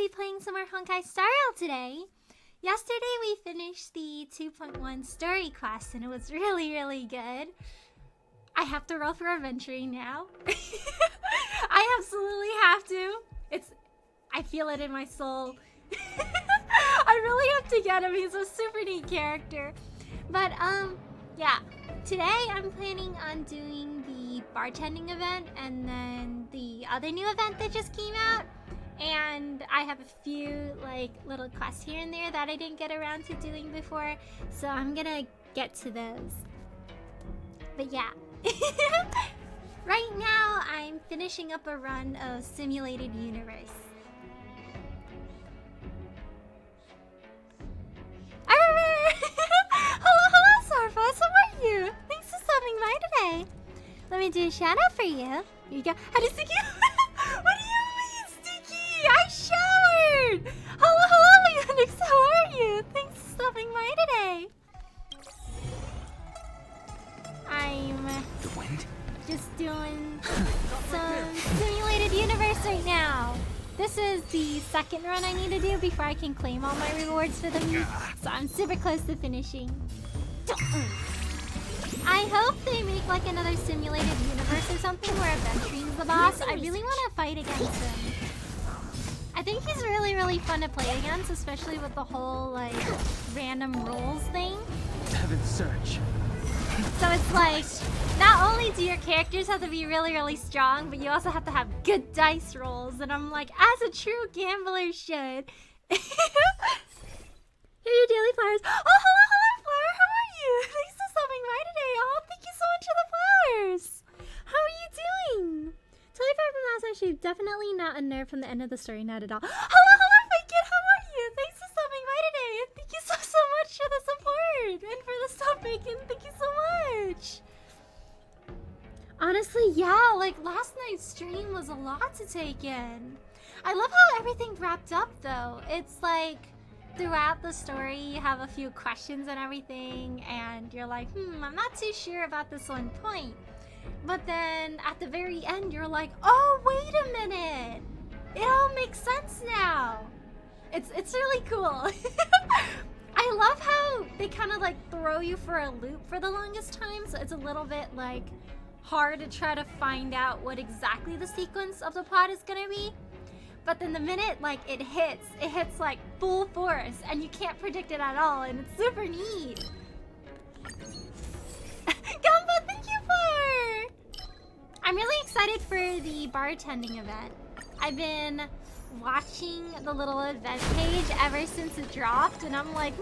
be playing some more Honkai Star Rail today. Yesterday we finished the 2.1 story quest and it was really, really good. I have to roll for adventuring now. I absolutely have to. I feel it in my soul. I really have to get him. He's a super neat character. But yeah. Today I'm planning on doing the bartending event and then the other new event that just came out. And I have a few like little quests here and there that I didn't get around to doing before. So I'm gonna get to those. But yeah. Right now I'm finishing up a run of Simulated Universe. Hello, Sarfos, how are you? Thanks for stopping by today. Let me do a shout out for you. Here you go. How does Sticky? What do you mean, Sticky? I showered. Hello, Leonix, how are you? Thanks for stopping by today. I'm just doing some Simulated Universe right now. This is the second run I need to do before I can claim all my rewards for the week, so I'm super close to finishing. I hope they make like another Simulated Universe or something where Adventuring's the boss. I really want to fight against him. I think he's really, really fun to play against, especially with the whole like random rolls thing. Heaven's search. So it's like, not only do your characters have to be really, really strong, but you also have to have good dice rolls. And I'm like, as a true gambler should. Here are your daily flowers. Oh, hello, flower. How are you? Thanks for stopping by today. Oh, thank you so much for the flowers. How are you doing? Totally far from last night. She's definitely not a nerve from the end of the story. Not at all. Hello, Bacon. How are you? Thanks for stopping by today. And thank you so much for the support. And for the stuff, Bacon. Thank you so much. Honestly, yeah, like last night's stream was a lot to take in. I love how everything wrapped up though. It's like throughout the story you have a few questions and everything and you're like, I'm not too sure about this one point. But then at the very end you're like, oh, wait a minute. It all makes sense now. It's really cool. I love how they kind of like throw you for a loop for the longest time, so it's a little bit like hard to try to find out what exactly the sequence of the plot is gonna be. But then the minute like it hits like full force and you can't predict it at all, and it's super neat. Gamba, thank you for! I'm really excited for the bartending event. I've been watching the little event page ever since it dropped, and I'm like,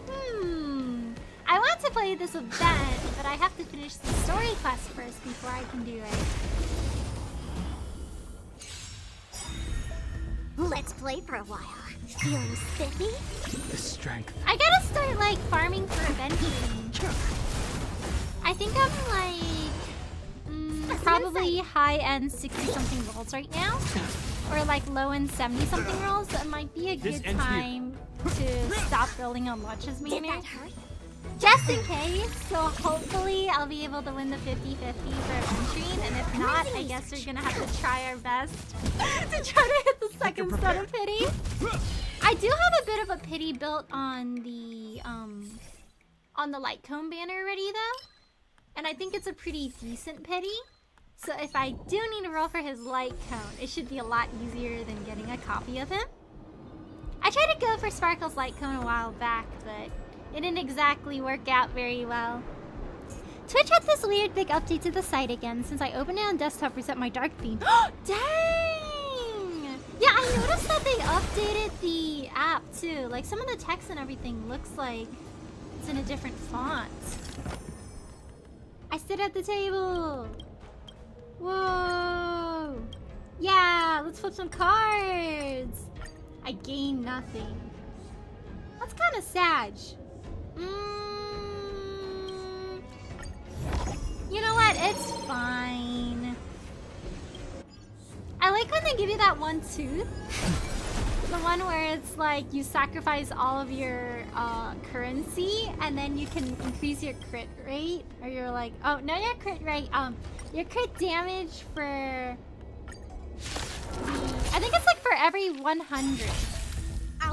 I want to play this event, but I have to finish the story quest first before I can do it. Let's play for a while. Feeling spiffy? The strength. I gotta start like farming for adventuring. I think I'm like probably high-end 60-something rolls right now. Or like low-end 70-something rolls. So it might be a good time to stop building on Luch's manor. Did that hurt? Just in case, so hopefully I'll be able to win the 50-50 for adventuring, and if not, I guess we're gonna have to try our best to try to hit the second set of pity. I do have a bit of a pity built on the light cone banner already though, and I think it's a pretty decent pity. So if I do need to roll for his light cone, it should be a lot easier than getting a copy of him. I tried to go for Sparkle's light cone a while back, but it didn't exactly work out very well. Twitch had this weird big update to the site again. Since I opened it on desktop, reset my dark theme. Dang! Yeah, I noticed that they updated the app too. Like some of the text and everything looks like it's in a different font. I sit at the table. Whoa! Yeah, let's flip some cards. I gain nothing. That's kind of sad. You know what? It's fine. I like when they give you that one tooth. The one where it's like you sacrifice all of your currency and then you can increase your crit rate. Or you're like, oh, no, your crit rate. Your crit damage for I think it's like for every 100.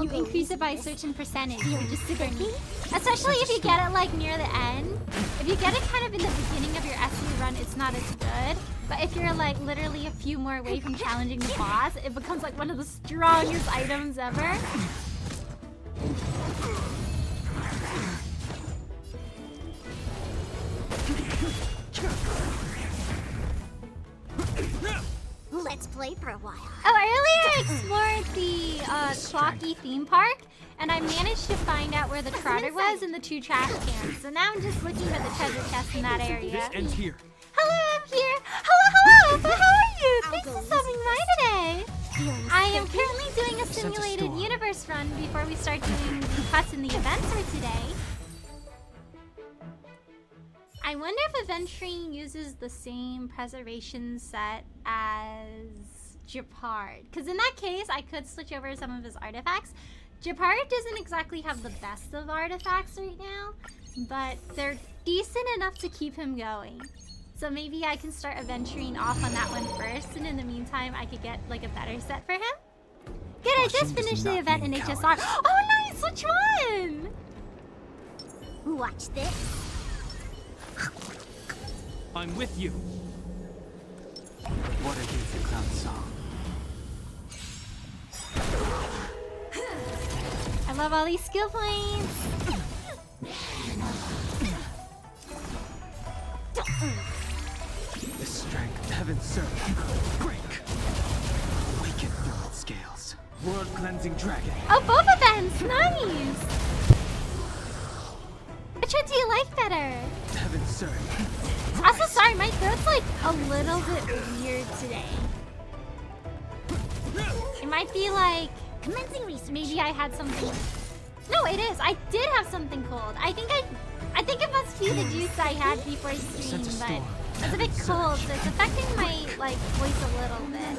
you increase it by a certain percentage, which is super neat. Especially if you get it like near the end. If you get it kind of in the beginning of your SE run, it's not as good. But if you're like literally a few more away from challenging the boss, it becomes like one of the strongest items ever. Let's play for a while. Oh, earlier I explored the Clocky theme park, and I managed to find out where the Trotter was and the 2 trash cans. So now I'm just looking at the treasure chest in that area. This ends here. Hello, I'm here. Hello, but how are you? Thanks for stopping by today. I am currently doing a simulated universe run before we start doing the quests and the events for today. I wonder if Adventuring uses the same preservation set as Japard. Because in that case, I could switch over some of his artifacts. Japard doesn't exactly have the best of artifacts right now, but they're decent enough to keep him going. So maybe I can start adventuring off on that one first, and in the meantime, I could get like a better set for him. Good, I just finished the event in HSR. Oh, nice! Which one? Watch this. I'm with you. What against the clown song? I love all these skill points. The strength heaven serve. Break. Weaken through its scales. World cleansing dragon. Oh, both events! Nice! Which one do you like better? Heaven serve. Also, sorry, my throat's like a little bit weird today. It might be like Commencing research. maybe I had something. No, it is. I did have something cold. I think it must be the juice I had before stream, but it's a bit cold, so it's affecting my like voice a little bit.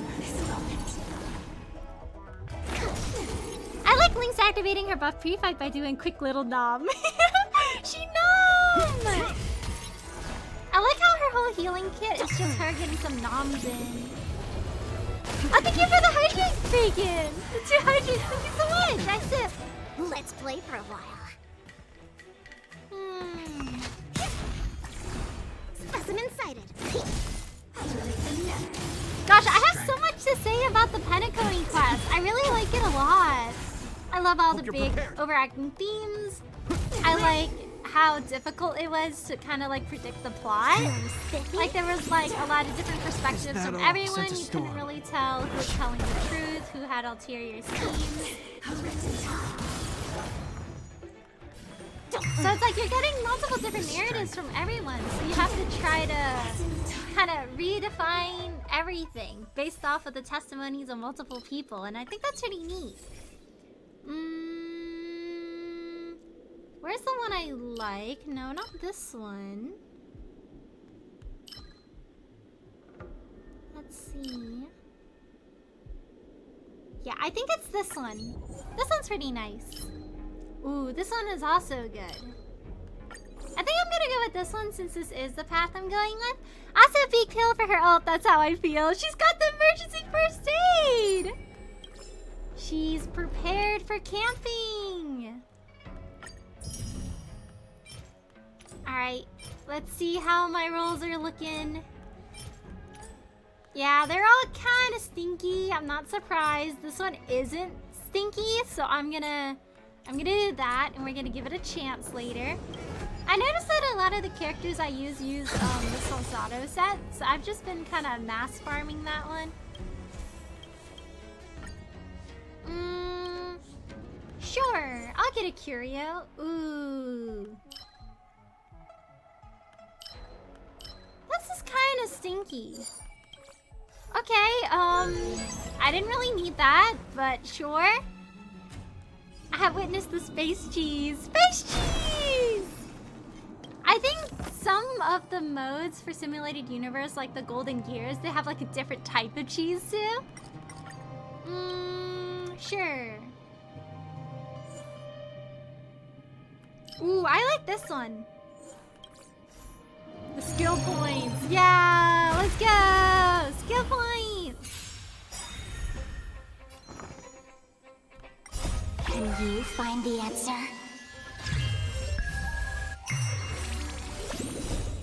I like Link's activating her buff pre-fight by doing quick little nom. She nom! I like how her whole healing kit is just her getting some noms in. Oh, thank you for the hydrate bacon! The 200, thank you so much! I sip. Let's play for a while. Specimen sighted. Gosh, I have so much to say about the Pentecoin quest. I really like it a lot. I love all the big overarching themes. I like how difficult it was to kind of like predict the plot. Like there was like a lot of different perspectives from everyone. You couldn't really tell who was telling the truth, who had ulterior schemes. So it's like you're getting multiple different narratives from everyone. So you have to try to kind of redefine everything based off of the testimonies of multiple people. And I think that's pretty neat. Where's the one I like? No, not this one. Let's see. Yeah, I think it's this one. This one's pretty nice. Ooh, this one is also good. I think I'm gonna go with this one since this is the path I'm going with. Also, a big pill for her ult, that's how I feel. She's got the emergency first aid! She's prepared for camping! Alright, let's see how my rolls are looking. Yeah, they're all kind of stinky. I'm not surprised. This one isn't stinky, so I'm gonna do that, and we're gonna give it a chance later. I noticed that a lot of the characters I use the Salsato set, so I've just been kind of mass farming that one. Sure, I'll get a Curio. Ooh. This is kind of stinky. Okay, I didn't really need that, but sure. I have witnessed the space cheese. Space cheese! I think some of the modes for Simulated Universe, like the Golden Gears, they have like a different type of cheese too. Sure. Ooh, I like this one. The skill points. Yeah, let's go. Skill points. you find the answer?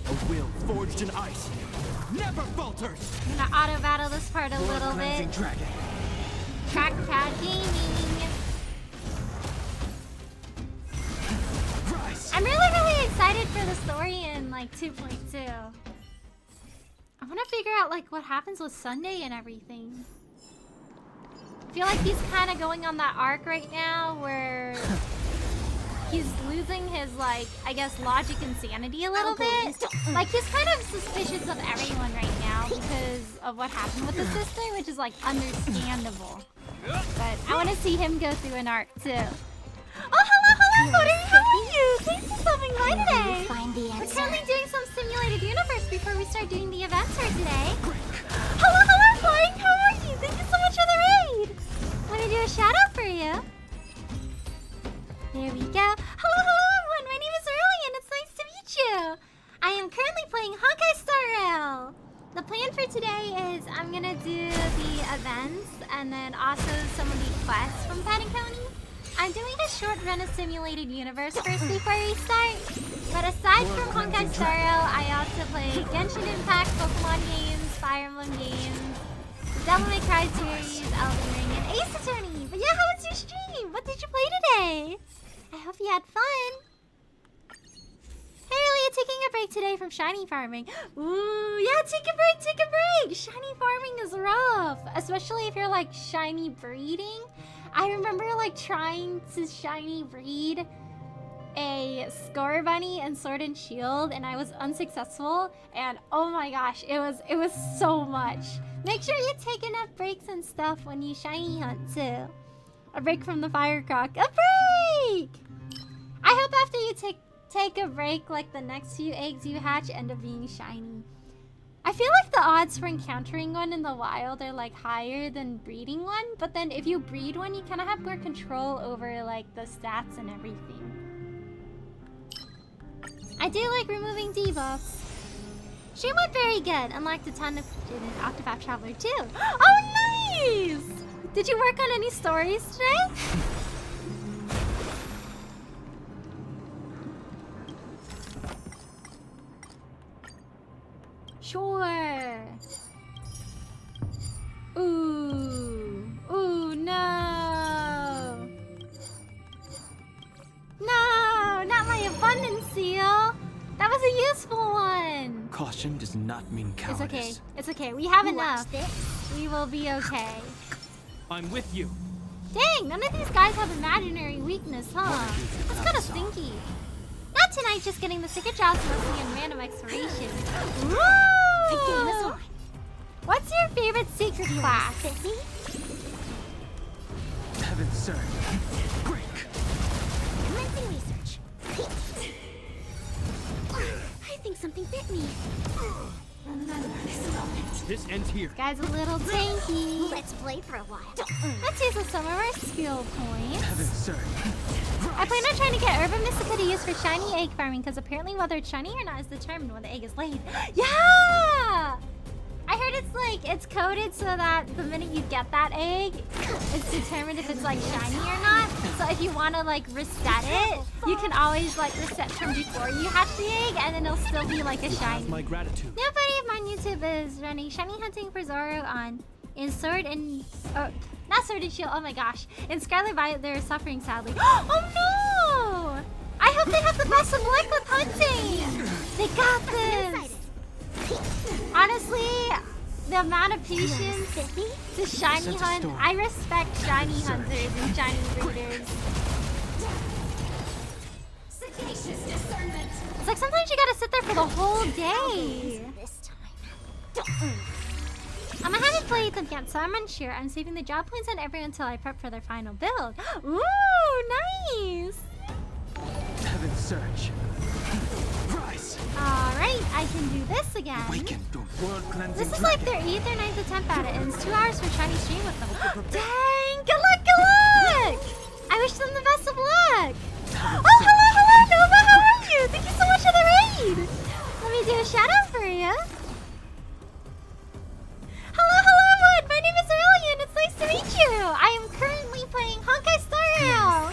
A will forged in ice never falters. I'm gonna auto battle this part a little Cleansing bit. dragon. Trackpad gaming. Rise. I'm really excited for the story in like 2.2. I want to figure out like what happens with Sunday and everything. I feel like he's kind of going on that arc right now where he's losing his like, I guess, logic and sanity a little bit. Like he's kind of suspicious of everyone right now because of what happened with the sister, which is like understandable. But I want to see him go through an arc too. Oh, hello, Cody, how are you? Thanks for stopping by today. Find the We're answer. currently doing some simulated universe before we start doing the events for today. Hello, Flying, how are you? Thank you so much for the raid. Want to do a shout out for you? There we go. Hello, everyone. My name is Riley, and it's nice to meet you. I am currently playing Honkai Star Rail. The plan for today is I'm gonna do the events and then also some of the quests from Patagonia. I'm doing a short run of simulated universe first before we start. But aside from Honkai Star Rail, I also play Genshin Impact, Pokemon games, Fire Emblem games, the Devil May Cry series, Elden Ring, and Ace Attorney. But yeah, how was your stream? What did you play today? I hope you had fun. Hey, Lilia, taking a break today from shiny farming. Ooh, yeah, take a break. Shiny farming is rough, especially if you're like shiny breeding. I remember like trying to shiny breed a Score Bunny and Sword and Shield, and I was unsuccessful. And oh my gosh, it was so much. Make sure you take enough breaks and stuff when you shiny hunt too. A break from the firecrock. A break! I hope after you take a break, like the next few eggs you hatch end up being shiny. I feel like the odds for encountering one in the wild are like higher than breeding one, but then if you breed one, you kind of have more control over like the stats and everything. I do like removing debuffs. Stream went very good. Unlocked a ton of in Octopath Traveler too. Oh, nice! Did you work on any stories today? Sure. Ooh, no. No, not my abundance seal. That was a useful one. Caution does not mean cowardice. It's okay. We have Watch enough. this. We will be okay. I'm with you. Dang, none of these guys have imaginary weakness, huh? That's kind of stinky. Not tonight, just getting the secret jobs mostly in random exploration. The game is Woo! on. What's your favorite secret class? Sissy? Heaven serve. Break. Commencing research. I think something bit me. This ends here. Guy's a little tanky. Let's play for a while. Let's use some of our skill points. Heaven serve. I plan on trying to get Herba Mystica to use for shiny egg farming, because apparently whether it's shiny or not is determined when the egg is laid. Yeah! I heard it's like, it's coded so that the minute you get that egg, it's determined if it's like shiny or not. So if you want to like reset it, you can always like reset from before you hatch the egg, and then it'll still be like a shiny. My gratitude. New buddy of mine YouTube is running shiny hunting for Zoro in Sword and not Sword and Shield. Oh my gosh! In Scarlet Violet, they're suffering sadly. Oh no! I hope they have the best of luck with hunting. They got this. Honestly, the amount of patience to shiny hunt. I respect shiny hunters and shiny breeders. It's like sometimes you gotta sit there for the whole day. This time. I haven't played them yet, so I'm unsure. I'm saving the job points on everyone until I prep for their final build. Ooh, nice! Heaven surge. Rise. Alright, I can do this again. Awaken the world cleansing This is dragon. like their 8th or 9th attempt at it, and it's 2 hours for shiny stream with them. Dang! Good luck, good luck! I wish them the best of luck! Oh, hello, Nova! How are you? Thank you so much for the raid! Let me do a shout out for you. Hello, everyone! My name is Aurelian. It's nice to meet you. I am currently playing Honkai Star Rail.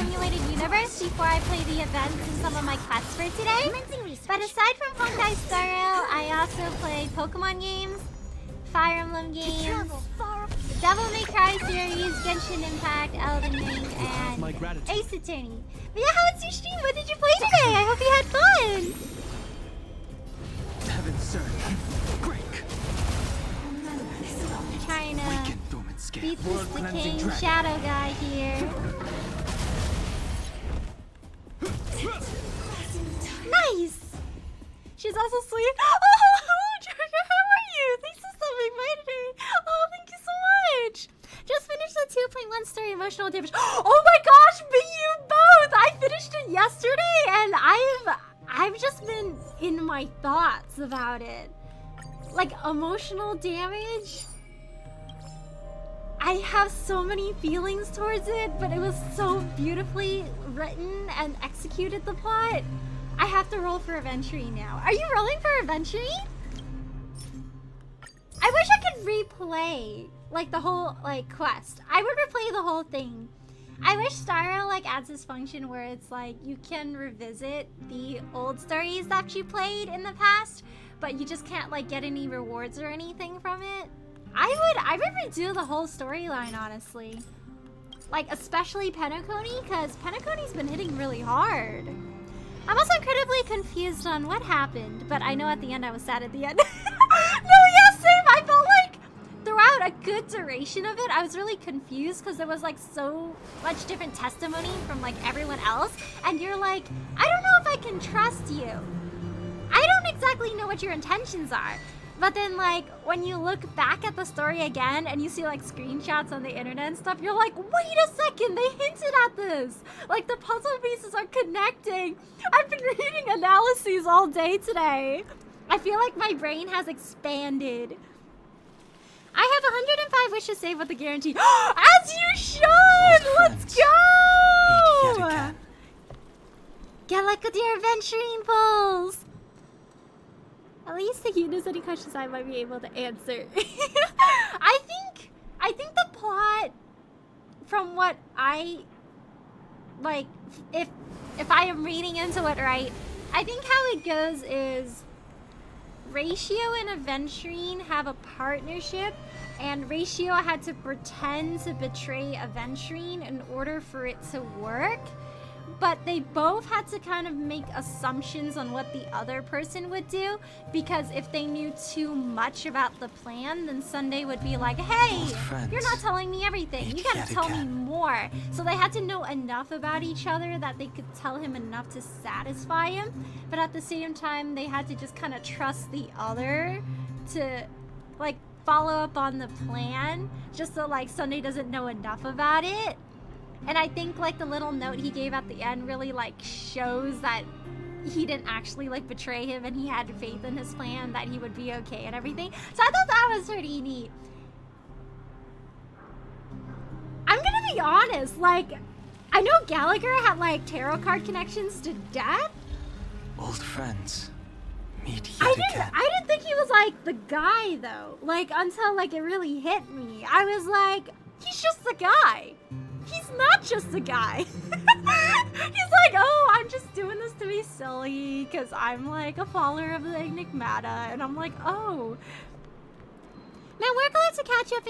simulated universe before I play the events and some of my quests for today. Commencing research. But aside from Honkai Star Rail, I also play Pokemon games, Fire Emblem games, Travel far. Devil May Cry series, Genshin Impact, Elden Ring, and My gratitude. Ace Attorney. But yeah, how was your stream? What did you play today? I hope you had fun. Heaven's surge. Break. Trying to Weaken dormant beat scales. this Cleansing decaying dragon. shadow guy here. Nice! She's also asleep. Oh, Georgia, how are you? Thanks for stopping by today. Oh, thank you so much. Just finished the 2.1 story emotional damage. Oh my gosh, me you both! I finished it yesterday and I've just been in my thoughts about it. Like emotional damage. I have so many feelings towards it, but it was so beautifully written and executed, the plot. I have to roll for Aventurine now. Are you rolling for Aventurine? I wish I could replay like the whole like quest. I would replay the whole thing. I wish Star Rail like adds this function where it's like you can revisit the old stories that you played in the past, but you just can't like get any rewards or anything from it. I would redo the whole storyline, honestly. Like, especially Penacony, because Penacony's been hitting really hard. I'm also incredibly confused on what happened, but I know at the end I was sad at the end. No, yeah, same. I felt like throughout a good duration of it, I was really confused because there was like so much different testimony from like everyone else. And you're like, I don't know if I can trust you. I don't exactly know what your intentions are. But then, like, when you look back at the story again and you see, like, screenshots on the internet and stuff, you're like, wait a second, they hinted at this. Like, the puzzle pieces are connecting. I've been reading analyses all day today. I feel like my brain has expanded. I have 105 wishes saved with a guarantee. As you should! Let's go! Meet yet again. Get luck with your adventuring pulls. At least he knows any questions I might be able to answer. I think the plot, from what I like, if I am reading into it right, I think how it goes is Ratio and Aventurine have a partnership, and Ratio had to pretend to betray Aventurine in order for it to work. But they both had to kind of make assumptions on what the other person would do, because if they knew too much about the plan, then Sunday would be like, hey, you're not telling me everything. You gotta tell me more. So they had to know enough about each other that they could tell him enough to satisfy him. But at the same time, they had to just kind of trust the other to, like, follow up on the plan, just so, like, Sunday doesn't know enough about it. And I think, like, the little note he gave at the end really, like, shows that he didn't actually, like, betray him and he had faith in his plan that he would be okay and everything. So I thought that was pretty neat. I'm gonna be honest, like, I know Gallagher had, like, tarot card connections to death. Old friends. Meet yet again. I didn't think he was, like, the guy, though. Like, until, like, it really hit me. I was like, he's just the guy. He's not just a guy. He's like, oh, I'm just doing this to be silly because I'm like a follower of the Enigmata. And I'm like, oh. Man, we're glad to catch up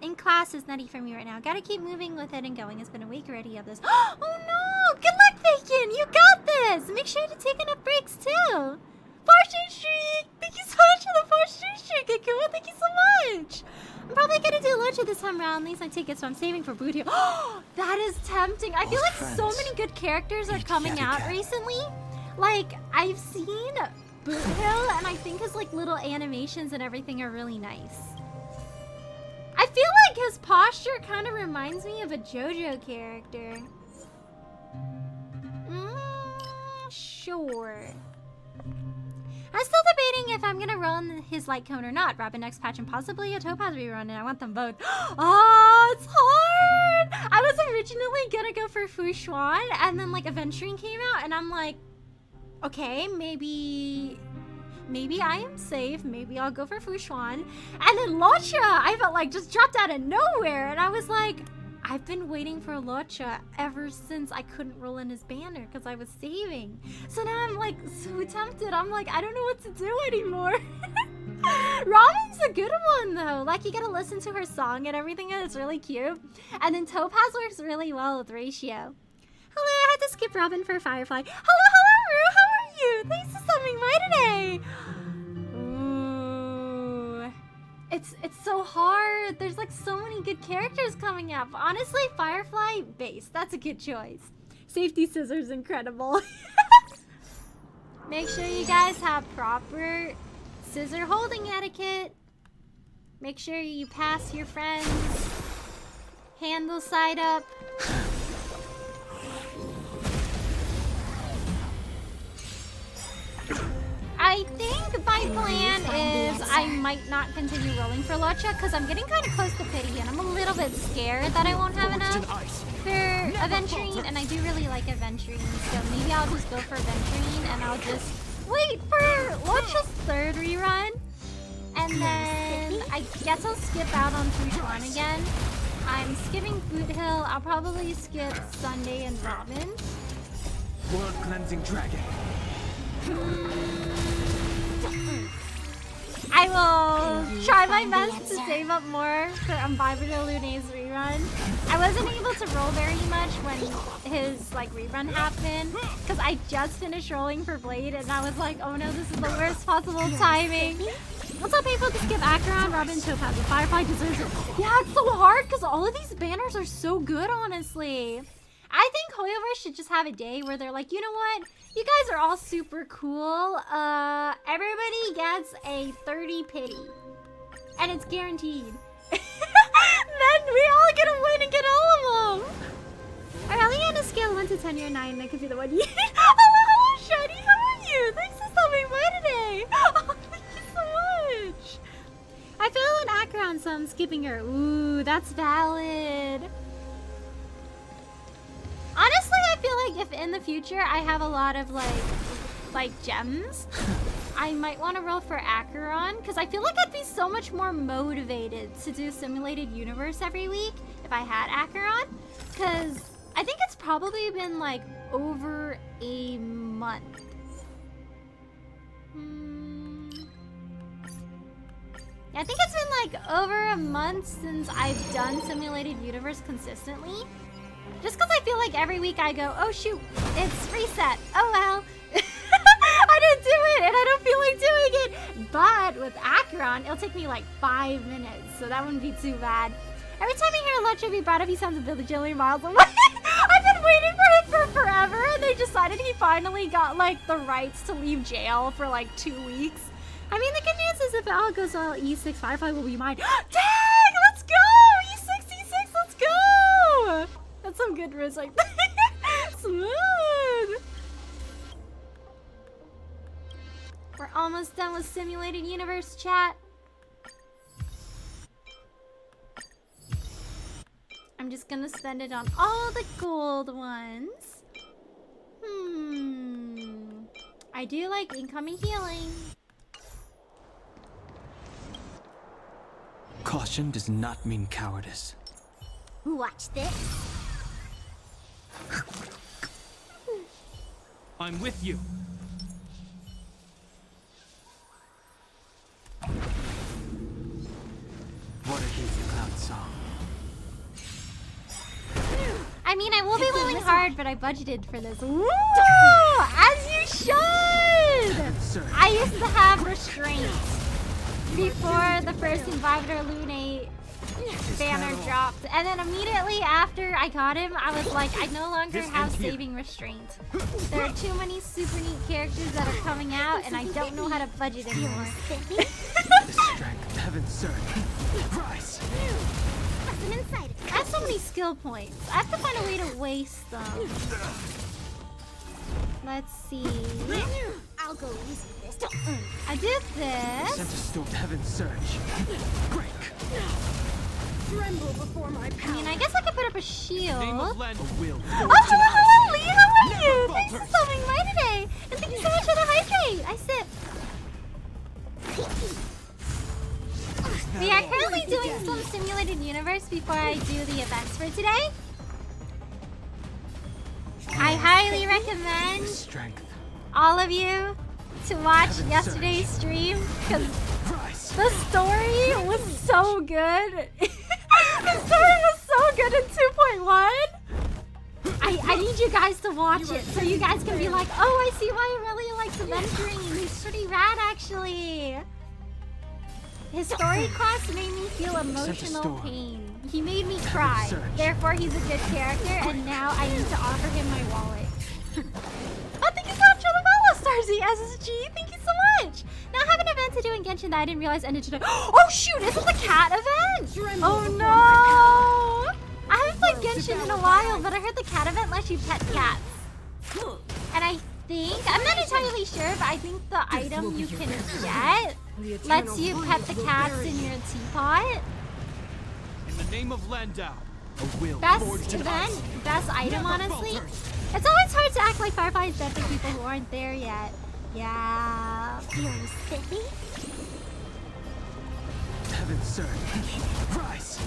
in class is nutty for me right now. Gotta keep moving with it and going. It's been a week already of this. Oh no! Good luck, Bacon! You got this! Make sure to take enough breaks too. Fortune streak! Thank you so much for the fortune streak, Akuma. Thank you so much. I'm probably gonna do lunch this time around. At least my tickets, so I'm saving for boot here. Oh, that is tempting. I feel like so many good characters are coming out recently. Like, I've seen Boot Hill, and I think his like little animations and everything are really nice. I feel like his posture kind of reminds me of a JoJo character. Sure. I'm still debating if I'm gonna run his light cone or not. Robin next patch and possibly a Topaz rerun, and I want them both. Oh, it's hard! I was originally gonna go for Fushuan, and then like Aventurine came out, and I'm like, okay, maybe I am safe. Maybe I'll go for Fushuan. And then Lucha, I felt like just dropped out of nowhere, and I was like, I've been waiting for Locha ever since I couldn't roll in his banner because I was saving. So now I'm like so tempted. I'm like, I don't know what to do anymore. Robin's a good one though. Like you gotta listen to her song and everything, and it's really cute. And then Topaz works really well with Ratio. Hello, I had to skip Robin for Firefly. Hello, Rue. How are you? Thanks for stopping by today. Ooh. It's so hard. There's like so many good characters coming up. Honestly, Firefly base. That's a good choice. Safety Scissors, incredible. Make sure you guys have proper scissor holding etiquette. Make sure you pass your friends. Handle side up. I think my plan is I might not continue rolling for Locha because I'm getting kind of close to pity and I'm a little bit scared that I won't have enough for Aventurine, and I do really like Aventurine, so maybe I'll just go for Aventurine and I'll just wait for Locha's third rerun, and then I guess I'll skip out on Fuchon again. I'm skipping Foothill. I'll probably skip Sunday and Robin. World Cleansing Dragon. I will try my best to save up more for Unbibable Lune's rerun. I wasn't able to roll very much when his like rerun happened because I just finished rolling for Blade and I was like, oh no, this is the worst possible timing. What's up, people? To skip Acheron, Robin, Topaz, the Firefly deserves it. Yeah, it's so hard because all of these banners are so good, honestly. I think Hoyoverse should just have a day where they're like, you know what? You guys are all super cool. Everybody gets a 30 pity. And it's guaranteed. Then we all get a win and get all of them. Alright, on a scale 1 to 10, you're 9. That could be the one you need. Hello, Shadi. How are you? Thanks for stopping by today. Oh, thank you so much. I fell in Acheron, so I'm skipping her. Ooh, that's valid. Honestly, I feel like if in the future I have a lot of like gems, I might want to roll for Acheron because I feel like I'd be so much more motivated to do Simulated Universe every week if I had Acheron, because I think it's probably been like over a month. I think it's been like over a month since I've done Simulated Universe consistently. Just because I feel like every week I go, oh shoot, it's reset. Oh well. I didn't do it and I don't feel like doing it. But with Acheron, it'll take me like 5 minutes. So that wouldn't be too bad. Every time I hear Locha be brought up, he sounds a bajillion miles away. I've been waiting for him for forever. And they decided he finally got like the rights to leave jail for like 2 weeks. I mean, the good news is if it all goes well, E6 Firefly will be mine. Dang! Let's go! E6, E6, let's go! That's some good risk like that. Smooth! We're almost done with Simulated Universe, chat. I'm just gonna spend it on all the gold ones. I do like incoming healing. Caution does not mean cowardice. Watch this. I'm with you. Water heeds the cloud song. I mean, I will be rolling hard, but I budgeted for this. Woo! As you should! I used to have restraint before the first Invitor Lune banner dropped. And then immediately after I got him, I was like, I no longer have saving restraint. There are too many super neat characters that are coming out, and I don't know how to budget anymore. The strength of heaven's surge. Rise! I have so many skill points. I have to find a way to waste them. Let's see. I'll go easy this. I did this. Sent a storm heaven's surge. Break! Tremble before my I power. mean, I guess I could put up a shield. Name of land of will. Oh, hello, Lee. How are you? Thanks for stopping by today. And thank you so much for the hydrate. I sip. We are currently doing some simulated universe before I do the events for today. I highly recommend Strength. all of you to watch Heaven yesterday's surge. stream because Rise. the story was so good. The story was so good in 2.1. I need you guys to watch it so you guys can be like, oh, I see why he really likes adventuring. He's pretty rad, actually. His story quest made me feel emotional storm. pain. He made me cry. surge. Therefore, he's a good character, and now I need to offer him my wallet. Oh, thank you so much for the follow, Starzy SSG. Thank you so much. Now I have an event to do in Genshin that I didn't realize ended today. Oh shoot, is it the cat event? Oh no. I haven't played Genshin in a while, but I heard the cat event lets you pet cats. And I think, I'm not entirely sure, but I think the item you can get lets you pet the cats in your teapot. In the name of Landau, a will Best forged in event, ice. best item, Never honestly. falters. It's always hard to act like Firefly is dead for people who aren't there yet. Yeah. Feeling spiffy? Heaven surge. Rise.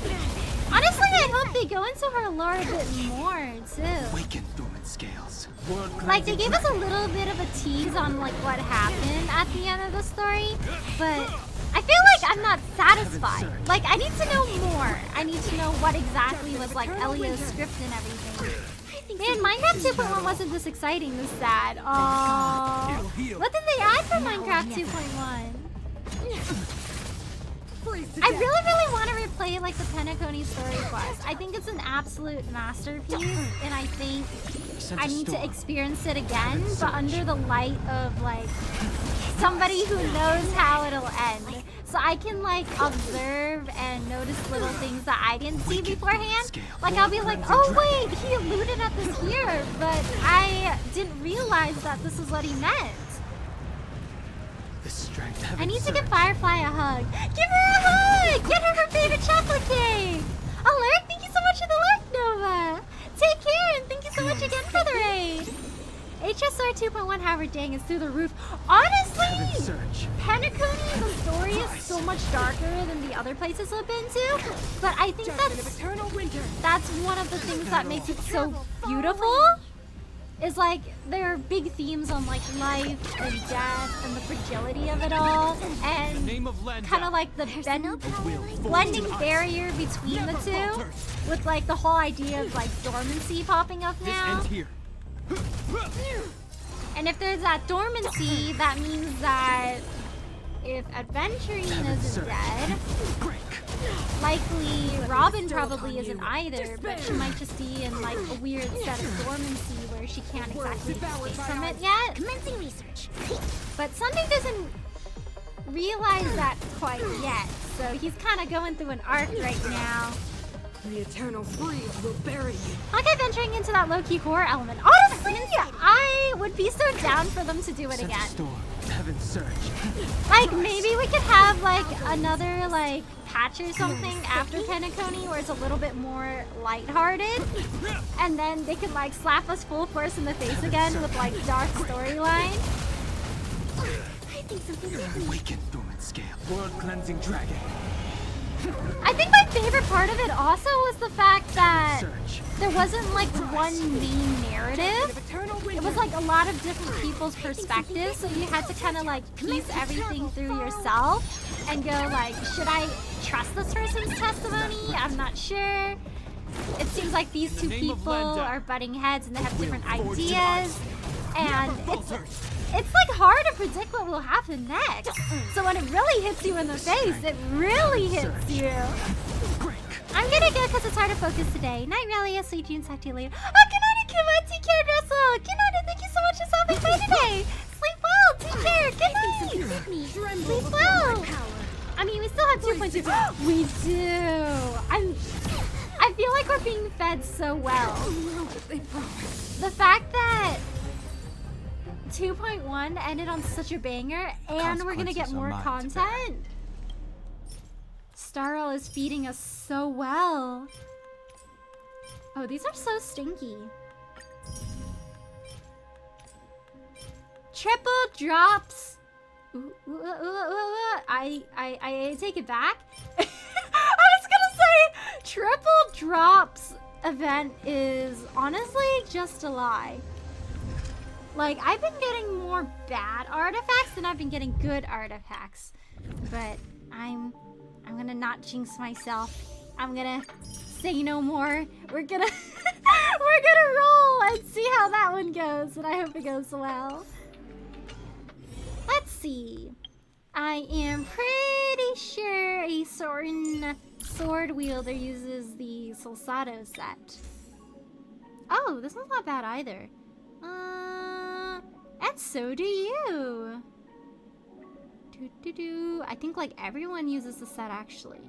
Honestly, I hope they go into her lore a bit more, too. Awaken dormant scales. World Like, they cleansing gave us a little bit of a tease on, like, what happened at the end of the story, but I feel like I'm not satisfied. Like, I need to know more. I need to know what exactly was, like, Elio's script and everything. Man, Minecraft 2.1 wasn't this exciting, this sad. Aww. What did they add for Minecraft 2.1? I really want to replay like the Penacony story quest. I think it's an absolute masterpiece, and I think I need to experience it again, but under the light of like somebody who knows how it'll end. So I can like observe and notice little things that I didn't see beforehand. Like I'll be like, oh wait, he alluded at this here, but I didn't realize that this is what he meant. The strength. I Heaven need to give surge. Firefly a hug. Give her a hug! Get her her favorite chocolate cake! Alert, thank you so much for the lurk, Nova! Take care, and thank you so much again for the raid! HSR 2.1, however, dang, is through the roof. Heaven Honestly, surge. Penacony, the story is so much darker than the other places I've been to, but I think that's one of the things that makes it so beautiful. Is like there are big themes on like life and death and the fragility of it all, and Name of Landau. kind of like the blending barrier between the two, with like the whole idea of like dormancy popping up This now. ends here. And if there's that dormancy, that means that if adventuring isn't dead, Break. likely Robin probably isn't either, but she might just be in like a weird set of dormancy where she can't exactly escape from it yet. Commencing research. But Sunday doesn't realize that quite yet, so he's kind of going through an arc right now. The eternal freeze will bury you. I like venturing into that low-key horror element. Honestly, I would be so down for them to do it Sense again. of storm. Heaven surge. Like, maybe we could have, like, another, like, patch or something after Penacony where it's a little bit more lighthearted. And then they could, like, slap us full force in the face again with, like, dark storyline. I think something happened. Awaken dormant scale. World cleansing dragon. I think my favorite part of it also was the fact that Surge. there wasn't, like, one main narrative. Eternal It winter. was like a lot of different people's perspectives, so you had to kind of like piece everything through yourself and go like, should I trust this person's testimony? I'm not sure. It seems like these two people are butting heads and they have different ideas, and it's like hard to predict what will happen next. So when it really hits you in the face, it really hits you. Break. I'm gonna go because it's hard to focus today. Night, Relia. Sleep, June. Talk to you later. Oh, good night, Akuma. Take care, Russell. Good night, and thank you so much for stopping by today. Sleep well. Take care. Good night. Tremble Sleep before well. my power. I mean, we still have 2.2. We do. I feel like we're being fed so well. The fact that 2.1 ended on such a banger, and we're gonna get Consequences are more mine to bear. content. Starl is feeding us so well. Oh, these are so stinky. Triple drops. Ooh, ooh, ooh, ooh, ooh. I take it back. I was Triple drops event is honestly just a lie. Like, I've been getting more bad artifacts than I've been getting good artifacts. But I'm gonna not jinx myself. I'm gonna say no more. We're gonna we're gonna roll and see how that one goes, and I hope it goes well. Let's see. I am pretty sure a certain sword wielder uses the Solsado set. Oh, this one's not bad either. And so do you. I think like everyone uses the set actually.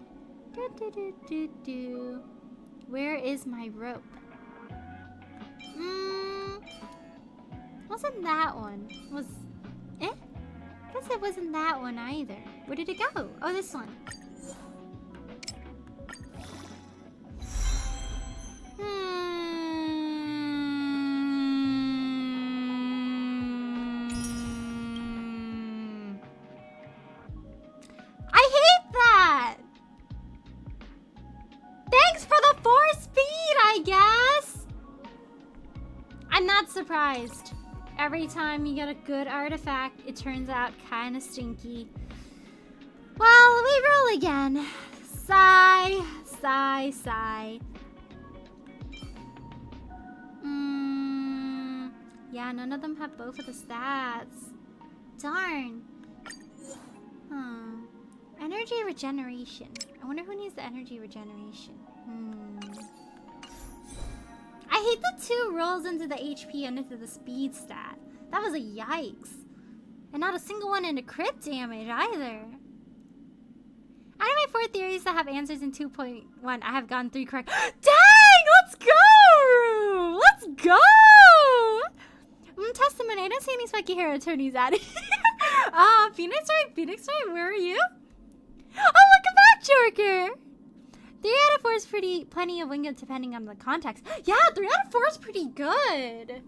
Where is my rope? Wasn't that one? Guess it wasn't that one either. Where did it go? Oh, this one. I hate that! Thanks for the 4 speed, I guess! I'm not surprised. Every time you get a good artifact, it turns out kind of stinky. Well, we roll again. Sigh, sigh, sigh. Yeah, none of them have both of the stats. Darn. Energy regeneration. I wonder who needs the energy regeneration. I hate the 2 rolls into the HP and into the speed stat. That was a yikes. And not a single one into crit damage either. Out of my 4 theories that have answers in 2.1, I have gotten 3 correct. Dang! Let's go! Let's go! Testimony, I don't see any spiky hair attorneys at it. Phoenix Ray, where are you? Oh, welcome back, Joker! 3 out of 4 is plenty of winged depending on the context. Yeah, 3 out of 4 is pretty good.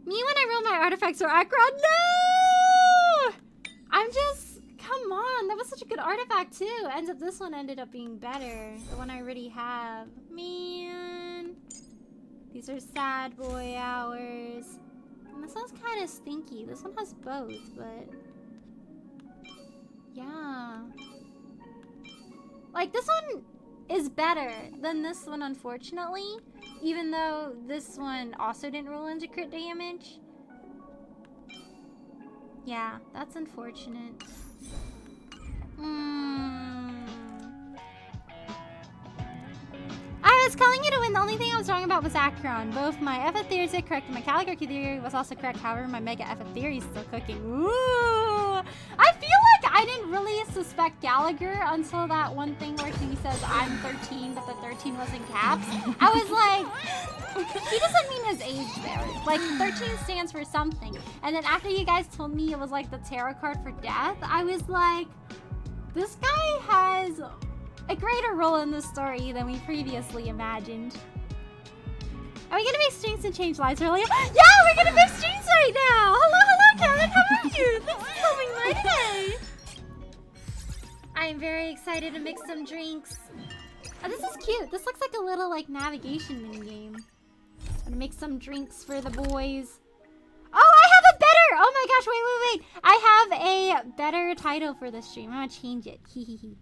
Me when I roll my artifacts or Akron. No! Come on, that was such a good artifact too. Ends up this one ended up being better. The one I already have. Man. These are sad boy hours. And this one's kind of stinky. This one has both, but yeah. Like, this one is better than this one, unfortunately. Even though this one also didn't roll into crit damage. Yeah, that's unfortunate. I was calling you to win. The only thing I was wrong about was Akron. Both my FF theories are correct and my calligraphy theory was also correct. However, my mega FF theory is still cooking. Ooh! I feel like I didn't really suspect Gallagher until that one thing where he says I'm 13, but the 13 was in caps. I was like, he doesn't mean his age there. Like, 13 stands for something. And then after you guys told me it was like the tarot card for death, I was like, this guy has a greater role in this story than we previously imagined. Are we gonna make streams and change lives earlier? Yeah, we're gonna make streams right now! Hello, Kevin, how are you? Thanks for coming by today! I'm very excited to mix some drinks. Oh, this is cute. This looks like a little, like, navigation minigame. I'm gonna make some drinks for the boys. Oh, I have a better! Oh my gosh, wait. I have a better title for this stream. I'm gonna change it. Hee hee hee.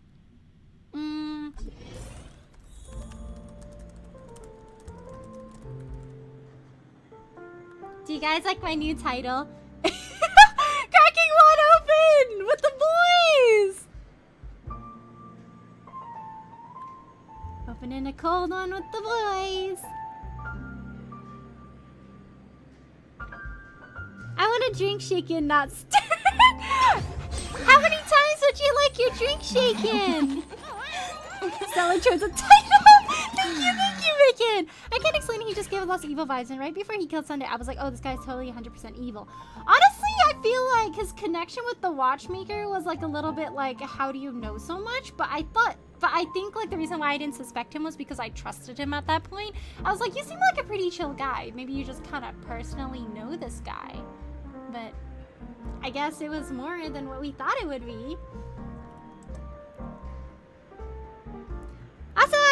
Do you guys like my new title? Cracking one open with the boys! Opening a cold one with the boys. I want a drink shaken, not stirred. How many times would you like your drink shaken? Stella chose a title. Thank you, Ricken. I can't explain it. He just gave us lots of evil vibes, and right before he killed Sunday, I was like, oh, this guy's totally 100% evil. Honestly, I feel like his connection with the watchmaker was like a little bit like, how do you know so much? But I think like the reason why I didn't suspect him was because I trusted him at that point. I was like, you seem like a pretty chill guy. Maybe you just kind of personally know this guy. But I guess it was more than what we thought it would be.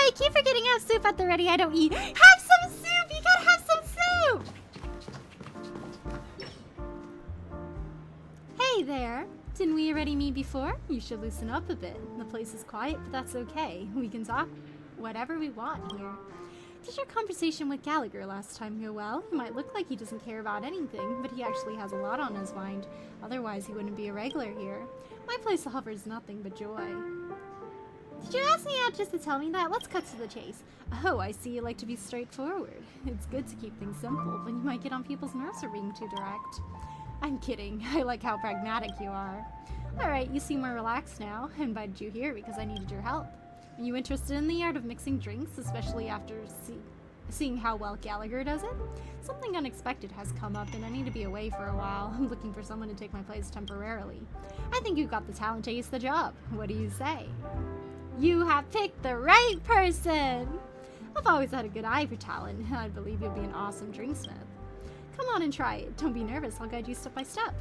I keep forgetting I have soup at the ready. I don't eat. Have some soup! You gotta have some soup! Hey there. Didn't we already meet before? You should loosen up a bit. The place is quiet, but that's okay. We can talk whatever we want here. Did your conversation with Gallagher last time go well? He might look like he doesn't care about anything, but he actually has a lot on his mind. Otherwise, he wouldn't be a regular here. My place offers nothing but joy. Did you ask me out just to tell me that? Let's cut to the chase. Oh, I see you like to be straightforward. It's good to keep things simple, but you might get on people's nerves for being too direct. I'm kidding. I like how pragmatic you are. Alright, you seem more relaxed now. I invited you here because I needed your help. Are you interested in the art of mixing drinks, especially after seeing how well Gallagher does it? Something unexpected has come up and I need to be away for a while. I'm looking for someone to take my place temporarily. I think you've got the talent to ace the job. What do you say? You have picked the right person! I've always had a good eye for talent, and I believe you'll be an awesome drinksmith. Come on and try it. Don't be nervous. I'll guide you step by step.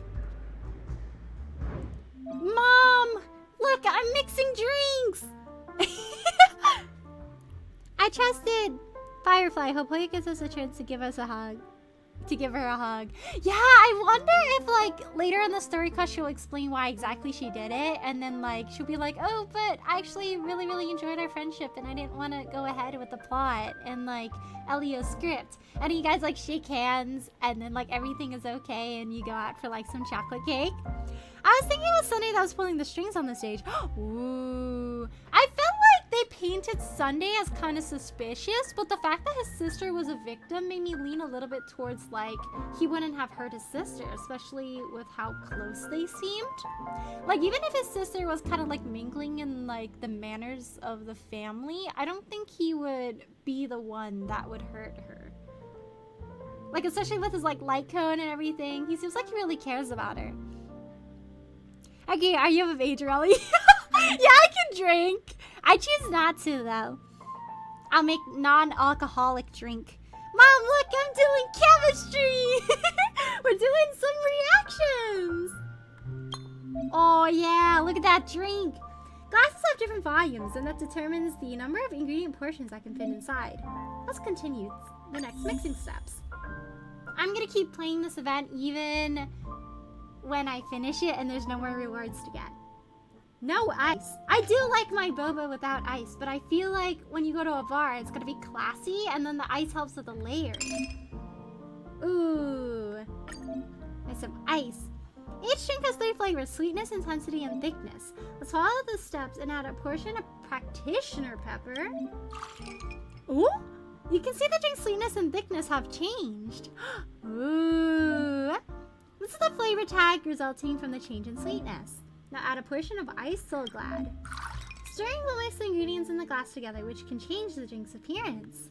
Mom! Look, I'm mixing drinks! I trusted Firefly. Hopefully it gives us a chance to give us a hug. To give her a hug. Yeah, I wonder if, like, later in the story quest she'll explain why exactly she did it. And then, like, she'll be like, oh, but I actually really, really enjoyed our friendship. And I didn't want to go ahead with the plot. And, like, Elio's script. And you guys, like, shake hands. And then, like, everything is okay. And you go out for, like, some chocolate cake. I was thinking it was Sunday that was pulling the strings on the stage. Ooh. I felt like they painted Sunday as kind of suspicious, but the fact that his sister was a victim made me lean a little bit towards, like, he wouldn't have hurt his sister, especially with how close they seemed. Like, even if his sister was kind of, like, mingling in, like, the manners of the family, I don't think he would be the one that would hurt her. Like, especially with his, like, light cone and everything. He seems like he really cares about her. Okay, are you of age, Relly? Yeah, I can drink. I choose not to, though. I'll make non-alcoholic drink. Mom, look, I'm doing chemistry. We're doing some reactions. Oh, yeah, look at that drink. Glasses have different volumes, and that determines the number of ingredient portions I can fit inside. Let's continue the next mixing steps. I'm going to keep playing this event even when I finish it and there's no more rewards to get. No ice. I do like my boba without ice, but I feel like when you go to a bar, it's gonna be classy, and then the ice helps with the layering. Ooh. Nice some ice. Each drink has 3 flavors: sweetness, intensity, and thickness. Let's follow the steps and add a portion of practitioner pepper. Ooh. You can see the drink's sweetness and thickness have changed. Ooh. This is the flavor tag resulting from the change in sweetness. Now add a portion of ice soul glad. Stirring will mix the ingredients in the glass together, which can change the drink's appearance.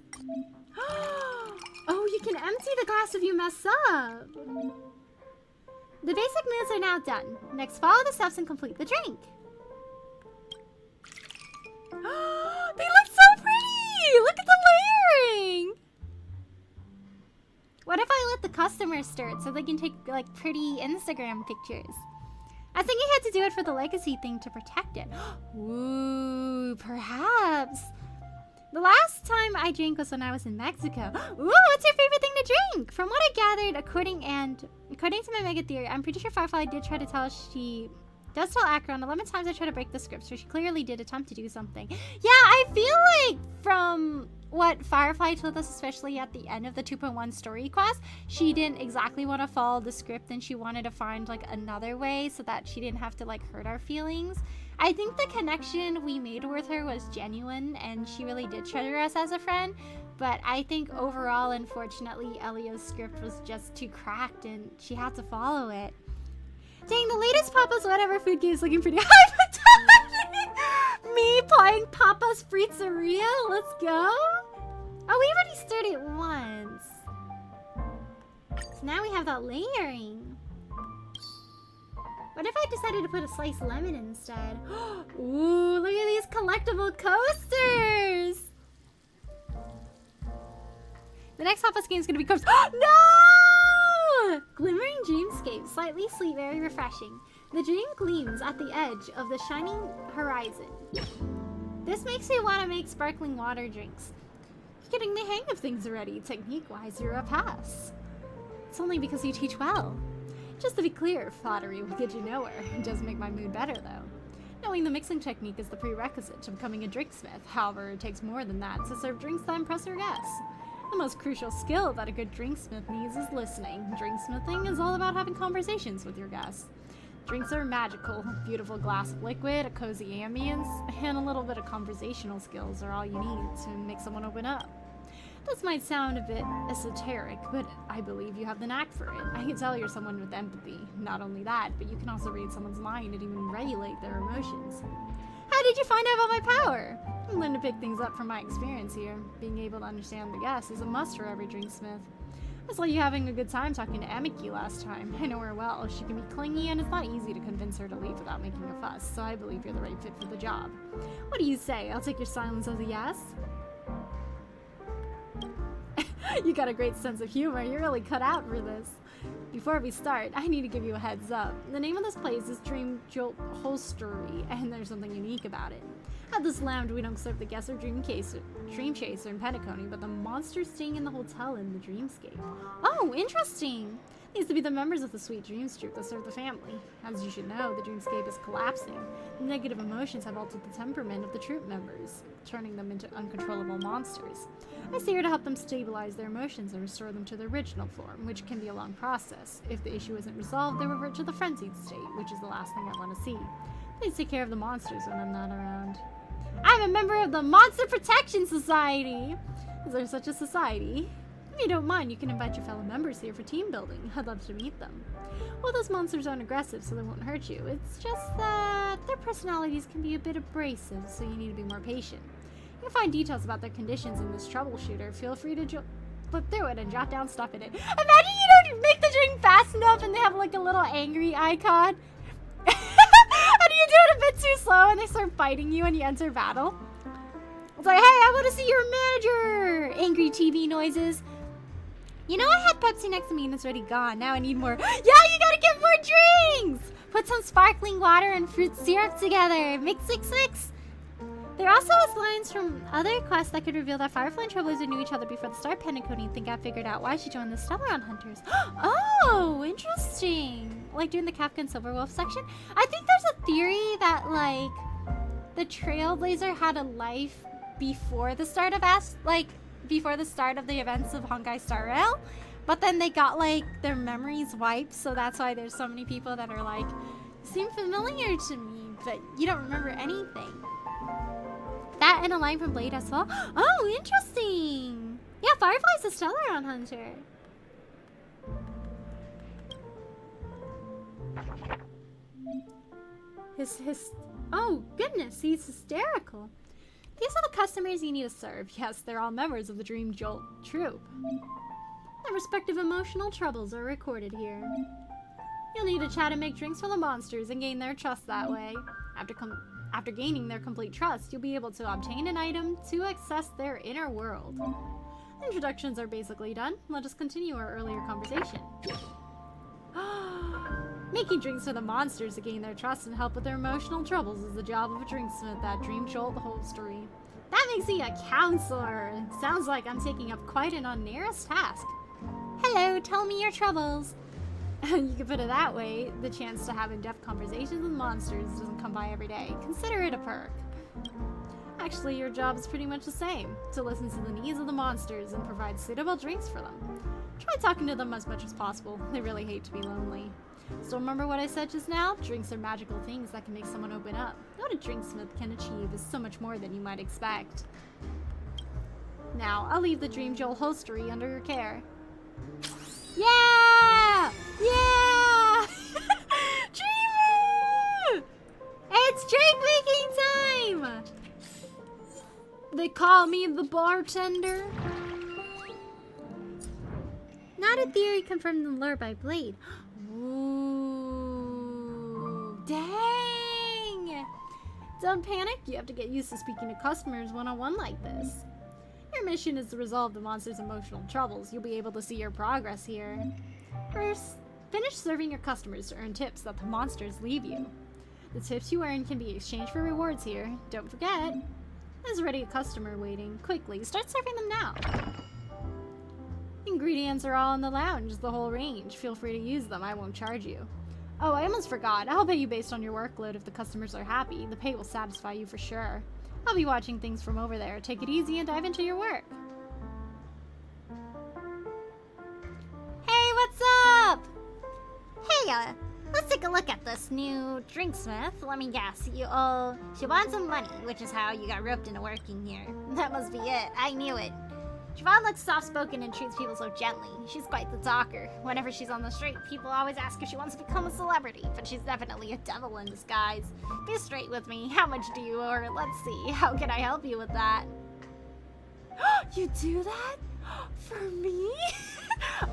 Oh, you can empty the glass if you mess up. The basic moves are now done. Next, follow the steps and complete the drink. They look so pretty! Look at the layering! What if I let the customers stir it so they can take, like, pretty Instagram pictures? I think I had to do it for the legacy thing to protect it. Ooh, perhaps. The last time I drank was when I was in Mexico. Ooh, what's your favorite thing to drink? From what I gathered, according to my mega theory, I'm pretty sure Firefly did try to tell us she does tell Akron 11 times I try to break the script, so she clearly did attempt to do something. Yeah, I feel like from what Firefly told us, especially at the end of the 2.1 story quest, she didn't exactly want to follow the script and she wanted to find, like, another way so that she didn't have to, like, hurt our feelings. I think the connection we made with her was genuine and she really did treasure us as a friend, but I think overall, unfortunately, Elio's script was just too cracked and she had to follow it. Dang, the latest Papa's Whatever food game is looking pretty high. Me playing Papa's Pizzeria? Let's go. Oh, we already stirred it once. So now we have that layering. What if I decided to put a sliced lemon instead? Ooh, look at these collectible coasters. The next Papa's game is going to be coasters. No! Glimmering dreamscape, slightly sweet, very refreshing. The dream gleams at the edge of the shining horizon. This makes me want to make sparkling water drinks. You're getting the hang of things already. Technique-wise, you're a pass. It's only because you teach well. Just to be clear, flattery will get you nowhere. It does make my mood better, though. Knowing the mixing technique is the prerequisite to becoming a drinksmith. However, it takes more than that to serve drinks that impress your guests. The most crucial skill that a good drinksmith needs is listening. Drinksmithing is all about having conversations with your guests. Drinks are magical. A beautiful glass of liquid, a cozy ambience, and a little bit of conversational skills are all you need to make someone open up. This might sound a bit esoteric, but I believe you have the knack for it. I can tell you're someone with empathy. Not only that, but you can also read someone's mind and even regulate their emotions. How did you find out about my power? I'm going to pick things up from my experience here. Being able to understand the guests is a must for every drinksmith. I saw you having a good time talking to Emiki last time. I know her well. She can be clingy, and it's not easy to convince her to leave without making a fuss, so I believe you're the right fit for the job. What do you say? I'll take your silence as a yes? You got a great sense of humor. You're really cut out for this. Before we start, I need to give you a heads up. The name of this place is Dream Jolt Holstery, and there's something unique about it. At this lounge, we don't serve the guests or Dream Chaser in Penacony, but the monsters staying in the hotel in the Dreamscape. Oh, interesting! These to be the members of the Sweet Dreams troupe that serve the family. As you should know, the Dreamscape is collapsing. The negative emotions have altered the temperament of the troupe members, turning them into uncontrollable monsters. I stay here to help them stabilize their emotions and restore them to their original form, which can be a long process. If the issue isn't resolved, they revert to the frenzied state, which is the last thing I want to see. Please take care of the monsters when I'm not around. I'm a member of the Monster Protection Society! Is there such a society? If you don't mind, you can invite your fellow members here for team building. I'd love to meet them. Well, those monsters aren't aggressive, so they won't hurt you. It's just that their personalities can be a bit abrasive, so you need to be more patient. You can find details about their conditions in this troubleshooter. Feel free to flip through it and jot down stuff in it. Imagine you don't make the drink fast enough and they have like a little angry icon. And you do it a bit too slow and they start fighting you and you enter battle. It's like, hey, I want to see your manager! Angry TV noises. You know, I had Pepsi next to me and it's already gone. Now I need more. Yeah, you gotta get more drinks! Put some sparkling water and fruit syrup together. Mix, mix, mix. There also is lines from other quests that could reveal that Firefly and Trailblazer knew each other before the start of Penacony and think I figured out why she joined the Stellaron Hunters. Oh, interesting. Like during the Kafka and Silverwolf section. I think there's a theory that, like, the Trailblazer had a life before the start of before the start of the events of Honkai Star Rail, but then they got like their memories wiped, so that's why there's so many people that are like, seem familiar to me, but you don't remember anything. That and a line from Blade as well. Oh, interesting. Yeah, Firefly's a Stellaron Hunter. Oh goodness, he's hysterical. These are the customers you need to serve. Yes, they're all members of the Dream Jolt troupe. Their respective emotional troubles are recorded here. You'll need to chat and make drinks for the monsters and gain their trust that way. After gaining their complete trust, you'll be able to obtain an item to access their inner world. Introductions are basically done. Let us continue our earlier conversation. Making drinks for the monsters to gain their trust and help with their emotional troubles is the job of a drinksmith at Dream Jolt the whole story. That makes me a counselor. Sounds like I'm taking up quite an onerous task. Hello, tell me your troubles. You can put it that way. The chance to have in-depth conversations with monsters doesn't come by every day. Consider it a perk. Actually, your job is pretty much the same. To listen to the needs of the monsters and provide suitable drinks for them. Try talking to them as much as possible. They really hate to be lonely. Still remember what I said just now? Drinks are magical things that can make someone open up. What a drinksmith can achieve is so much more than you might expect. Now, I'll leave the Dream Jolt Holstery under your care. Yeah! Yeah! Dreamer! It's drink making time! They call me the bartender. Not a theory confirmed in lore by Blade. Ooh, dang! Don't panic, you have to get used to speaking to customers one-on-one like this. Your mission is to resolve the monster's emotional troubles. You'll be able to see your progress here. First, finish serving your customers to earn tips that the monsters leave you. The tips you earn can be exchanged for rewards here. Don't forget. There's already a customer waiting. Quickly, start serving them now. Ingredients are all in the lounge, the whole range. Feel free to use them, I won't charge you. Oh, I almost forgot. I'll pay you based on your workload if the customers are happy. The pay will satisfy you for sure. I'll be watching things from over there. Take it easy and dive into your work. Hey, what's up? Hey, let's take a look at this new drinksmith. Let me guess, you owe Siobhan some money, which is how you got roped into working here. That must be it. I knew it. Siobhan looks soft-spoken and treats people so gently. She's quite the talker. Whenever she's on the street, people always ask if she wants to become a celebrity, but she's definitely a devil in disguise. Be straight with me. How much do you owe her? Let's see. How can I help you with that? You do that? For me?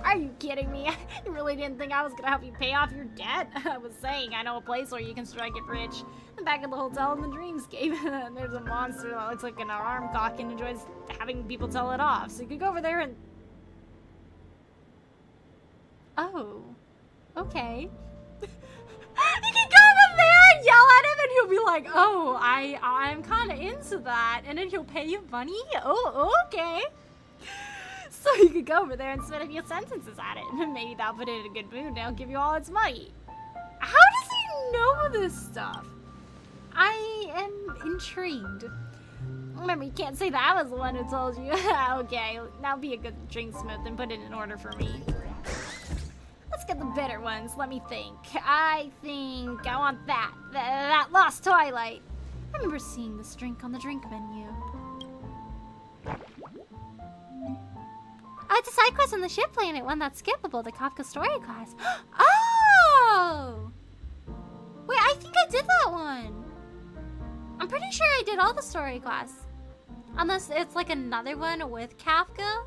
Are you kidding me? You really didn't think I was gonna help you pay off your debt? I was saying I know a place where you can strike it rich. Back at the hotel in the dreamscape, there's a monster that looks like an alarm clock and enjoys having people tell it off. So you could go over there and... Oh. Okay. You can go over there and yell at him and he'll be like, oh, I'm kind of into that. And then he'll pay you money? Oh, okay. So you could go over there and spit a few sentences at it. Maybe that'll put it in a good mood and it'll give you all its money. How does he know this stuff? I am intrigued. Remember, you can't say that I was the one who told you. Okay, now be a good drinksmith and put it in order for me. Let's get the better ones. Let me think. I think I want that. That Lost Twilight. I remember seeing this drink on the drink menu. It's a side quest on the ship planet, one that's skippable, the Kafka story class. Oh! Wait, I think I did that one. I'm pretty sure I did all the story quests. Unless it's like another one with Kafka.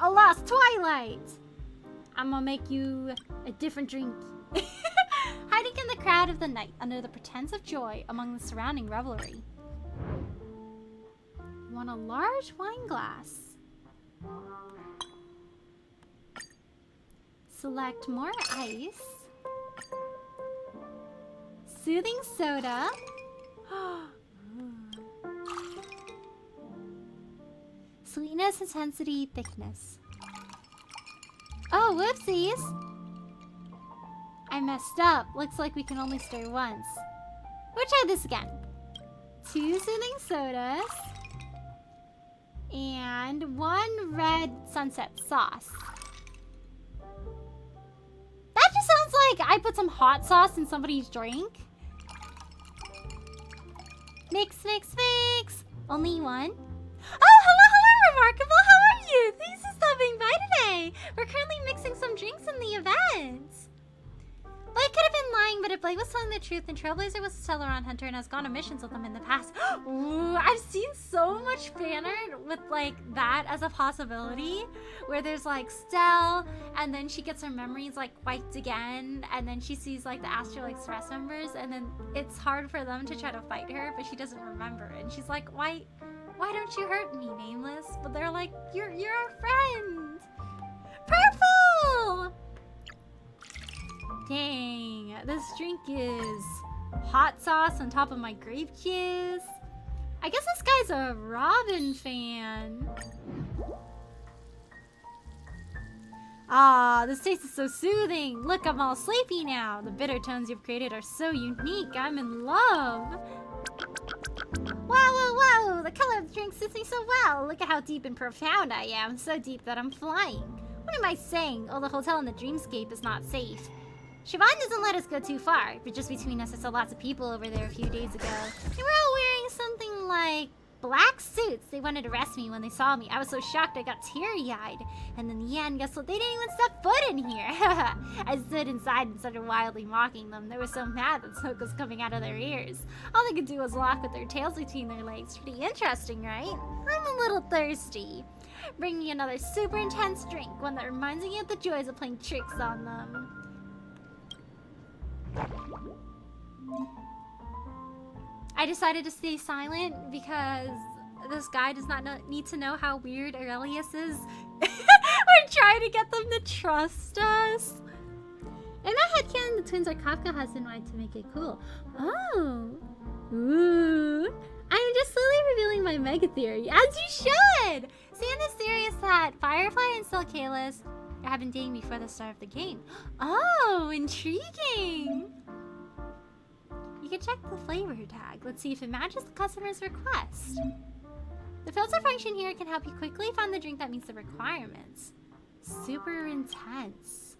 A Lost Twilight. I'm gonna make you a different drink. Hiding in the crowd of the night under the pretense of joy among the surrounding revelry. You want a large wine glass. Select more ice. Soothing soda. Sweetness, intensity, thickness. Oh, whoopsies! I messed up. Looks like we can only stir once. We'll try this again. 2 soothing sodas. And 1 red sunset sauce. That just sounds like I put some hot sauce in somebody's drink. Mix, mix, mix. Only 1. Oh, hello, Remarkable. How are you? Thanks for stopping by today. We're currently mixing some drinks in the event. Blake could have been lying, but if Blake was telling the truth, then Trailblazer was a Celeron hunter and has gone on missions with them in the past. Ooh, I've seen so much fan art with like that as a possibility, where there's like Stell, and then she gets her memories like wiped again, and then she sees like the Astral Express members, and then it's hard for them to try to fight her, but she doesn't remember, and she's like, why don't you hurt me, Nameless? But they're like, you're our friend. Purple! Dang, this drink is hot sauce on top of my grape juice. I guess this guy's a Robin fan. Ah, this taste is so soothing. Look, I'm all sleepy now. The bitter tones you've created are so unique. I'm in love. Wow, wow, wow. The color of the drink suits me so well. Look at how deep and profound I am. So deep that I'm flying. What am I saying? Oh, the hotel in the dreamscape is not safe. Siobhan doesn't let us go too far, but just between us, I saw lots of people over there a few days ago. They were all wearing something like black suits. They wanted to arrest me when they saw me. I was so shocked I got teary-eyed. And in the end, guess what? They didn't even step foot in here. I stood inside and started wildly mocking them. They were so mad that smoke was coming out of their ears. All they could do was walk with their tails between their legs. Pretty interesting, right? I'm a little thirsty. Bring me another super intense drink, one that reminds me of the joys of playing tricks on them. I decided to stay silent because this guy does not need to know how weird Aurelius is. We're trying to get them to trust us. In my headcanon, the twins are Kafka husband and wife to make it cool. Oh. Ooh. I'm just slowly revealing my mega theory, as you should! Santa's theory is that Firefly and Silk Kalis have been dating before the start of the game. Oh, intriguing! You can check the flavor tag. Let's see if it matches the customer's request. The filter function here can help you quickly find the drink that meets the requirements. Super intense.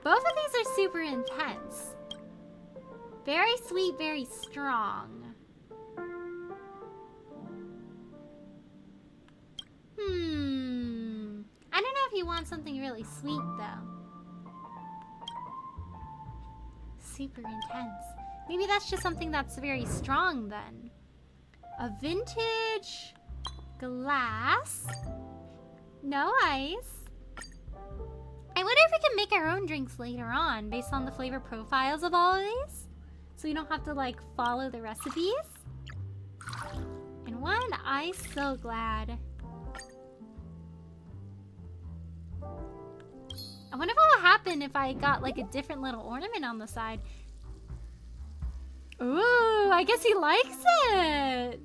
Both of these are super intense. Very sweet, very strong. I don't know if you want something really sweet, though. Super intense. Maybe that's just something that's very strong, then. A vintage glass. No ice. I wonder if we can make our own drinks later on based on the flavor profiles of all of these. So we don't have to, like, follow the recipes. And one, I'm so glad. I wonder what will happen if I got, like, a different little ornament on the side. Ooh, I guess he likes it.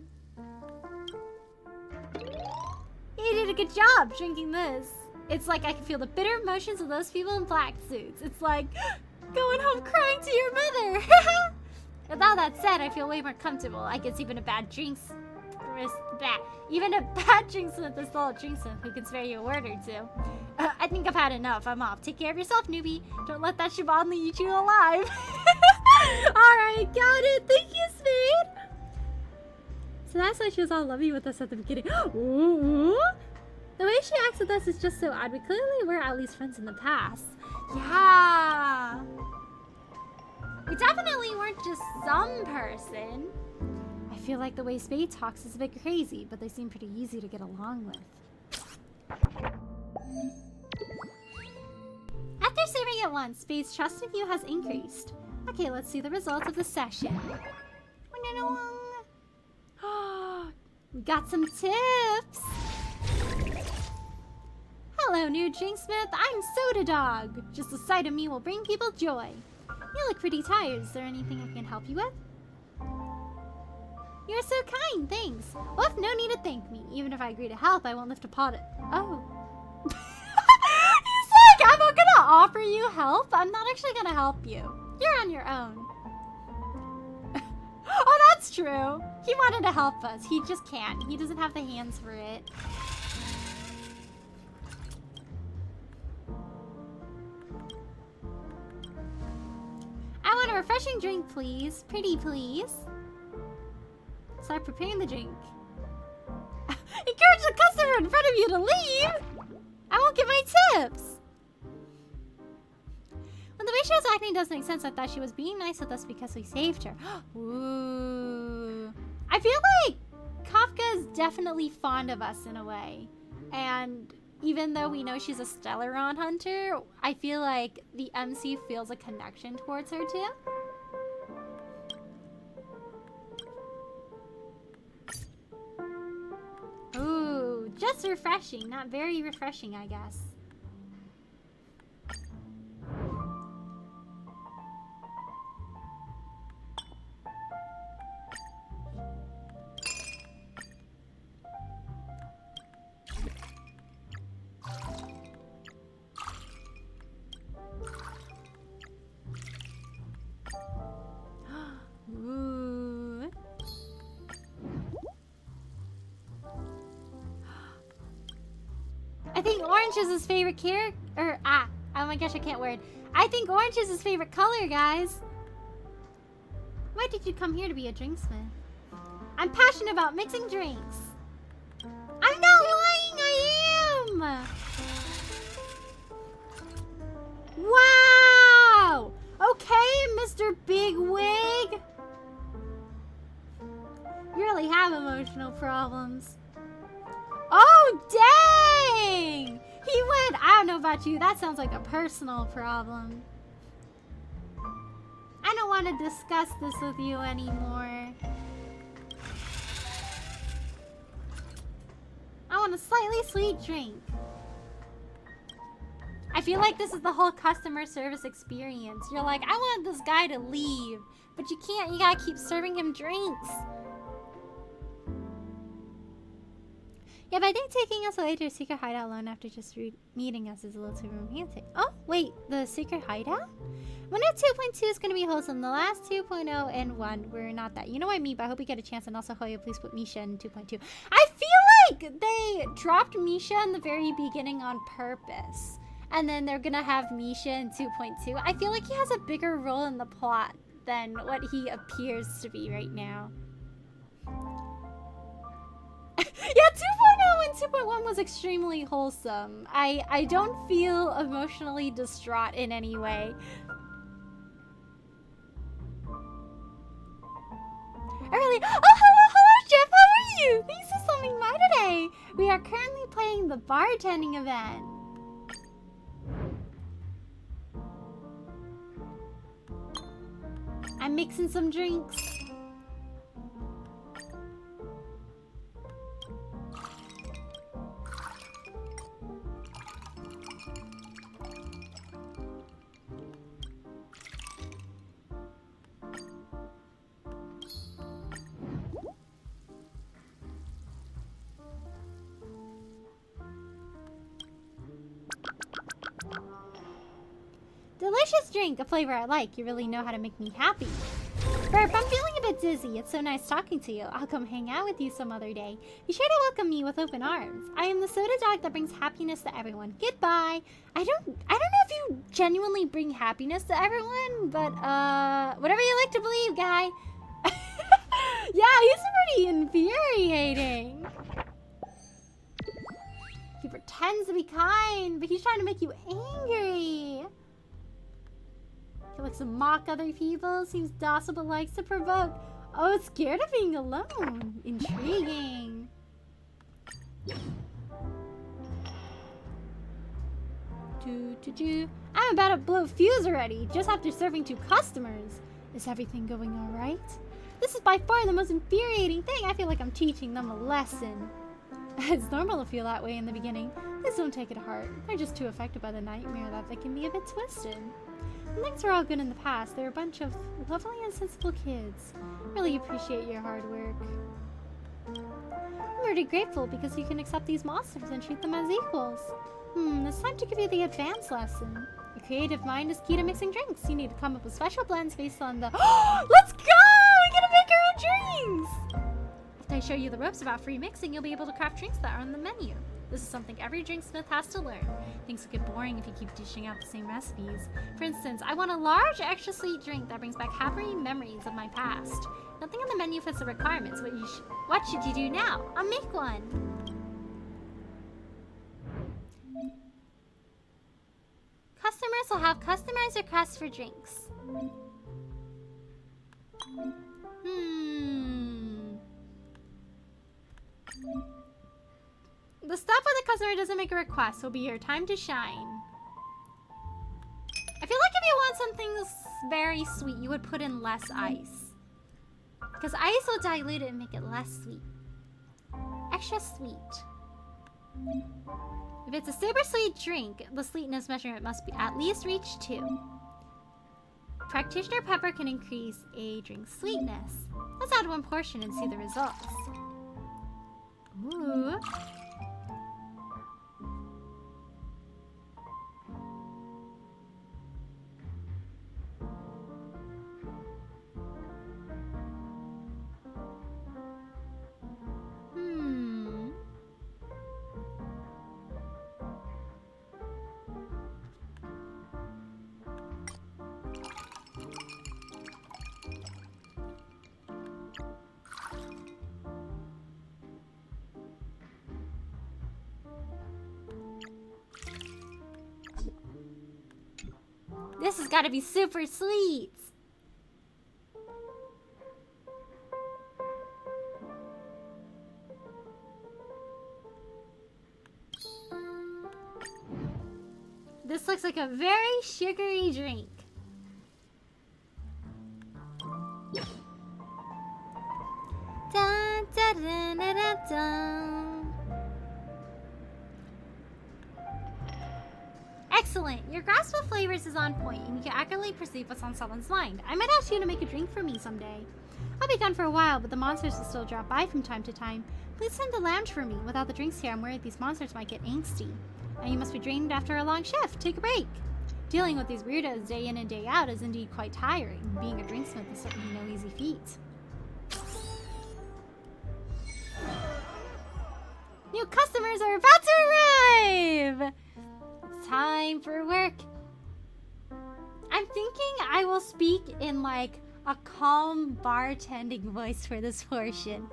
He did a good job drinking this. It's like I can feel the bitter emotions of those people in black suits. It's like going home crying to your mother. With all that said, I feel way more comfortable. I guess even a bad drinksmith is still a drinksmith who can spare you a word or two. I think I've had enough. I'm off. Take care of yourself, newbie. Don't let that Shabonli eat you alive. Alright, got it. Thank you, Spade. So that's why she was all lovey with us at the beginning. Ooh. The way she acts with us is just so odd. We clearly were at least friends in the past. Yeah. We definitely weren't just some person. I feel like the way Spade talks is a bit crazy, but they seem pretty easy to get along with. After serving it once, Spade's trust in you has increased. Okay, let's see the results of the session. We got some tips. Hello, new drinksmith. I'm Soda Dog. Just the sight of me will bring people joy. You look pretty tired. Is there anything I can help you with? You're so kind, thanks. Well, no need to thank me. Even if I agree to help, I won't lift a pot. Oh. He's like, I'm not gonna offer you help. I'm not actually gonna help you. You're on your own. Oh, that's true. He wanted to help us. He just can't. He doesn't have the hands for it. I want a refreshing drink, please. Pretty, please. Start preparing the drink. Encourage the customer in front of you to leave! I won't get my tips! When the way she was acting does make sense. I thought she was being nice with us because we saved her. Ooh. I feel like Kafka is definitely fond of us in a way. And even though we know she's a Stellaron hunter, I feel like the MC feels a connection towards her too. Ooh, just refreshing. Not very refreshing, I guess. Ooh. I think orange is his favorite character. Oh my gosh, I can't word. I think orange is his favorite color, guys. Why did you come here to be a drinksmith? I'm passionate about mixing drinks. I'm not lying, I am. Wow. Okay, Mr. Bigwig. You really have emotional problems. Oh, dang! He went, I don't know about you, that sounds like a personal problem. I don't want to discuss this with you anymore. I want a slightly sweet drink. I feel like this is the whole customer service experience. You're like, I want this guy to leave, but you can't. You gotta keep serving him drinks. Yeah, but I think taking us away to a secret hideout alone after just meeting us is a little too romantic. Oh, wait, the secret hideout? 1.2.2 is going to be wholesome. The last 2.0 and 1 were not that. You know what I mean, but I hope we get a chance. And also, Hoya, please put Misha in 2.2. I feel like they dropped Misha in the very beginning on purpose. And then they're going to have Misha in 2.2. I feel like he has a bigger role in the plot than what he appears to be right now. Yeah, 2.0 and 2.1 was extremely wholesome. I don't feel emotionally distraught in any way. Early. Oh, hello, Jeff. How are you? Thanks for stopping by today. We are currently playing the bartending event. I'm mixing some drinks. Delicious drink, a flavor I like. You really know how to make me happy. Burp, I'm feeling a bit dizzy. It's so nice talking to you. I'll come hang out with you some other day. Be sure to welcome me with open arms. I am the soda dog that brings happiness to everyone. Goodbye. I don't know if you genuinely bring happiness to everyone, but whatever you like to believe, guy. Yeah, he's pretty infuriating. He pretends to be kind, but he's trying to make you angry. He likes to mock other people, seems docile but likes to provoke. Oh, it's scared of being alone. Intriguing. I'm about to blow fuse already, just after serving 2 customers. Is everything going alright? This is by far the most infuriating thing. I feel like I'm teaching them a lesson. It's normal to feel that way in the beginning. Please don't take it to heart. They're just too affected by the nightmare that they can be a bit twisted. When things were all good in the past, they were a bunch of lovely and sensible kids. Really appreciate your hard work. I'm already grateful because you can accept these monsters and treat them as equals. It's time to give you the advanced lesson. Your creative mind is key to mixing drinks. You need to come up with special blends based on the... Let's go! We gotta make our own drinks! If I show you the ropes about free mixing, you'll be able to craft drinks that are on the menu. This is something every drinksmith has to learn. Things will get boring if you keep dishing out the same recipes. For instance, I want a large, extra sweet drink that brings back happy memories of my past. Nothing on the menu fits the requirements. What should you do now? I'll make one. Customers will have customized requests for drinks. The step where the customer doesn't make a request will be your time to shine. I feel like if you want something very sweet, you would put in less ice. Because ice will dilute it and make it less sweet. Extra sweet. If it's a super sweet drink, the sweetness measurement must be at least reach 2. Practitioner pepper can increase a drink's sweetness. Let's add 1 portion and see the results. Ooh. This has got to be super sweet. This looks like a very sugary drink. Dun, dun, dun, dun, dun, dun. Excellent. Your grasp of flavors is on point, and you can accurately perceive what's on someone's mind. I might ask you to make a drink for me someday. I'll be gone for a while, but the monsters will still drop by from time to time. Please tend the lounge for me. Without the drinks here, I'm worried these monsters might get angsty. And you must be drained after a long shift. Take a break. Dealing with these weirdos day in and day out is indeed quite tiring. Being a drinksmith is certainly no easy feat. New customers are about to arrive! It's time for work. I'm thinking I will speak in like a calm bartending voice for this portion.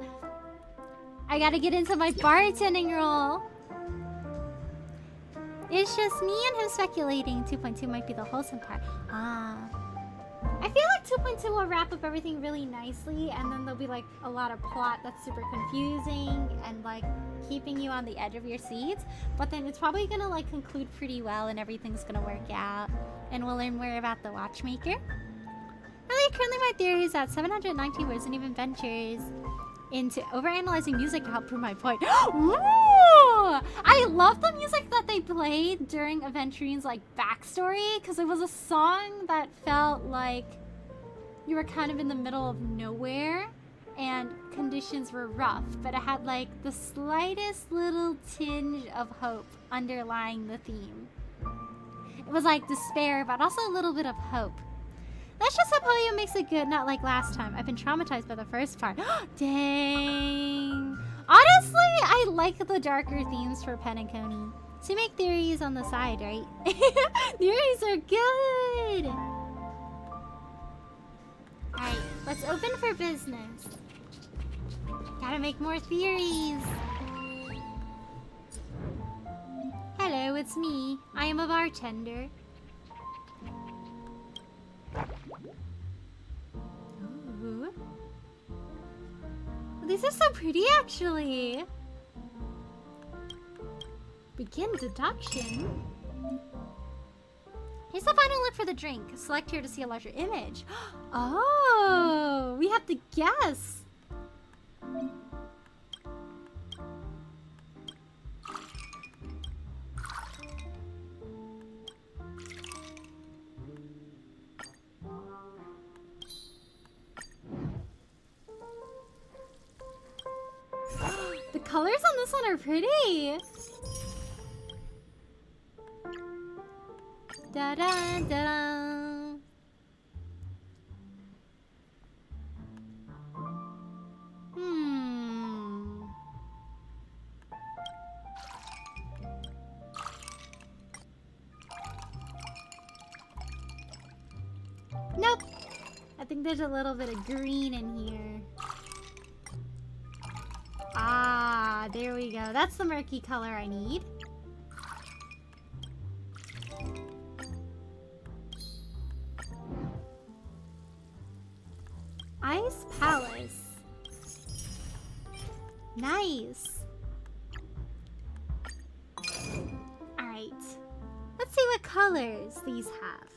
I gotta get into my bartending role. It's just me and him speculating. 2.2 might be the wholesome part. I feel like 2.2 will wrap up everything really nicely, and then there'll be like a lot of plot that's super confusing and like keeping you on the edge of your seats. But then it's probably gonna like conclude pretty well, and everything's gonna work out, and we'll learn more about the watchmaker. Currently my theory is that 719 words and even ventures into overanalyzing music to help prove my point. Ooh! I love the music that they played during Aventurine's like backstory, because it was a song that felt like you were kind of in the middle of nowhere and conditions were rough, but it had like the slightest little tinge of hope underlying the theme. It was like despair, but also a little bit of hope. That's just how Poyo makes it good, not like last time. I've been traumatized by the first part. Dang. Honestly, I like the darker themes for Pen and Coney. So you make theories on the side, right? Theories are good. Alright, let's open for business. Gotta make more theories. Hello, it's me. I am a bartender. Ooh. These are so pretty, actually. Begin deduction. Here's the final look for the drink. Select here to see a larger image. Oh, we have to guess. The colors on this one are pretty. Da da da. Nope. I think there's a little bit of green in here. Ah, there we go. That's the murky color I need. Ice Palace. Nice. Alright. Let's see what colors these have.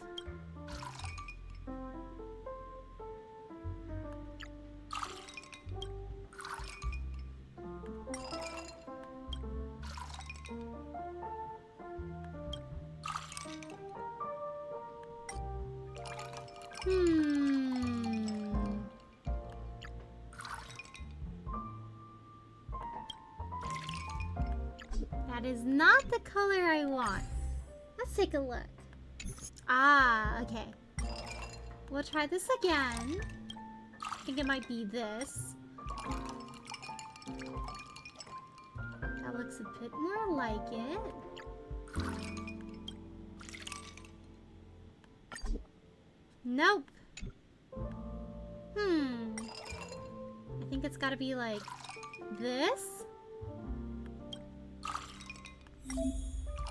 That is not the color I want. Let's take a look. Ah, okay. We'll try this again. I think it might be this. That looks a bit more like it. Nope. I think it's gotta be like this.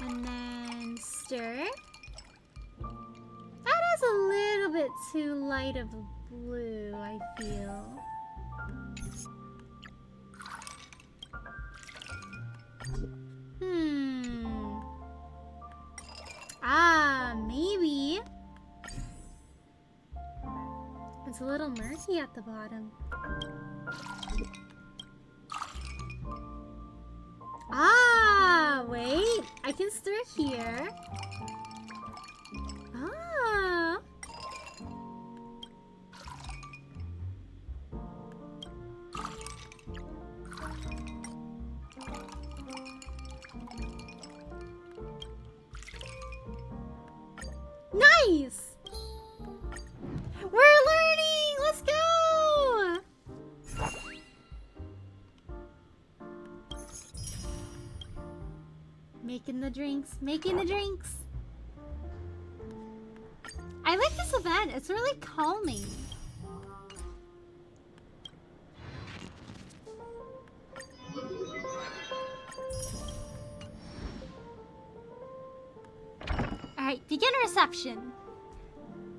And then stir. That is a little bit too light of a blue, I feel. Ah, maybe. It's a little murky at the bottom. Ah, wait. I can stir here. Nice! We're learning! Let's go! Making the drinks, making the drinks. I like this event. It's really calming. Alright, begin reception.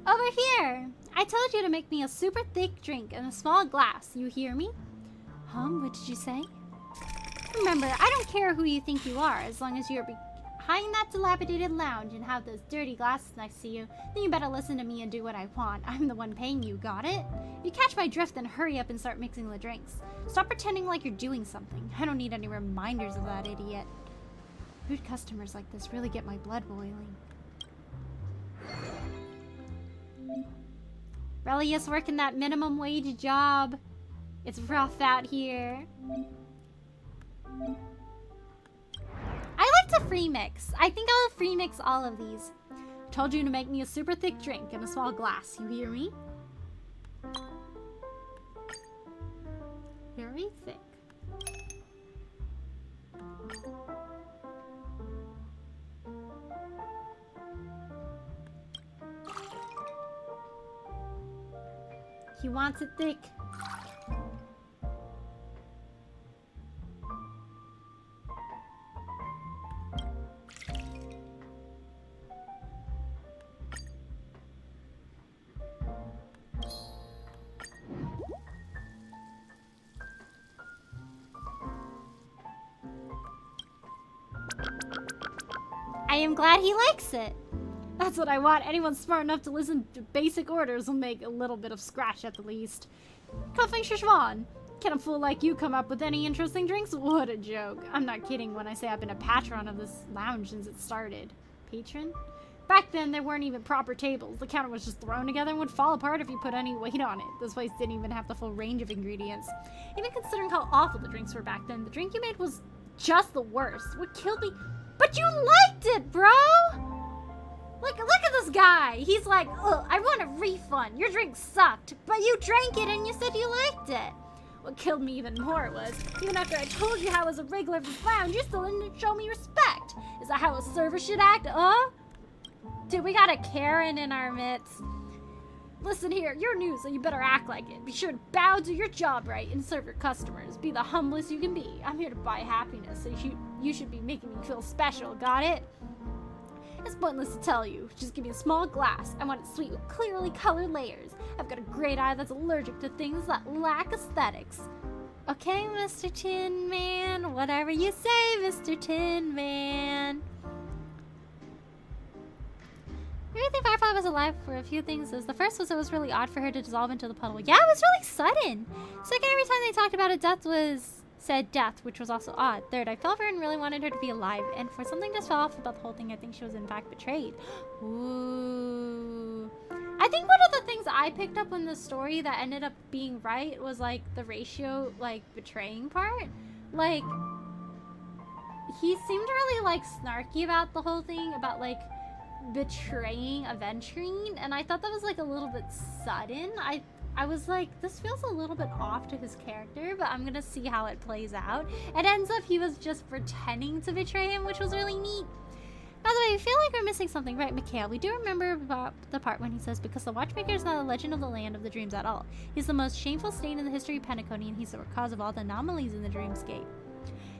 Over here. I told you to make me a super thick drink in a small glass. You hear me? What did you say? Remember, I don't care who you think you are, as long as you're behind that dilapidated lounge and have those dirty glasses next to you, then you better listen to me and do what I want. I'm the one paying you, got it? If you catch my drift, then hurry up and start mixing the drinks. Stop pretending like you're doing something. I don't need any reminders of that idiot. Rude customers like this really get my blood boiling. Relius working that minimum wage job. It's rough out here. I like to free mix. I think I'll free mix all of these. Told you to make me a super thick drink in a small glass. You hear me? Very thick. He wants it thick. I am glad he likes it. That's what I want. Anyone smart enough to listen to basic orders will make a little bit of scratch at the least. Cuffing Shishwan. Can a fool like you come up with any interesting drinks? What a joke. I'm not kidding when I say I've been a patron of this lounge since it started. Patron? Back then, there weren't even proper tables. The counter was just thrown together and would fall apart if you put any weight on it. This place didn't even have the full range of ingredients. Even considering how awful the drinks were back then, the drink you made was just the worst. What killed me... But you liked it, bro! Look at this guy. He's like, ugh, I want a refund. Your drink sucked, but you drank it and you said you liked it. What killed me even more was, even after I told you how I was a regular of this lounge, you still didn't show me respect. Is that how a server should act, Dude, we got a Karen in our midst. Listen here, you're new, so you better act like it. Be sure to bow, do your job right, and serve your customers. Be the humblest you can be. I'm here to buy happiness, so you should be making me feel special, got it? It's pointless to tell you. Just give me a small glass. I want it sweet with clearly colored layers. I've got a great eye that's allergic to things that lack aesthetics. Okay, Mr. Tin Man. Whatever you say, Mr. Tin Man. I really think Firefly was alive for a few things. The first was it was really odd for her to dissolve into the puddle. Yeah, it was really sudden. Second, every time they talked about it, said death, which was also odd. Third, I felt for her and really wanted her to be alive. And for something just fell off about the whole thing, I think she was in fact betrayed. Ooh. I think one of the things I picked up in the story that ended up being right was like the ratio, like betraying part. Like, he seemed really like snarky about the whole thing, about like betraying Aventurine, and I thought that was like a little bit sudden. I was like, this feels a little bit off to his character, but I'm gonna see how it plays out. It ends up he was just pretending to betray him, which was really neat. By the way, I feel like we're missing something, right, Mikhail? We do remember about the part when he says, because the Watchmaker is not a legend of the land of the dreams at all. He's the most shameful stain in the history of Penacony, and he's the cause of all the anomalies in the dreamscape.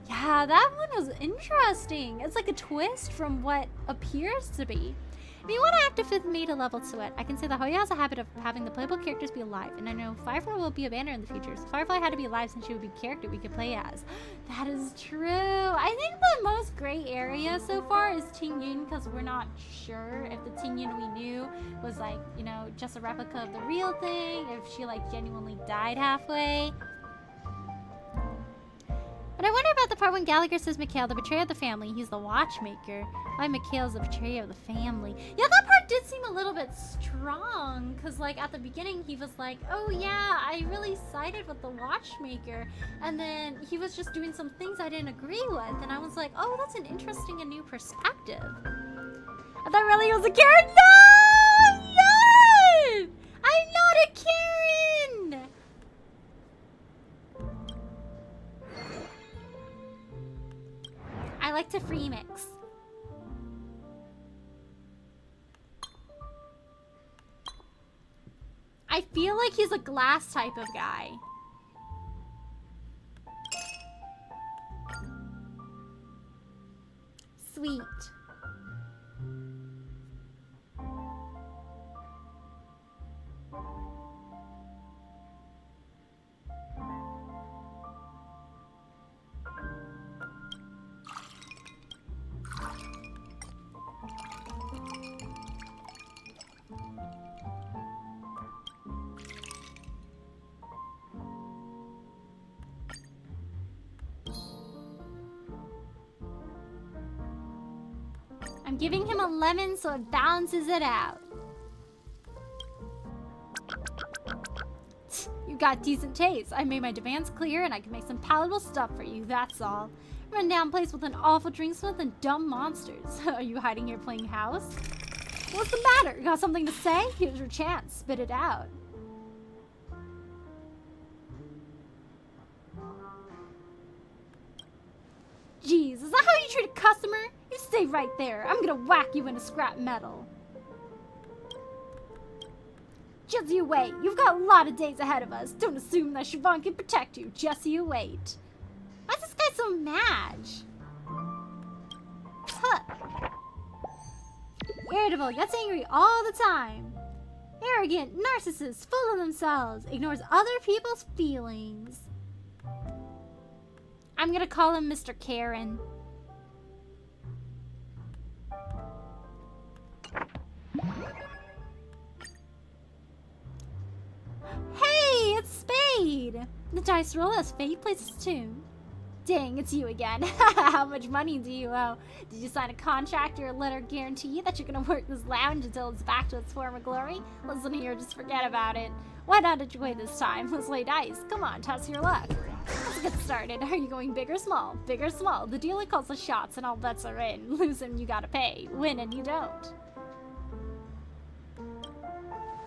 Yeah, that one was interesting. It's like a twist from what appears to be. If you want to activate me to level to it, I can say that Hoya has a habit of having the playable characters be alive, and I know Firefly will be a banner in the future, so Firefly had to be alive since she would be a character we could play as. That is true. I think the most gray area so far is Tingyun, because we're not sure if the Tingyun we knew was like, you know, just a replica of the real thing, if she like genuinely died halfway. But I wonder about the part when Gallagher says Mikhail, the betrayer of the family. He's the watchmaker. Why Mikhail's the betrayer of the family? Yeah, that part did seem a little bit strong. Because, like, at the beginning, he was like, oh, yeah, I really sided with the watchmaker. And then he was just doing some things I didn't agree with. And I was like, oh, that's an interesting and new perspective. I thought really it was a Karen. No! I'm not! I'm not a Karen! I like to free mix. I feel like he's a glass type of guy. Sweet. I'm giving him a lemon so it balances it out. You got decent taste. I made my demands clear and I can make some palatable stuff for you, that's all. Run down place with an awful drinksmith and dumb monsters. Are you hiding here playing house? What's the matter? Got something to say? Here's your chance. Spit it out. Jeez, is that how you treat a customer? You stay right there. I'm gonna whack you into scrap metal. Just you wait. You've got a lot of days ahead of us. Don't assume that Siobhan can protect you. Just you wait. Why is this guy so mad? Huh. Irritable, gets angry all the time. Arrogant, narcissist, full of themselves, ignores other people's feelings. I'm gonna call him Mr. Karen. Hey, it's Spade! The dice roll as Fate plays his tune. Dang, it's you again. How much money do you owe? Did you sign a contract or a letter guarantee that you're gonna work this lounge until it's back to its former glory? Listen here, just forget about it. Why not enjoy this time? Let's lay dice. Come on, test your luck. Let's get started. Are you going big or small? Big or small? The dealer calls the shots and all bets are in. Lose and you gotta pay. Win and you don't.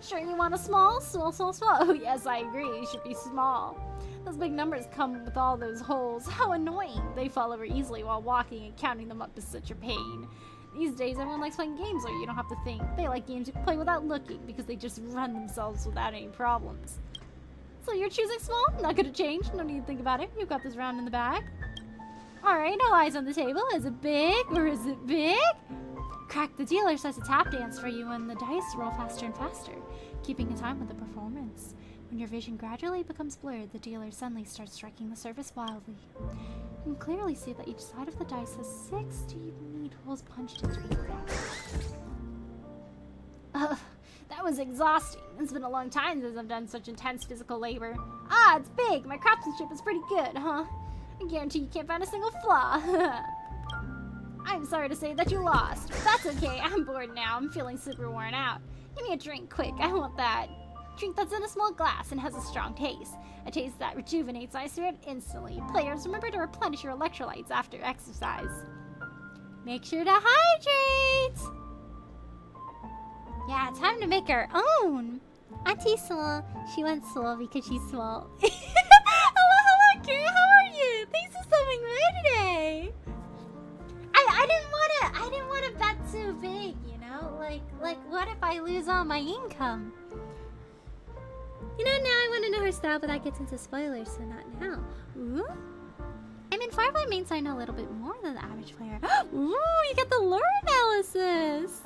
Sure you want a small? Small, small, small. Oh yes, I agree. It should be small. Those big numbers come with all those holes. How annoying. They fall over easily while walking and counting them up is such a pain. These days, everyone likes playing games where you don't have to think. They like games you can play without looking because they just run themselves without any problems. So you're choosing small? Not gonna change. No need to think about it. You've got this round in the bag. Alright, no eyes on the table. Is it big or is it big? Crack, the dealer starts a tap dance for you and the dice roll faster and faster, keeping in time with the performance. When your vision gradually becomes blurred, the dealer suddenly starts striking the surface wildly. You can clearly see that each side of the dice has 6 deep neat holes punched into it. That was exhausting. It's been a long time since I've done such intense physical labor. Ah, it's big. My craftsmanship is pretty good, huh? I guarantee you can't find a single flaw. I'm sorry to say that you lost. That's okay. I'm bored now. I'm feeling super worn out. Give me a drink, quick. I want that. Drink that's in a small glass and has a strong taste. A taste that rejuvenates my spirit instantly. Players, remember to replenish your electrolytes after exercise. Make sure to hydrate! Yeah, time to make our own. Auntie Soul, she went Soul because she's small. Hello, girl. How are you? Thanks for stopping by today. I didn't want to bet too big, you know? Like, what if I lose all my income? You know, now I want to know her style, but that gets into spoilers, so not now. Ooh. I mean, Firefly mains I know a little bit more than the average player. Ooh, you get the lore analysis.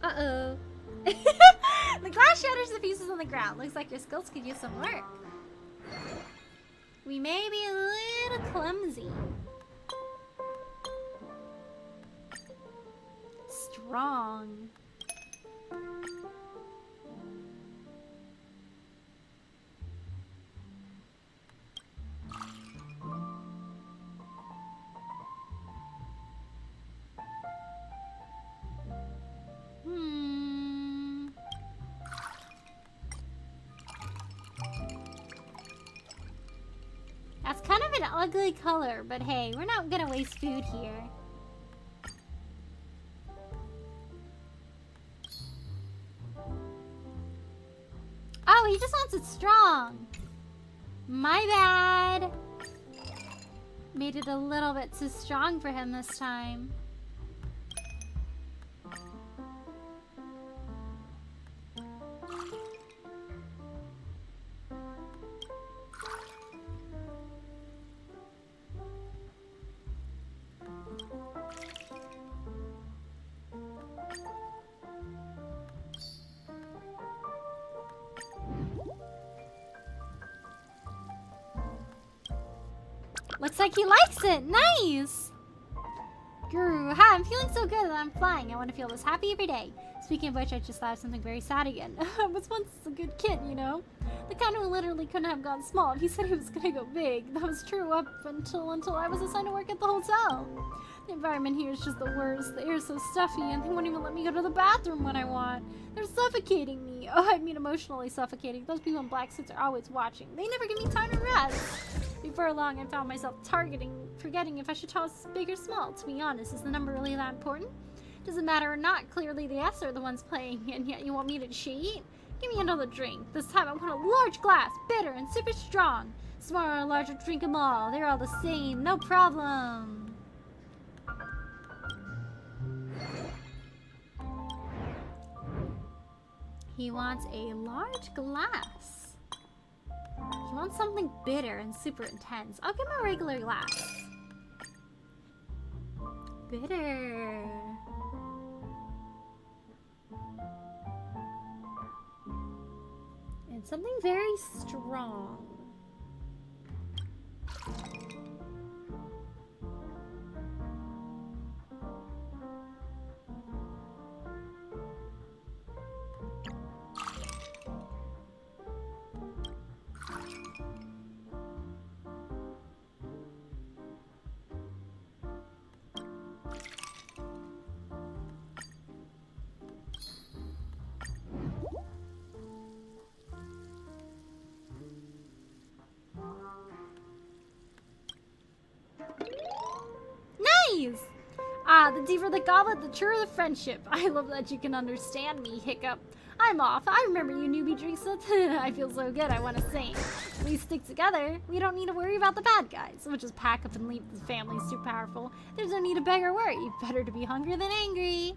Uh-oh. The glass shatters the pieces on the ground. Looks like your skills could use some work. We may be a little clumsy. Strong. That's kind of an ugly color, but hey, we're not gonna waste food here. Oh, he just wants it strong. My bad. Made it a little bit too strong for him this time. Looks like he likes it. Nice. Guru, hi, I'm feeling so good that I'm flying. I want to feel this happy every day. Speaking of which, I just thought of something very sad again. I was once a good kid, you know? The kind who literally couldn't have gone small. He said he was gonna go big. That was true up until I was assigned to work at the hotel. The environment here is just the worst. The air is so stuffy, and they won't even let me go to the bathroom when I want. They're suffocating me. Oh, I mean emotionally suffocating. Those people in black suits are always watching. They never give me time to rest. Before long, I found myself forgetting if I should toss big or small. To be honest, is the number really that important? Does it matter or not? Clearly the S are the ones playing, and yet you want me to cheat? Give me another drink. This time I want a large glass, bitter and super strong. Smaller or larger, drink them all. They're all the same, no problem. He wants a large glass. He wants something bitter and super intense. I'll give him a regular glass. Bitter. And something very strong. Nice! Ah, the deeper the goblet, the truer the friendship. I love that you can understand me, hiccup. I'm off. I remember you newbie drinks with. I feel so good, I want to sing. We stick together. We don't need to worry about the bad guys. We'll just pack up and leave. The family's too powerful. There's no need to beg or worry. Better to be hungry than angry.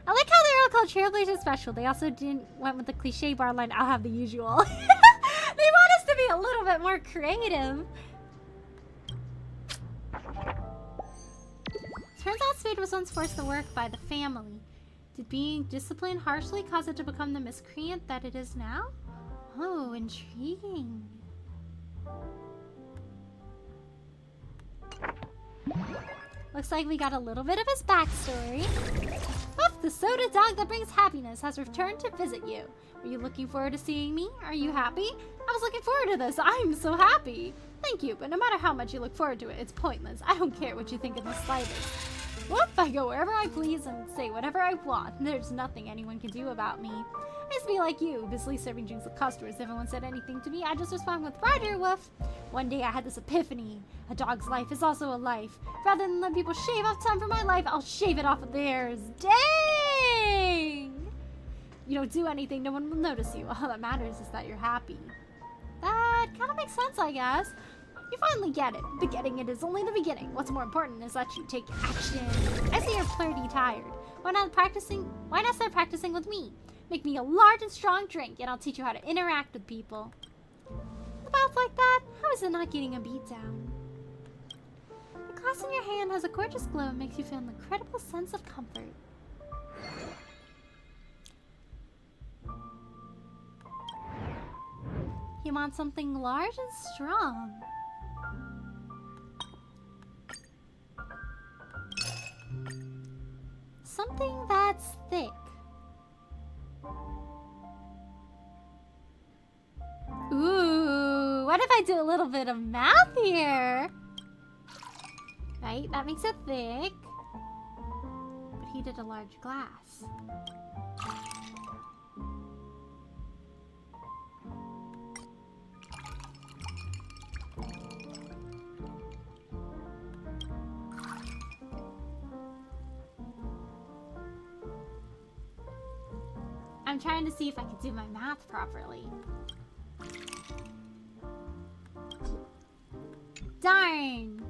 I like how they're all called Trailblazers Special. They also went with the cliche bar line, I'll have the usual. They want us to be a little bit more creative. Turns out Spade was once forced to work by the family. Did being disciplined harshly cause it to become the miscreant that it is now? Oh, intriguing. Looks like we got a little bit of his backstory. Puff, the soda dog that brings happiness, has returned to visit you. Were you looking forward to seeing me? Are you happy? I was looking forward to this. I'm so happy. Thank you, but no matter how much you look forward to it, it's pointless. I don't care what you think in the slightest. Whoop, I go wherever I please and say whatever I want. There's nothing anyone can do about me. I used to be like you, busily serving drinks to customers. If everyone said anything to me, I just respond with, Roger, woof. One day I had this epiphany. A dog's life is also a life. Rather than let people shave off time from my life, I'll shave it off of theirs. Dang! You don't do anything, no one will notice you. All that matters is that you're happy. That kind of makes sense, I guess. You finally get it. But getting it is only the beginning. What's more important is that you take action. I see you're pretty tired. Why not start practicing with me? Make me a large and strong drink, and I'll teach you how to interact with people. A mouth like that? How is it not getting a beat down? The glass in your hand has a gorgeous glow and makes you feel an incredible sense of comfort. You want something large and strong. Something that's thick. Ooh, what if I do a little bit of math here? Right, that makes it thick. But he did a large glass. I'm trying to see if I can do my math properly. Darn!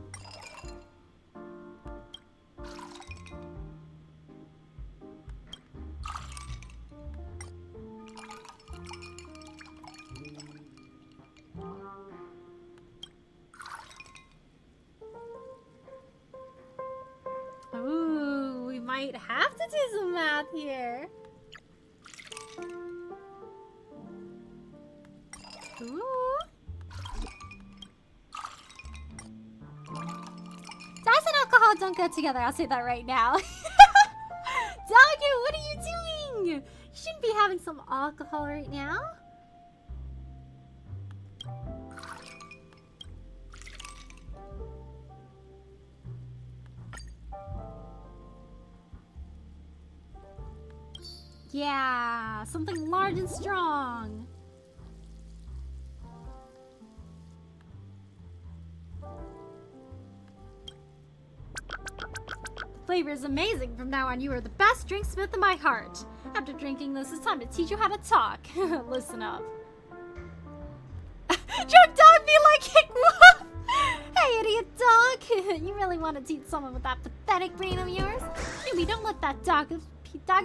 Ooh, we might have to do some math here. Ooh. Dice and alcohol don't go together, I'll say that right now. Doggo, what are you doing? You shouldn't be having some alcohol right now. Yeah, something large and strong. The flavor is amazing. From now on, you are the best drinksmith in my heart. After drinking this, it's time to teach you how to talk. Listen up. Drunk dog be like Hick Wolf! Hey, idiot dog! You really want to teach someone with that pathetic brain of yours? Maybe don't let that dog's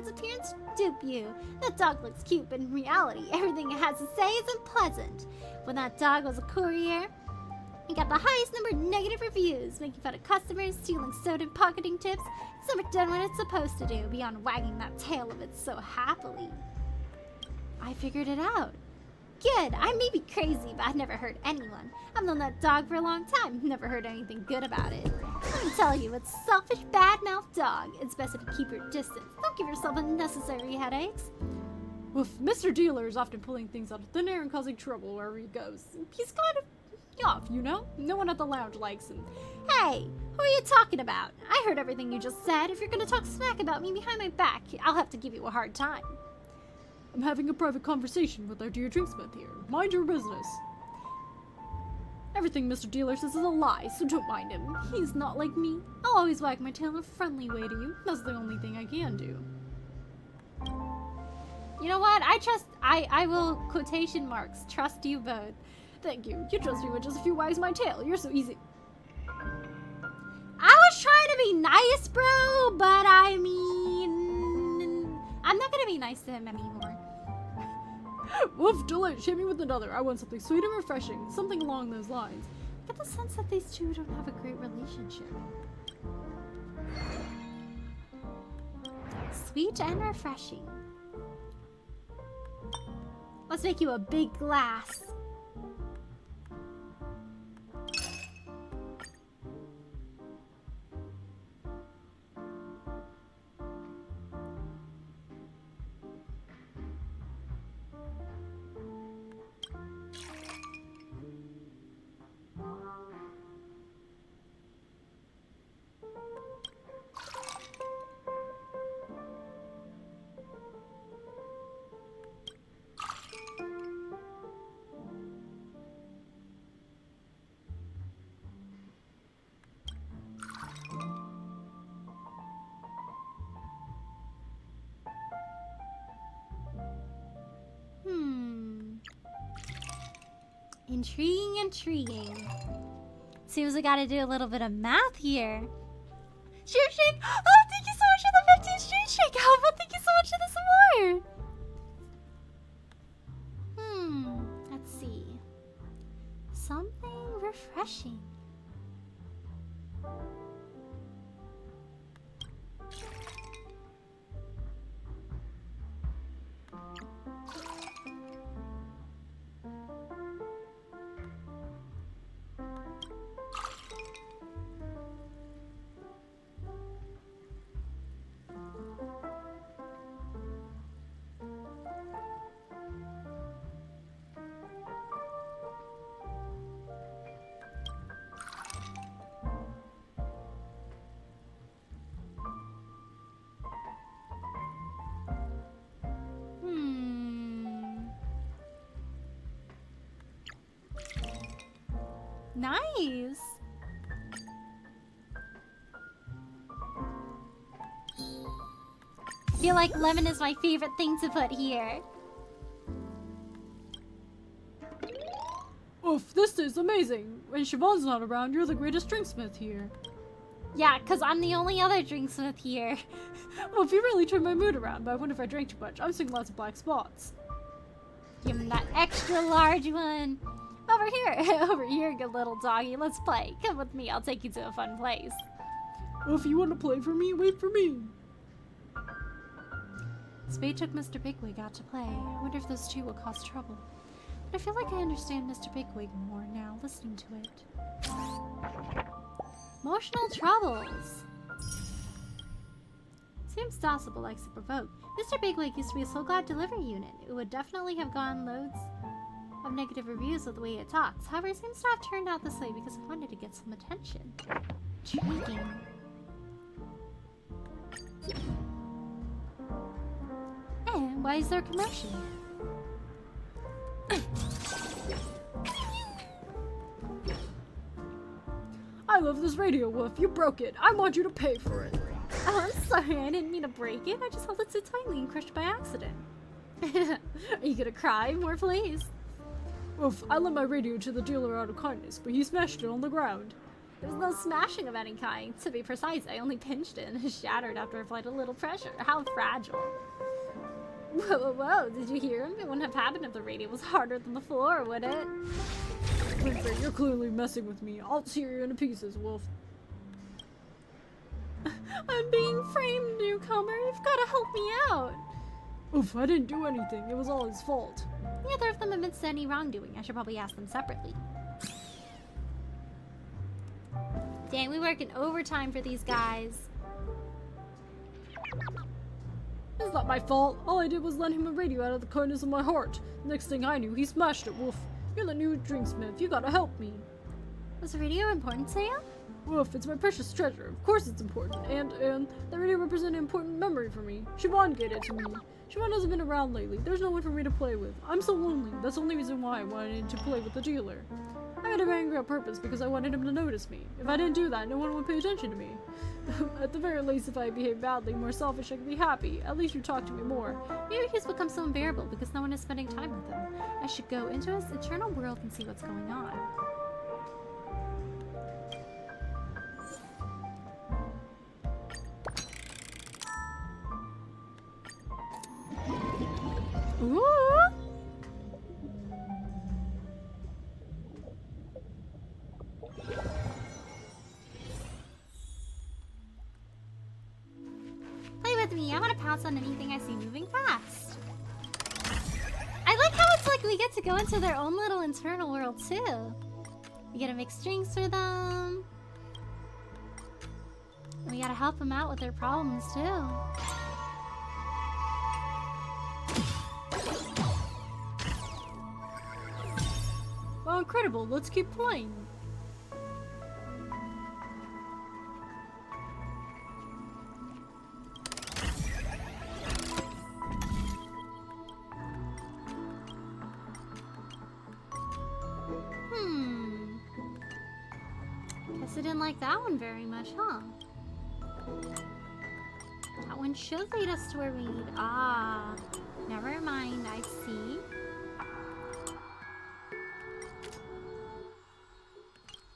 appearance dupe you. That dog looks cute, but in reality, everything it has to say is unpleasant. When that dog was a courier, he got the highest number of negative reviews, making fun of customers, stealing soda and pocketing tips. It's never done what it's supposed to do, beyond wagging that tail of it so happily. I figured it out. Good, I may be crazy, but I've never hurt anyone. I've known that dog for a long time, never heard anything good about it. Let me tell you, it's a selfish, bad-mouthed dog. It's best if you keep your distance. Don't give yourself unnecessary headaches. With Mr. Dealer is often pulling things out of thin air and causing trouble wherever he goes. He's kind of off, you know? No one at the lounge likes him. Hey, who are you talking about? I heard everything you just said. If you're gonna talk smack about me behind my back, I'll have to give you a hard time. I'm having a private conversation with our dear drinksmith here. Mind your business. Everything Mr. Dealer says is a lie, so don't mind him. He's not like me. I'll always wag my tail in a friendly way to you. That's the only thing I can do. You know what? I will, quotation marks, trust you both. Thank you. You trust me with just a few wags my tail. You're so easy. I was trying to be nice, bro, but I mean, I'm not gonna be nice to him anymore. Woof, delish. Hit me with another. I want something sweet and refreshing. Something along those lines. I get the sense that these two don't have a great relationship. Sweet and refreshing. Let's make you a big glass. Intriguing, intriguing. Seems we gotta do a little bit of math here. Street Shake! Oh, thank you so much for the 15 Street Shake, Alpha! Thank you so much for the support! Let's see. Something refreshing. Nice. I feel like lemon is my favorite thing to put here. Oof, this is amazing. When Siobhan's not around, you're the greatest drinksmith here. Yeah, because I'm the only other drinksmith here. Well, if you really turned my mood around, but I wonder if I drank too much. I'm seeing lots of black spots. Give him that extra large one. Over here, over here, good little doggy. Let's play. Come with me. I'll take you to a fun place. Well, if you want to play for me, wait for me. Spade took Mr. Bigwig out to play. I wonder if those two will cause trouble. But I feel like I understand Mr. Bigwig more now, listening to it. Emotional troubles. Seems docile but likes to provoke. Mr. Bigwig used to be a so glad delivery unit. It would definitely have gotten loads of negative reviews with the way it talks. However, it seems to have turned out this way because it wanted to get some attention. Intriguing. And why is there commotion? I love this radio, Wolf. You broke it. I want you to pay for it. Oh, I'm sorry. I didn't mean to break it. I just held it so tightly and crushed by accident. Are you gonna cry? More please. Oof, I lent my radio to the dealer out of kindness, but he smashed it on the ground. There was no smashing of any kind. To be precise, I only pinched it and it shattered after I applied a little pressure. How fragile. Whoa, whoa, whoa. Did you hear him? It wouldn't have happened if the radio was harder than the floor, would it? Winfrey, you're clearly messing with me. I'll tear you into pieces, Wolf. I'm being framed, newcomer. You've got to help me out. Oof, I didn't do anything. It was all his fault. Neither of them admits to any wrongdoing. I should probably ask them separately. Dang, we working overtime for these guys. It's not my fault. All I did was lend him a radio out of the kindness of my heart. Next thing I knew, he smashed it, Wolf. You're the new drinksmith. You gotta help me. Was the radio important to you? Wolf, it's my precious treasure. Of course it's important. And that radio represents an important memory for me. Siobhan gave it to me. Siobhan hasn't been around lately. There's no one for me to play with. I'm so lonely. That's the only reason why I wanted to play with the dealer. I made him angry on purpose because I wanted him to notice me. If I didn't do that, no one would pay attention to me. At the very least, if I behave badly, more selfish, I can be happy. At least you talk to me more. Maybe he's become so unbearable because no one is spending time with him. I should go into his internal world and see what's going on. Ooh! Play with me. I want to pounce on anything I see moving fast. I like how it's like we get to go into their own little internal world too. We get to make drinks for them. And we gotta help them out with their problems too. Wow, incredible. Let's keep playing. Guess I didn't like that one very much, huh? That one should lead us to where we need. Ah, never mind. I see.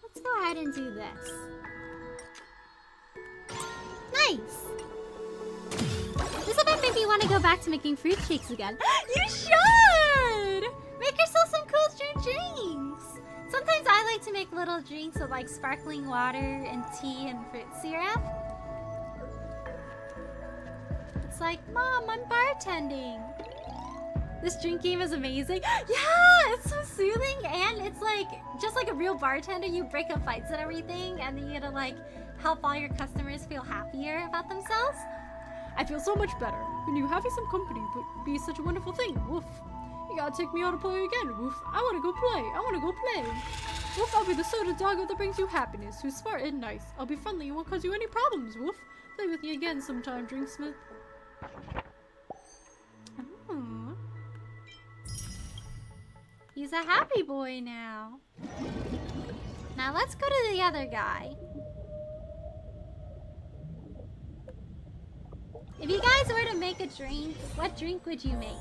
Let's go ahead and do this. Nice! This event made me want to go back to making fruit shakes again. You should! Make yourself some cool drinks! Sometimes I like to make little drinks with like sparkling water and tea and fruit syrup. It's like, Mom, I'm bartending. This drink game is amazing. Yeah, it's so soothing and it's like, just like a real bartender, you break up fights and everything and then you gotta like help all your customers feel happier about themselves. I feel so much better. Who knew having some company would be such a wonderful thing? Woof. You gotta take me out to play again, Woof. I wanna go play. I wanna go play. Woof, I'll be the soda doggo that brings you happiness, who's smart and nice. I'll be friendly and won't cause you any problems, Woof. Play with me again sometime, Drinksmith. Oh. He's a happy boy now. Now let's go to the other guy. If you guys were to make a drink, what drink would you make?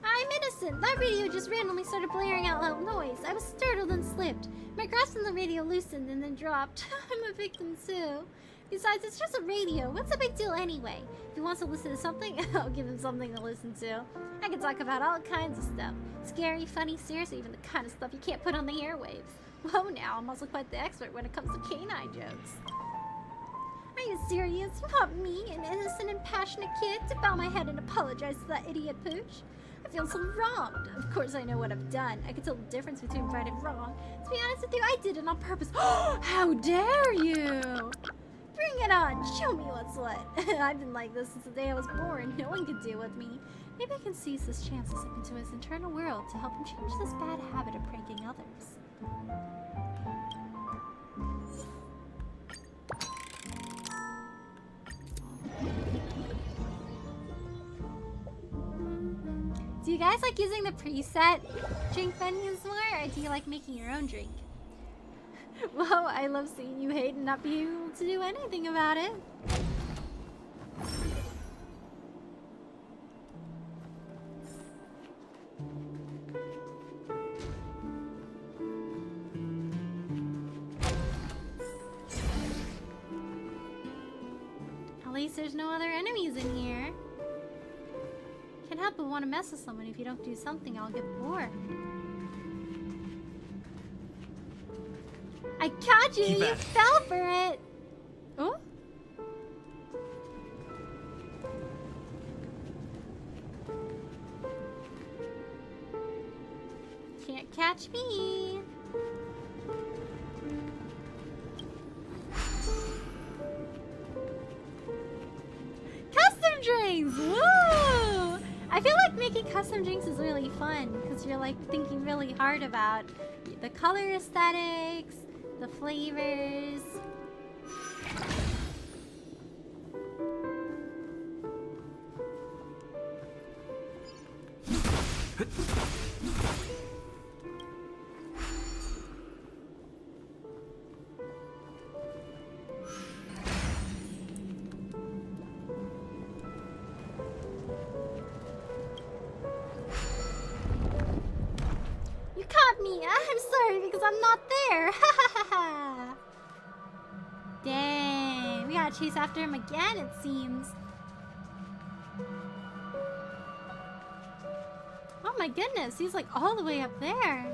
I'm innocent. That radio just randomly started blaring out loud noise. I was startled and slipped. My grasp on the radio loosened and then dropped. I'm a victim too. Besides, it's just a radio. What's the big deal anyway? If he wants to listen to something, I'll give him something to listen to. I can talk about all kinds of stuff. Scary, funny, serious, even the kind of stuff you can't put on the airwaves. Whoa now, I'm also quite the expert when it comes to canine jokes. Are you serious? You want me, an innocent and passionate kid, to bow my head and apologize to that idiot Pooch? I feel so wronged. Of course I know what I've done. I can tell the difference between right and wrong. To be honest with you, I did it on purpose. How dare you! Bring it on! Show me what's what. I've been like this since the day I was born. No one can deal with me. Maybe I can seize this chance to slip into his internal world to help him change this bad habit of pranking others. Do you guys like using the preset drink menus more, or do you like making your own drink? Well, I love seeing you hate and not be able to do anything about it. At least there's no other enemies in here. Can't help but want to mess with someone. If you don't do something, I'll get bored. I caught you! Keep You at it. fell for it! Oh? Can't catch me! Custom drinks! Woo! I feel like making custom drinks is really fun because you're like thinking really hard about the color aesthetics, the flavors. You caught me. I'm sorry because I'm not there. Ha ha ha ha. Dang, we gotta chase after him again, it seems. Oh my goodness, he's like all the way up there.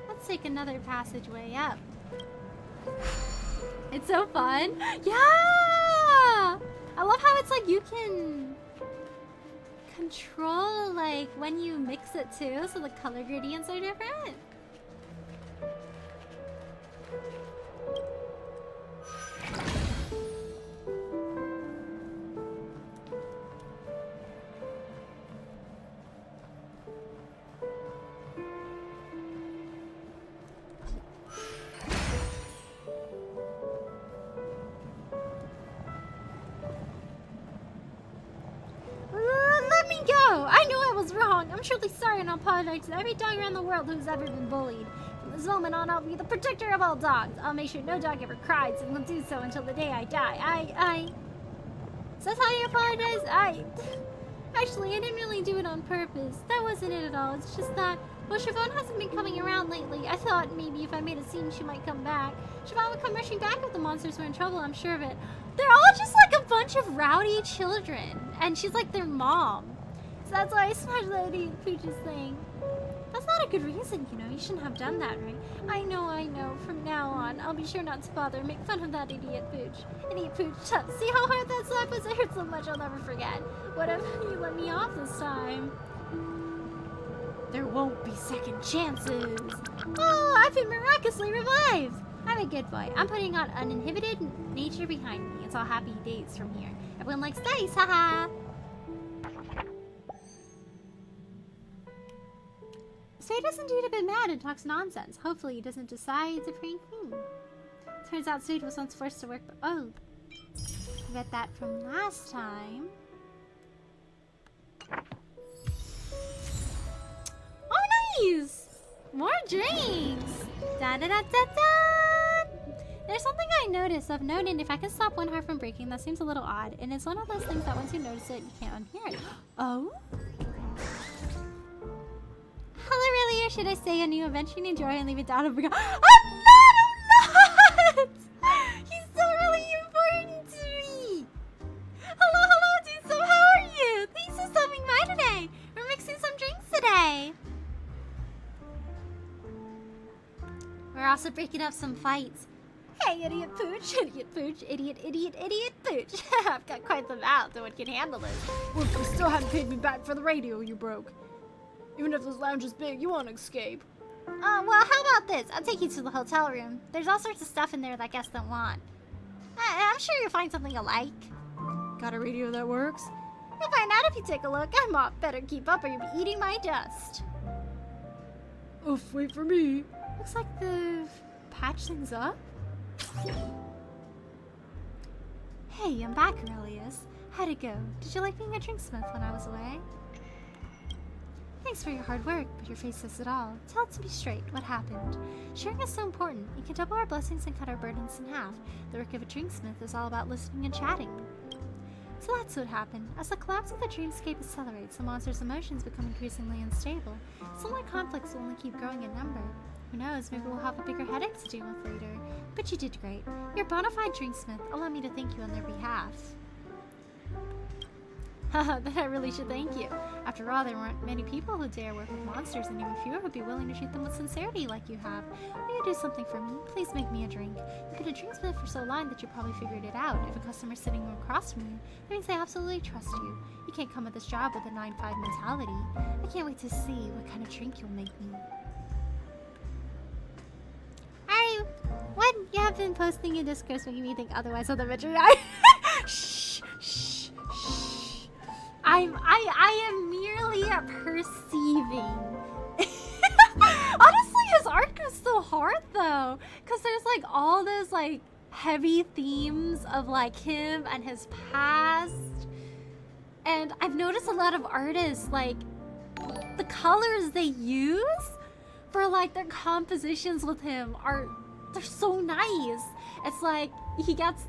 Let's take another passageway up. It's so fun. Yeah! I love how it's like you can control like when you mix it too, so the color gradients are different. Let me go! I knew I was wrong. I'm truly sorry and I'll apologize to every dog around the world who's ever been bullied. From this moment on, I'll be the protector of all dogs. I'll make sure no dog ever cries and will do so until the day I die. Is that how you apologize? Actually, I didn't really do it on purpose. That wasn't it at all. It's just that, well, Siobhan hasn't been coming around lately. I thought maybe if I made a scene, she might come back. Siobhan would come rushing back if the monsters were in trouble, I'm sure of it. They're all just like a bunch of rowdy children. And she's like their mom. So that's why I smashed that idiot Pooch's thing. That's not a good reason, you know. You shouldn't have done that, right? I know. From now on, I'll be sure not to bother and make fun of that idiot Pooch. Idiot Pooch, see how hard that slap was? It hurt so much I'll never forget. What if you let me off this time? There won't be second chances. Oh, I've been miraculously revived. I'm a good boy. I'm putting on uninhibited nature behind me. It's all happy days from here. Everyone likes dice, haha. Spade is indeed a bit mad and talks nonsense. Hopefully he doesn't decide to prank me. Turns out Spade was once forced to work, but oh. I bet that from last time. Oh, nice! More drinks! Da da da da da! There's something I noticed. I've noted if I can stop one heart from breaking, that seems a little odd. And it's one of those things that once you notice it, you can't unhear it. Oh? Hello, earlier. Should I say a new adventure and enjoy and leave it down? I'm not! I'm not! He's so really important to me! Hello, dude. So how are you? Thanks for stopping by today. We're mixing some drinks today. We're also breaking up some fights. Hey, idiot pooch, idiot pooch, idiot, idiot, idiot pooch. I've got quite the mouth, no one can handle it. Look, you still haven't paid me back for the radio you broke. Even if this lounge is big, you want to escape. Well, how about this? I'll take you to the hotel room. There's all sorts of stuff in there that guests don't want. I'm sure you'll find something you like. Got a radio that works? You'll find out if you take a look. I'm off. Better keep up or you'll be eating my dust. Oof, wait for me. Looks like they've patched things up. Hey, I'm back, Aurelius. How'd it go? Did you like being a drinksmith when I was away? Thanks for your hard work, but your face says it all. Tell it to me straight. What happened? Sharing is so important. It can double our blessings and cut our burdens in half. The work of a drinksmith is all about listening and chatting. So that's what happened. As the collapse of the dreamscape accelerates, the monster's emotions become increasingly unstable. Similar conflicts will only keep growing in number. Who knows, maybe we'll have a bigger headache to deal with later. But you did great. You're a bona fide drinksmith. Allow me to thank you on their behalf. Haha, then I really should thank you. After all, there weren't many people who dare work with monsters, and even fewer would be willing to treat them with sincerity like you have. Will you do something for me? Please make me a drink. You've been a drinksmith for so long that you probably figured it out. If a customer's sitting across from you, that means they absolutely trust you. You can't come at this job with a 9-5 mentality. I can't wait to see what kind of drink you'll make me. Alright, what you have been posting in Discord making me think otherwise on the adventure. Shh, shh, shh. I am merely perceiving. Honestly, his art goes so hard though, because there's like all those like heavy themes of like him and his past, and I've noticed a lot of artists like the colors they use for like their compositions with him they're so nice. It's like he gets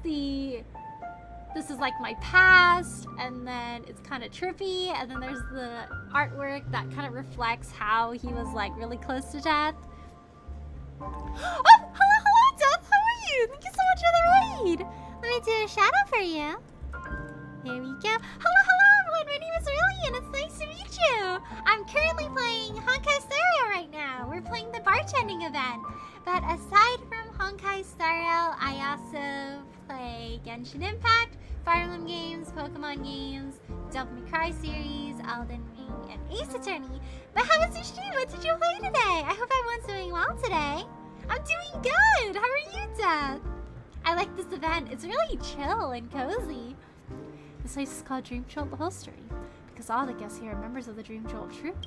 this is like my past, and then it's kind of trippy, and then there's the artwork that kind of reflects how he was like really close to death. Oh, hello, Death. How are you? Thank you so much for the raid. Let me do a shout out for you. Here we go. Hello, everyone. My name is Aurelian. It's nice to meet you. I'm currently playing Honkai Star Rail right now. We're playing the bartending event. But aside from Honkai Star Rail, I also play Genshin Impact, Fire Emblem games, Pokemon games, Devil May Cry series, Elden Ring, and Ace Attorney. But how was your stream? What did you play today? I hope everyone's doing well today. I'm doing good. How are you, Death? I like this event. It's really chill and cozy. This place is called Dream Jolt the Whole Story because all the guests here are members of the Dream Jolt troupe.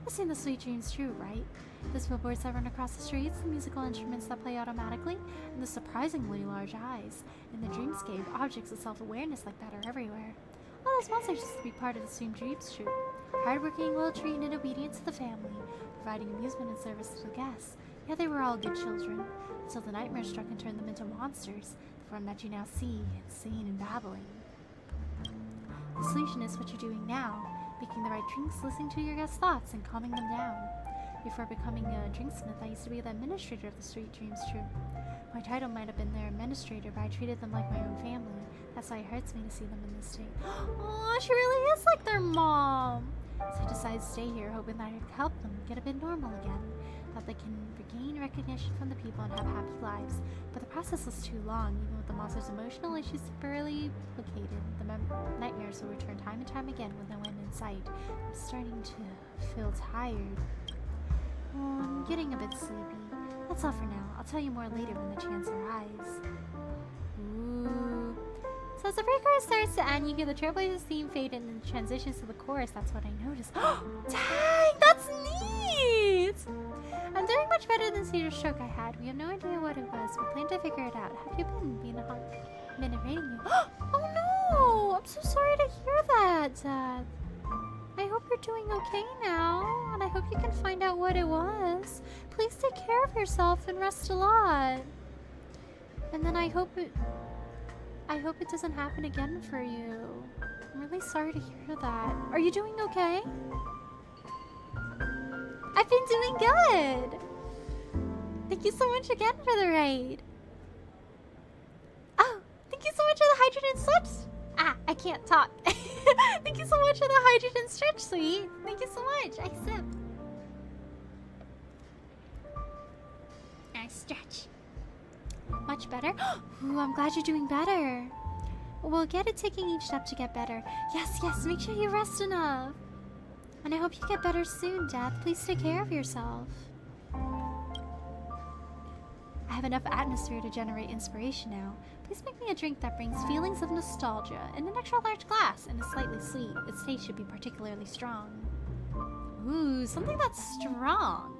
You've seen the Sweet Dreams troupe, right? There's billboards that run across the streets, the musical instruments that play automatically, and the surprisingly large eyes. In the dreamscape, objects of self-awareness like that are everywhere. All those monsters used to be part of the Sweet Dreams troupe. Hardworking, well-trained, and obedient to the family, providing amusement and service to the guests. Yeah, they were all good children, until the nightmare struck and turned them into monsters, the form that you now see, insane and babbling. The solution is what you're doing now, making the right drinks, listening to your guests' thoughts, and calming them down. Before becoming a drinksmith, I used to be the administrator of the Sweet Dreams troupe. My title might have been their administrator, but I treated them like my own family. That's why it hurts me to see them in this state. Oh, she really is like their mom! So I decided to stay here, hoping that I could help them get a bit normal again. That they can regain recognition from the people and have happy lives. But the process was too long, even with the monster's emotional issues severely implicated. The nightmares will return time and time again with no end in sight. I'm starting to feel tired. Oh, I'm getting a bit sleepy. That's all for now. I'll tell you more later when the chance arrives. Ooh. So as the pre-chorus starts to end, you hear the Trailblazers theme fade and then transitions to the chorus. That's what I noticed. Dang, that's neat! I'm doing much better than Cedar Stroke I had. We have no idea what it was. We plan to figure it out. Have you been a hunk? Been invading you? Oh no! I'm so sorry to hear that, Dad. I hope you're doing okay now, and I hope you can find out what it was. Please take care of yourself and rest a lot. And then I hope it doesn't happen again for you. I'm really sorry to hear that. Are you doing okay? I've been doing good. Thank you so much again for the raid. Oh, thank you so much for the hydrogen stretch. Ah, I can't talk. Thank you so much for the hydrogen stretch, sweet. Thank you so much. I sip. I stretch. Much better? Ooh, I'm glad you're doing better. We'll get at taking each step to get better. Yes, yes, make sure you rest enough. And I hope you get better soon, Death. Please take care of yourself. I have enough atmosphere to generate inspiration now. Please make me a drink that brings feelings of nostalgia in an extra large glass and is slightly sweet. Its taste should be particularly strong. Ooh, something that's strong.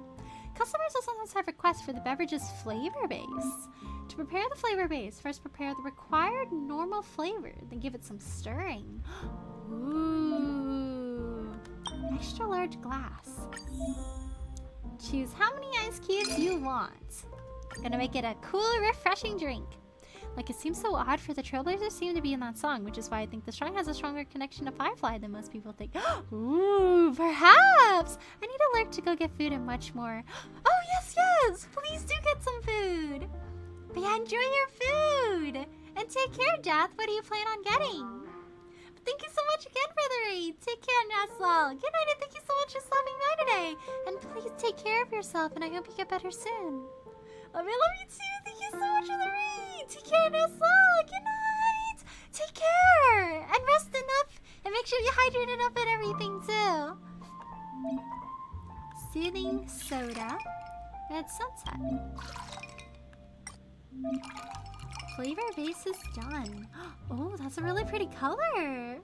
Customers will sometimes have requests for the beverage's flavor base. To prepare the flavor base, first prepare the required normal flavor, then give it some stirring. Ooh. Extra large glass. Choose how many ice cubes you want. Gonna make it a cool, refreshing drink. Like, it seems so odd for the Trailblazers seem to be in that song, which is why I think the song has a stronger connection to Firefly than most people think. Ooh, perhaps! I need to lurk to go get food and much more. Oh, yes, yes! Please do get some food! But yeah, enjoy your food! And take care, Death. What do you plan on getting? But thank you so much again for the raid. Take care, Nestle. Good night, and thank you so much for stopping by today. And please take care of yourself, and I hope you get better soon. I love you too. Thank you so much for the raid. Take care, Nestle. Good night. Take care. And rest enough. And make sure you hydrate enough and everything too. Soothing soda. Red sunset. Flavor base is done. Oh, that's a really pretty color.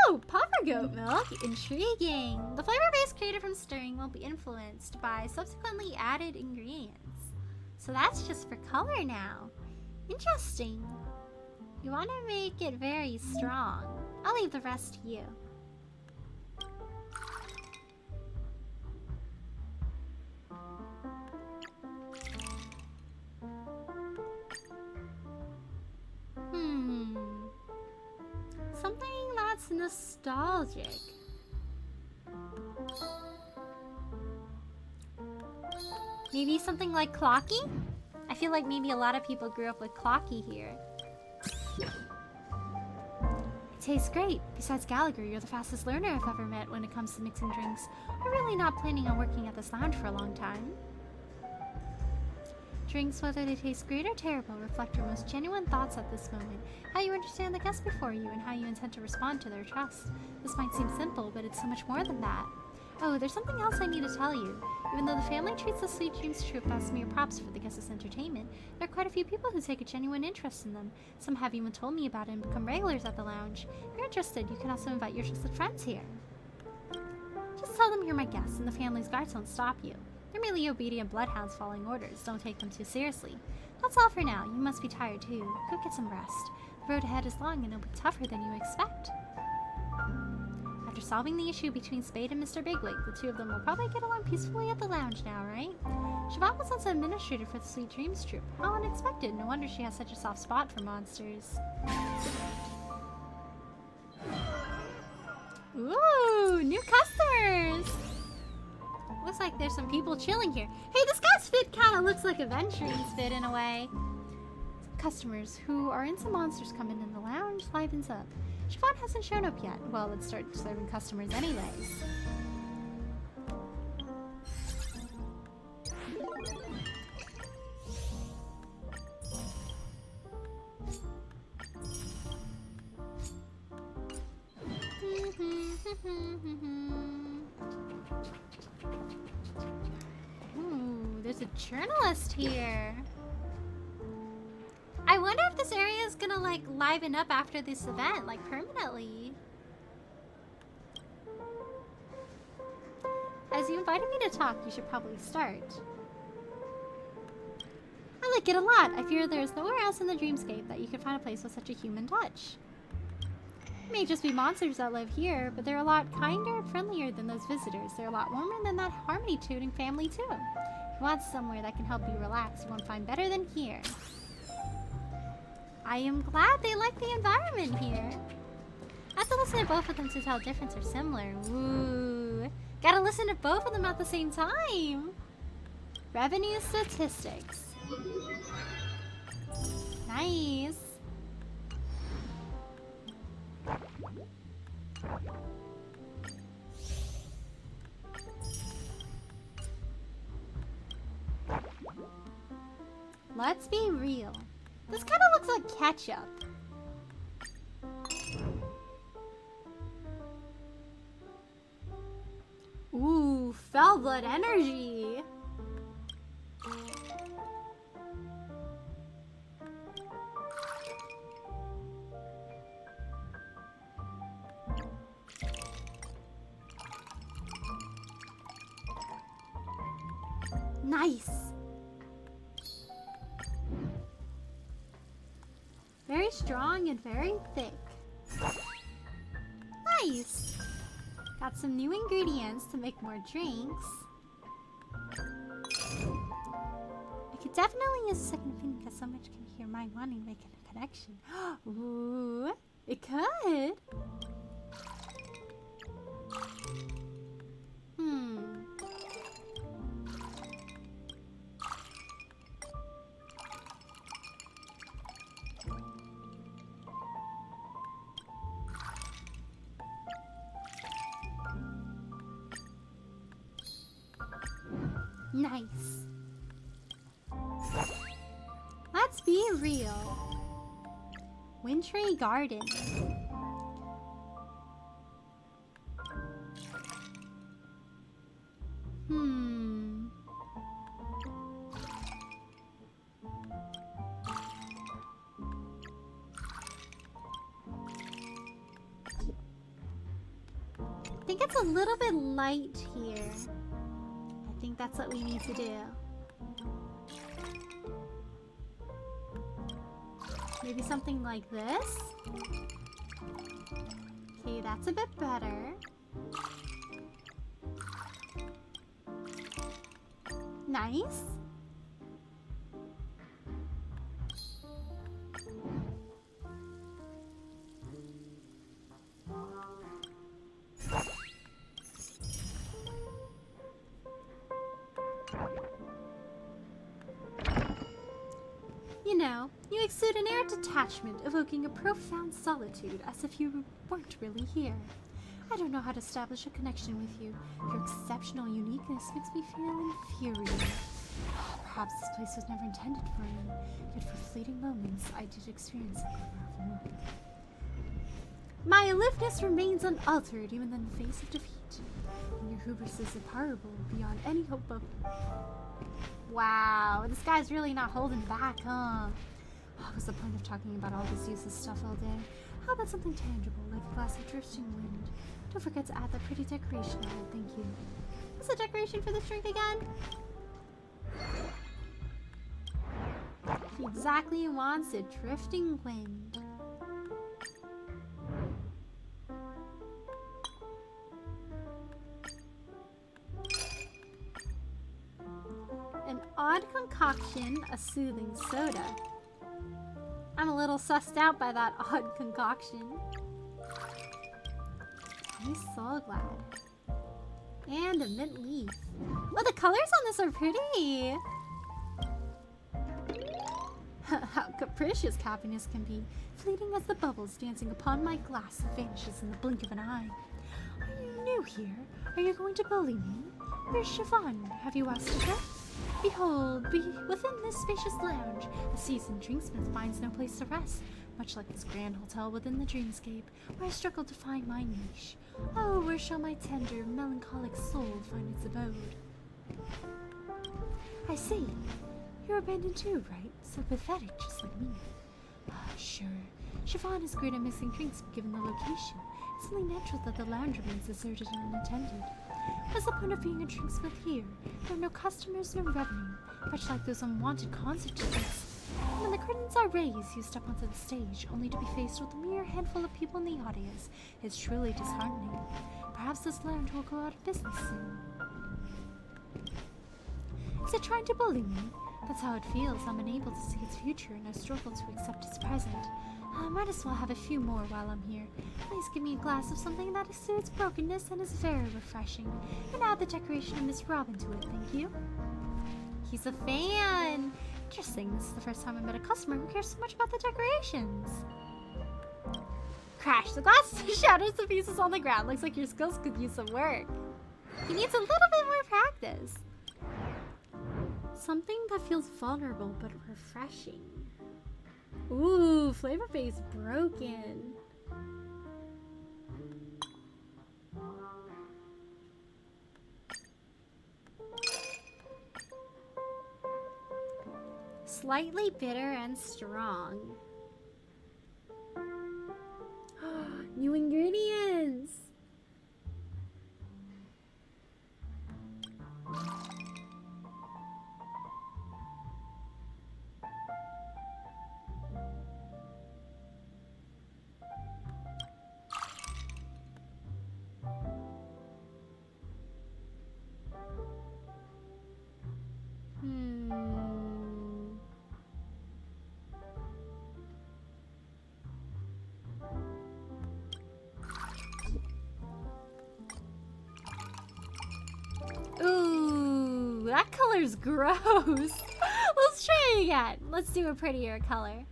Oh, puffer goat milk. Intriguing. The flavor base created from stirring will be influenced by subsequently added ingredients. So that's just for color now. Interesting. You want to make it very strong. I'll leave the rest to you. Something that's nostalgic. Maybe something like Clocky? I feel like maybe a lot of people grew up with Clocky here. It tastes great. Besides Gallagher, you're the fastest learner I've ever met when it comes to mixing drinks. I'm really not planning on working at this lounge for a long time. Drinks, whether they taste great or terrible, reflect your most genuine thoughts at this moment, how you understand the guests before you, and how you intend to respond to their trust. This might seem simple, but it's so much more than that. Oh, there's something else I need to tell you. Even though the family treats the Sweet Dreams troupe as mere props for the guests' entertainment, there are quite a few people who take a genuine interest in them. Some have even told me about it and become regulars at the lounge. If you're interested, you can also invite your trusted friends here. Just tell them you're my guests, and the family's guards won't stop you. They're merely obedient bloodhounds following orders. Don't take them too seriously. That's all for now. You must be tired too. Go get some rest. The road ahead is long and it'll be tougher than you expect. After solving the issue between Spade and Mr. Bigwig, the two of them will probably get along peacefully at the lounge now, right? Siobhan was once an administrator for the Sweet Dreams troupe. How unexpected. No wonder she has such a soft spot for monsters. Ooh, new customers! Looks like there's some people chilling here. Hey, this guy's fit kind of looks like Aventuring's fit in a way. Customers who are into monsters coming in the lounge livens up. Siobhan hasn't shown up yet. Well, let's start serving customers anyways. Ooh, there's a journalist here. I wonder if this area is gonna like liven up after this event, like permanently. As you invited me to talk, you should probably start. I like it a lot. I fear there's nowhere else in the dreamscape that you could find a place with such a human touch. May just be monsters that live here, but they're a lot kinder and friendlier than those visitors. They're a lot warmer than that Harmony Tooting family, too. If you want somewhere that can help you relax, you won't find better than here. I am glad they like the environment here. I have to listen to both of them to tell difference or similar. Ooh. Gotta listen to both of them at the same time. Revenue statistics. Nice. Let's be real. This kind of looks like ketchup. Ooh, fell blood energy. Nice. Very strong and very thick. Nice. Got some new ingredients to make more drinks. I could definitely use a second opinion because so much can hear my wanting to make a connection. Ooh, it could. Nice. Let's be real. Wintry Garden. I think it's a little bit light here. I think that's what we need to do. Maybe something like this? Okay, that's a bit better. Nice. You know, you exude an air of detachment, evoking a profound solitude, as if you weren't really here. I don't know how to establish a connection with you. Your exceptional uniqueness makes me feel infuriated. Perhaps this place was never intended for me, yet for fleeting moments I did experience a glimmer of warmth. My aloofness remains unaltered even in the face of defeat, and your hubris is imparable beyond any hope of... Wow, this guy's really not holding back, huh? What was the point of talking about all this useless stuff all day? How about something tangible, like a glass of drifting wind? Don't forget to add that pretty decoration on it, thank you. What's the decoration for this drink again? He exactly wants a drifting wind. An odd concoction, a soothing soda. I'm a little sussed out by that odd concoction. Nice soul glad. And a mint leaf. Oh, the colors on this are pretty! How capricious happiness can be, fleeting as the bubbles dancing upon my glass vanishes in the blink of an eye. Are you new here? Are you going to bully me? Where's Siobhan? Have you asked her? Behold, within this spacious lounge, a seasoned drinksmith finds no place to rest, much like this grand hotel within the dreamscape, where I struggle to find my niche. Oh, where shall my tender, melancholic soul find its abode? I see. You're abandoned too, right? So pathetic, just like me. Ah, sure. Siobhan is great at mixing drinks, but given the location, it's only natural that the lounge remains deserted and unattended. What's the point of being a drinksmith here? There are no customers, no revenue, much like those unwanted concert tickets. And when the curtains are raised, you step onto the stage, only to be faced with a mere handful of people in the audience. It's truly disheartening. Perhaps this land will go out of business soon. Is it trying to bully me? That's how it feels. I'm unable to see its future and I struggle to accept its present. I might as well have a few more while I'm here. Please give me a glass of something that suits brokenness and is very refreshing. And add the decoration of Miss Robin to it, thank you. He's a fan! Interesting, this is the first time I met a customer who cares so much about the decorations. Crash, the glass shatters to pieces on the ground. Looks like your skills could use some work. He needs a little bit more practice. Something that feels vulnerable but refreshing. Ooh, flavor base broken. Slightly bitter and strong. New ingredients. Ooh, that color's gross. Let's try it again. Let's do a prettier color.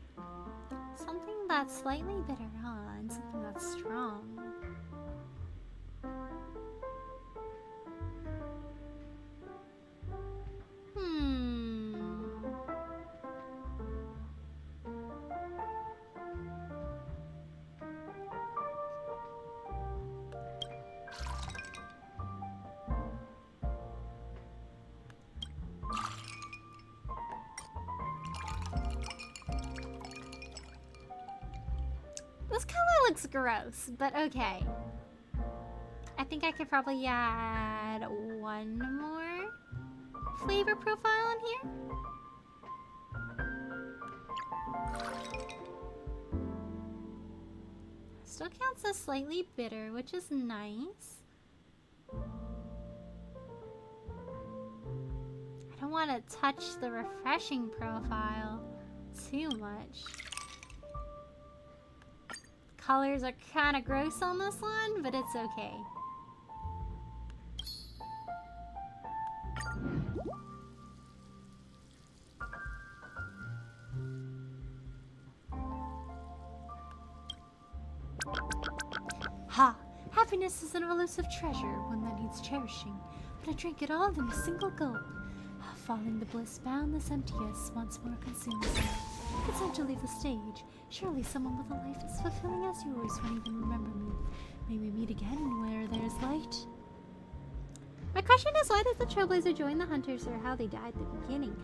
Something that's slightly bitter, huh? And something that's strong. This color looks gross, but okay. I think I could probably add one more flavor profile in here. Still counts as slightly bitter, which is nice. I don't want to touch the refreshing profile too much. Colors are kind of gross on this one, but it's okay. Ha! Happiness is an elusive treasure, one that needs cherishing. But I drank it all in a single gulp. Falling the bliss, boundless emptiness once more consumes me. It's time to leave the stage. Surely someone with a life as fulfilling as yours won't even remember me. May we meet again where there's light. My question is, why did the Trailblazer join the Hunters, or how they died at the beginning?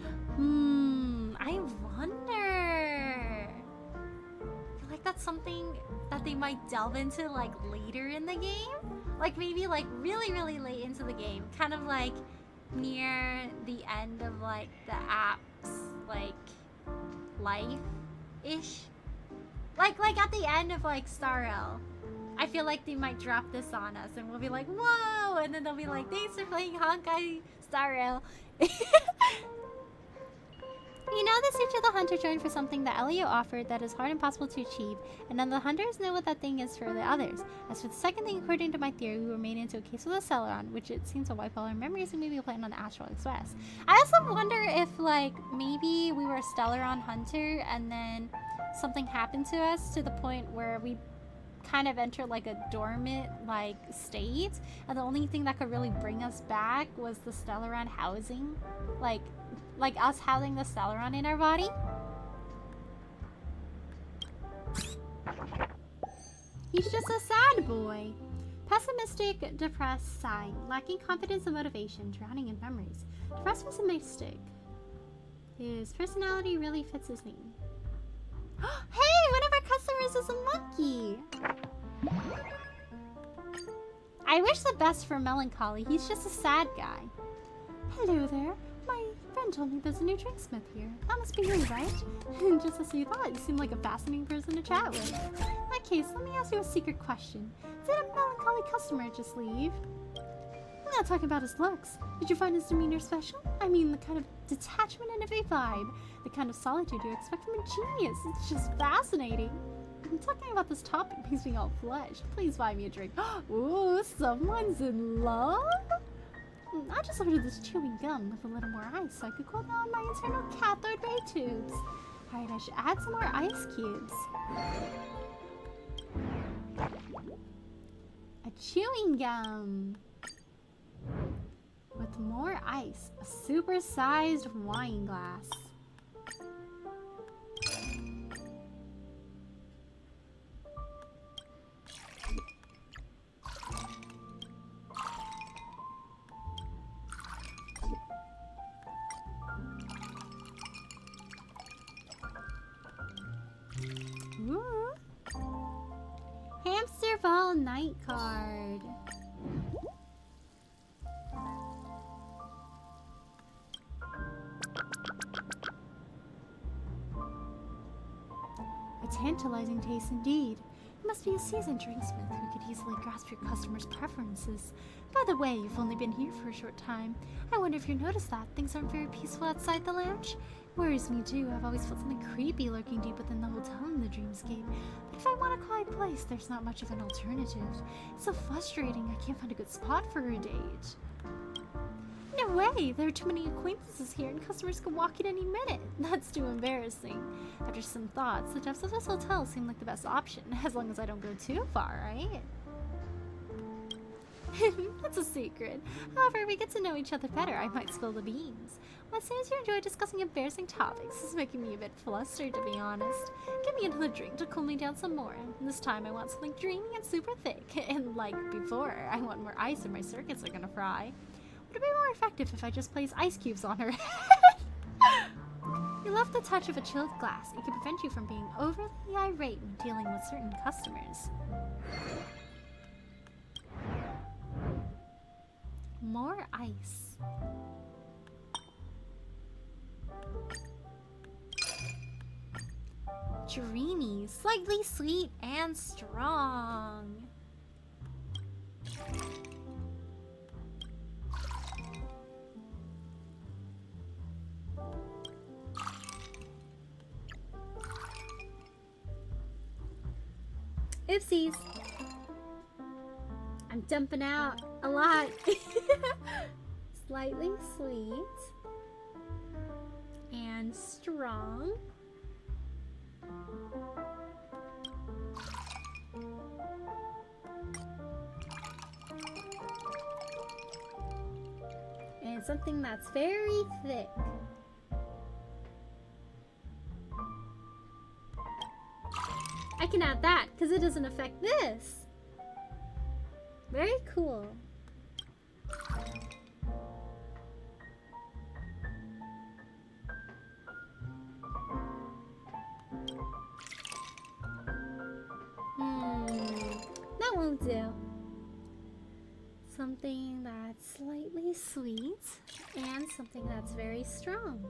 I wonder. I feel like that's something that they might delve into like later in the game. Like maybe like really, really late into the game. Kind of like near the end of like the app's like life-ish. Like at the end of like Star L. I feel like they might drop this on us and we'll be like, whoa! And then they'll be like, thanks for playing Honkai Star Rail. You know, the Siege of the Hunter joined for something that Elio offered that is hard and impossible to achieve, and none of the hunters know what that thing is for the others. As for the second thing, according to my theory, we were made into a case with a Celeron, which it seems to wipe all our memories and maybe a plan on the Astral Express. I also wonder if, like, maybe we were a Stellaron hunter and then something happened to us to the point where we kind of entered like a dormant like state, and the only thing that could really bring us back was the Stellaron housing, like us housing the Stellaron in our body. He's just a sad boy. Pessimistic, depressed, sighing, lacking confidence and motivation, drowning in memories. Depressed, pessimistic. His personality really fits his name. Hey, one of our customers is a monkey. I wish the best for Melancholy. He's just a sad guy. Hello there. My friend told me there's a new drinksmith here. That must be you, right? Just as you thought, you seem like a fascinating person to chat with. In that case, let me ask you a secret question. Did a melancholy customer just leave? I'm not talking about his looks. Did you find his demeanor special? I mean, the kind of detachment and a vibe. The kind of solitude you expect from a genius. It's just fascinating. I'm talking about this topic makes me all flesh. Please buy me a drink. Ooh, someone's in love? I just ordered this chewing gum with a little more ice so I could cool down my internal cathode ray tubes. Alright, I should add some more ice cubes. A chewing gum with more ice. A super-sized wine glass. Ooh. Hamster ball night card. A tantalizing taste indeed. You must be a seasoned drinksmith who could easily grasp your customers' preferences. By the way, you've only been here for a short time. I wonder if you noticed that things aren't very peaceful outside the lounge? Worries me too. I've always felt something creepy lurking deep within the hotel in the dreamscape. But if I want a quiet place, there's not much of an alternative. It's so frustrating I can't find a good spot for a date. No way! There are too many acquaintances here and customers could walk in any minute. That's too embarrassing. After some thoughts, the depths of this hotel seem like the best option, as long as I don't go too far, right? That's a secret. However, we get to know each other better. I might spill the beans. Well, as soon as you enjoy discussing embarrassing topics, it's making me a bit flustered, to be honest. Give me another drink to cool me down some more. And this time I want something dreamy and super thick. And like before, I want more ice or my circuits are gonna fry. Would it be more effective if I just place ice cubes on her head? You love the touch of a chilled glass. It can prevent you from being overly irate when dealing with certain customers. More ice. Dreamy, slightly sweet, and strong. Oopsies. I'm dumping out a lot. Slightly sweet and strong. And something that's very thick. I can add that because it doesn't affect this. Very cool. That won't do. Something that's slightly sweet and something that's very strong.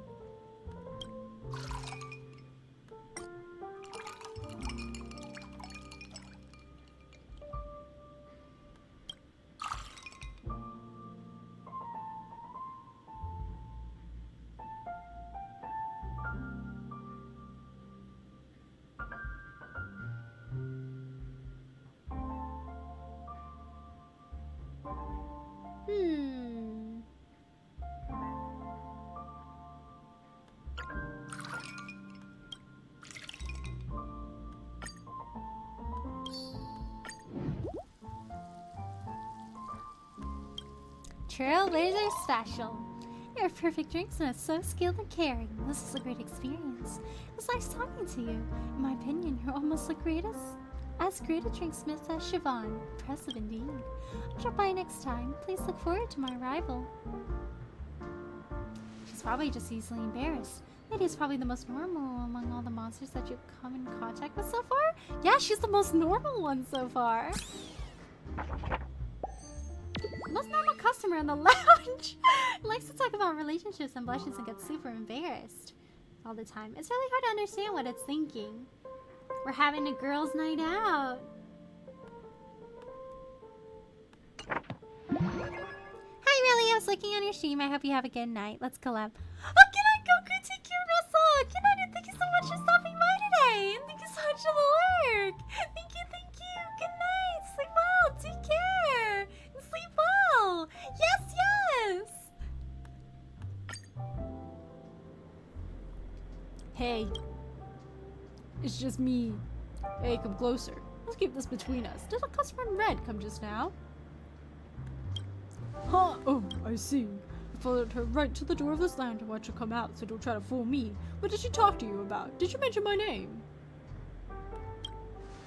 Trailblazer Special. You're a perfect drinksmith, so skilled and caring. This is a great experience. It was nice talking to you. In my opinion, you're almost as great a drinksmith as Siobhan. Impressive indeed. I'll drop by next time. Please look forward to my arrival. She's probably just easily embarrassed. Lady is probably the most normal among all the monsters that you've come in contact with so far. Yeah, she's the most normal one so far. Most normal customer in the lounge. Likes to talk about relationships and blushes and gets super embarrassed all the time. It's really hard to understand what it's thinking. We're having a girls' night out. Hi, Riley. I was looking on your stream. I hope you have a good night. Let's collab. Oh, can I go take care of Russell? Can I? Thank you so much for stopping by today. And thank you so much for the work. Thank you, thank you. Good night. Sleep well. Take care. And sleep well. Yes, yes. Hey. It's just me. Hey, come closer. Let's keep this between us. Did a customer in red come just now? Huh? Oh, I see. I followed her right to the door of this lounge and watched her come out, so don't try to fool me. What did she talk to you about? Did she mention my name?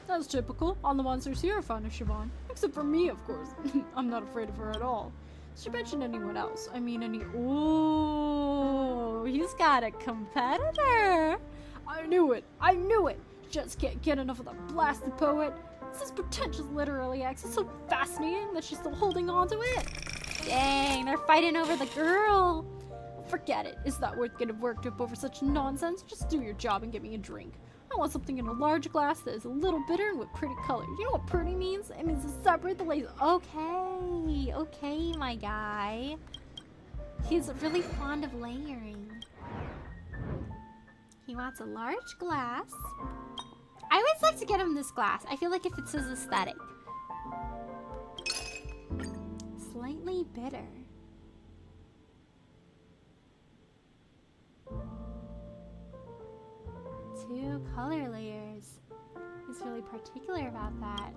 That's typical. All the monsters here are fond of Siobhan. Except for me, of course. I'm not afraid of her at all. Did she mention anyone else? I mean any— Ooh, he's got a competitor. I knew it. I knew it. Just can't get enough of the blasted poet. This pretentious literary act is so fascinating that she's still holding on to it. Dang, they're fighting over the girl. Forget it. It's not worth getting worked up over such nonsense. Just do your job and get me a drink. I want something in a large glass that is a little bitter and with pretty colors. You know what pretty means? It means to separate the lace. Okay, okay, my guy. He's really fond of layering. He wants a large glass. I always like to get him this glass. I feel like it fits his aesthetic. Slightly bitter. Two color layers. He's really particular about that.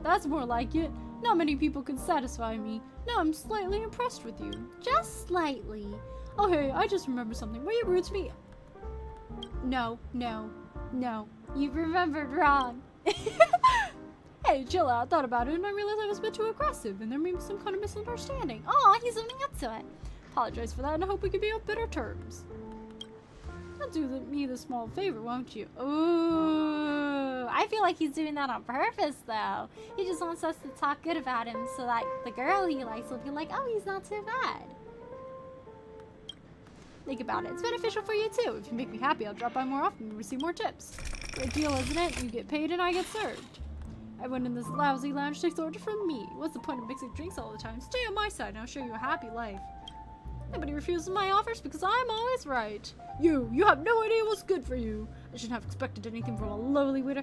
That's more like it. Not many people can satisfy me. Now I'm slightly impressed with you. Just slightly. Oh hey, I just remembered something. Were you rude to me? No. You remembered wrong. Hey, chill out. I thought about it and I realized I was a bit too aggressive and there may be some kind of misunderstanding. Aw, he's owning up to it. Apologize for that and I hope we can be on better terms. You'll do me the small favor, won't you? Ooh, I feel like he's doing that on purpose, though. He just wants us to talk good about him so that the girl he likes will be like, oh, he's not too bad. Think about it. It's beneficial for you, too. If you make me happy, I'll drop by more often and receive more tips. Great deal, isn't it? You get paid and I get served. Everyone in this lousy lounge takes order from me. What's the point of mixing drinks all the time? Stay on my side and I'll show you a happy life. Nobody refuses my offers because I'm always right. You have no idea what's good for you. I shouldn't have expected anything from a lowly waiter.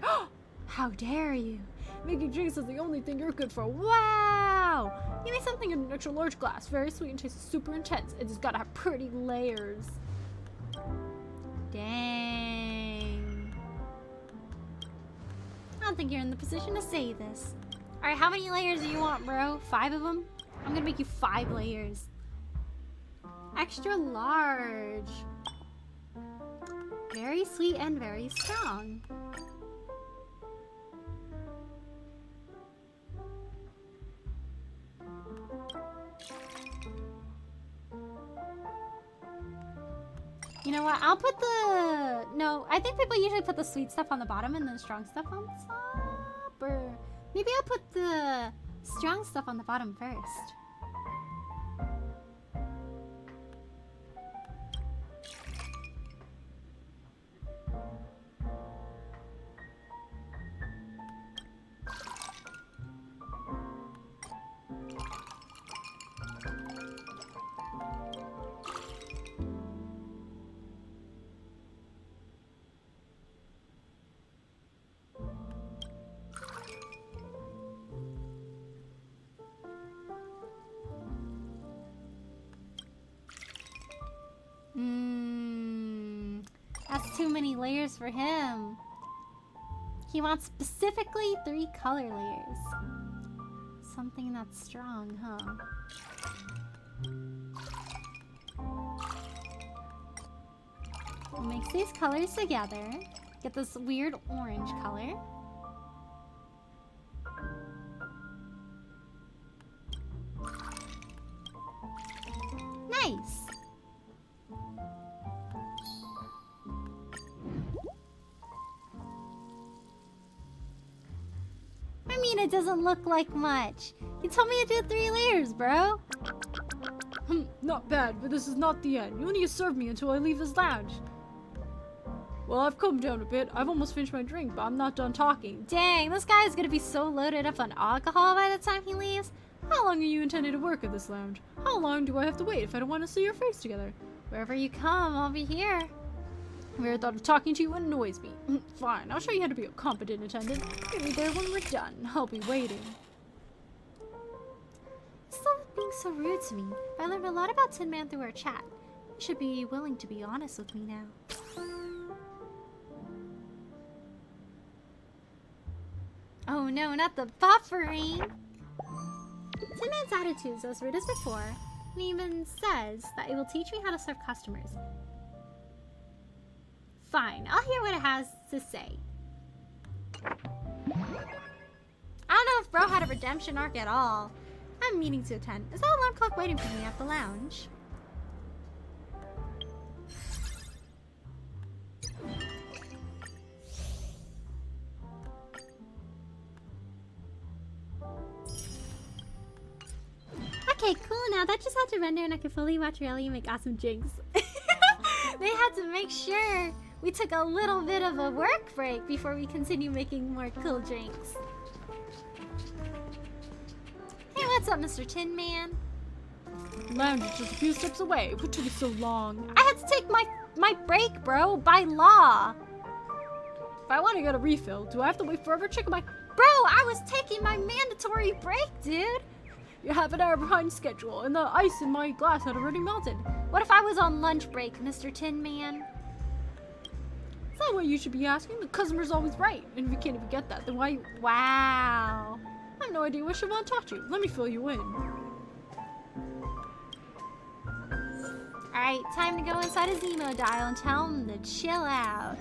How dare you? Making drinks is the only thing you're good for. Wow! Give me something in an extra large glass. Very sweet and tastes super intense. It's gotta have pretty layers. Dang. I don't think you're in the position to say this. Alright, how many layers do you want, bro? 5 of them? I'm gonna make you 5 layers. Extra large. Very sweet and very strong. You know what? I'll put the... No, I think people usually put the sweet stuff on the bottom and the strong stuff on top. Or maybe I'll put the strong stuff on the bottom first. That's too many layers for him. He wants specifically 3 color layers. Something that's strong, huh? We'll mix these colors together. Get this weird orange color. Nice! I mean, it doesn't look like much. You told me to do 3 layers, bro. Not bad, but this is not the end. You'll need to serve me until I leave this lounge. Well, I've calmed down a bit. I've almost finished my drink, but I'm not done talking. Dang, this guy is gonna be so loaded up on alcohol by the time he leaves. How long are you intending to work at this lounge? How long do I have to wait if I don't want to see your face together? Wherever you come, I'll be here. The mere thought of talking to you annoys me. Fine, I'll show you how to be a competent attendant. Meet me there when we're done. I'll be waiting. Stop being so rude to me. I learned a lot about Tin Man through our chat. You should be willing to be honest with me now. Oh no, not the buffering! Tin Man's attitude is as rude as before, and he even says that it will teach me how to serve customers. Fine, I'll hear what it has to say. I don't know if bro had a redemption arc at all. I'm meaning to attend. Is that alarm clock waiting for me at the lounge? Okay, cool. Now that just had to render and I can fully watch reality make awesome drinks. They had to make sure we took a little bit of a work break before we continue making more cool drinks. Hey, what's up, Mr. Tin Man? Lounge is just a few steps away. What took you so long? I had to take my break, bro, by law. If I want to get a refill, do I have to wait forever? Check my... Bro, I was taking my mandatory break, dude. You have an hour behind schedule, and the ice in my glass had already melted. What if I was on lunch break, Mr. Tin Man? It's not what you should be asking. The customer's always right. And if you can't even get that, then why... Wow. I have no idea what Siobhan taught you. Let me fill you in. Alright, time to go inside his emo dial and tell him to chill out.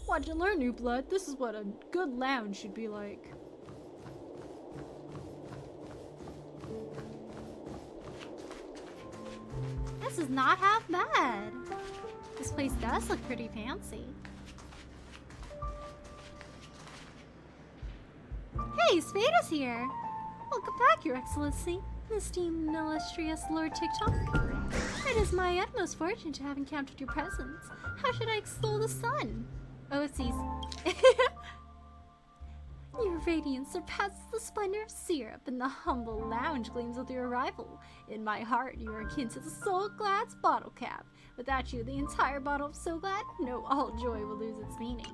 What'd you learn, new blood? This is what a good lounge should be like. This is not half bad. This place does look pretty fancy. Hey, Spade is here. Welcome back, Your Excellency, esteemed and illustrious Lord TikTok. It is my utmost fortune to have encountered your presence. How should I extol the sun? Oh, it's these. Your radiance surpasses the splendor of syrup, and the humble lounge gleams with your arrival. In my heart, you are akin to the Soul Glad's bottle cap. Without you, the entire bottle of So Glad, no, all joy will lose its meaning.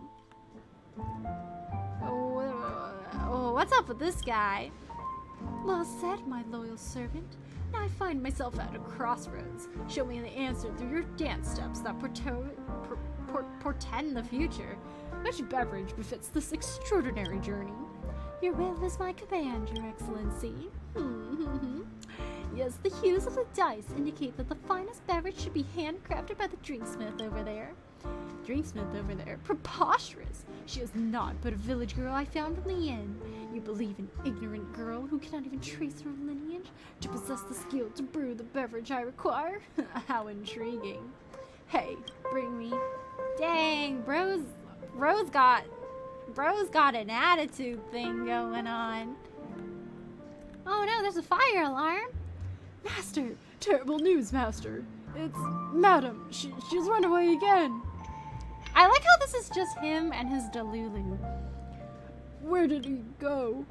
Oh, what's up with this guy? Well said, my loyal servant. Now I find myself at a crossroads. Show me the answer through your dance steps that portend the future. Which beverage befits this extraordinary journey? Your will is my command, Your Excellency. Yes, the hues of the dice indicate that the finest beverage should be handcrafted by the drinksmith over there. Drinksmith over there? Preposterous! She is not but a village girl I found in the inn. You believe an ignorant girl who cannot even trace her lineage to possess the skill to brew the beverage I require? How intriguing. Hey, bring me... Dang, bro's got an attitude thing going on. Oh no, there's a fire alarm. Master! Terrible news, Master! It's... Madam! She's run away again! I like how this is just him and his Delulu. Where did he go?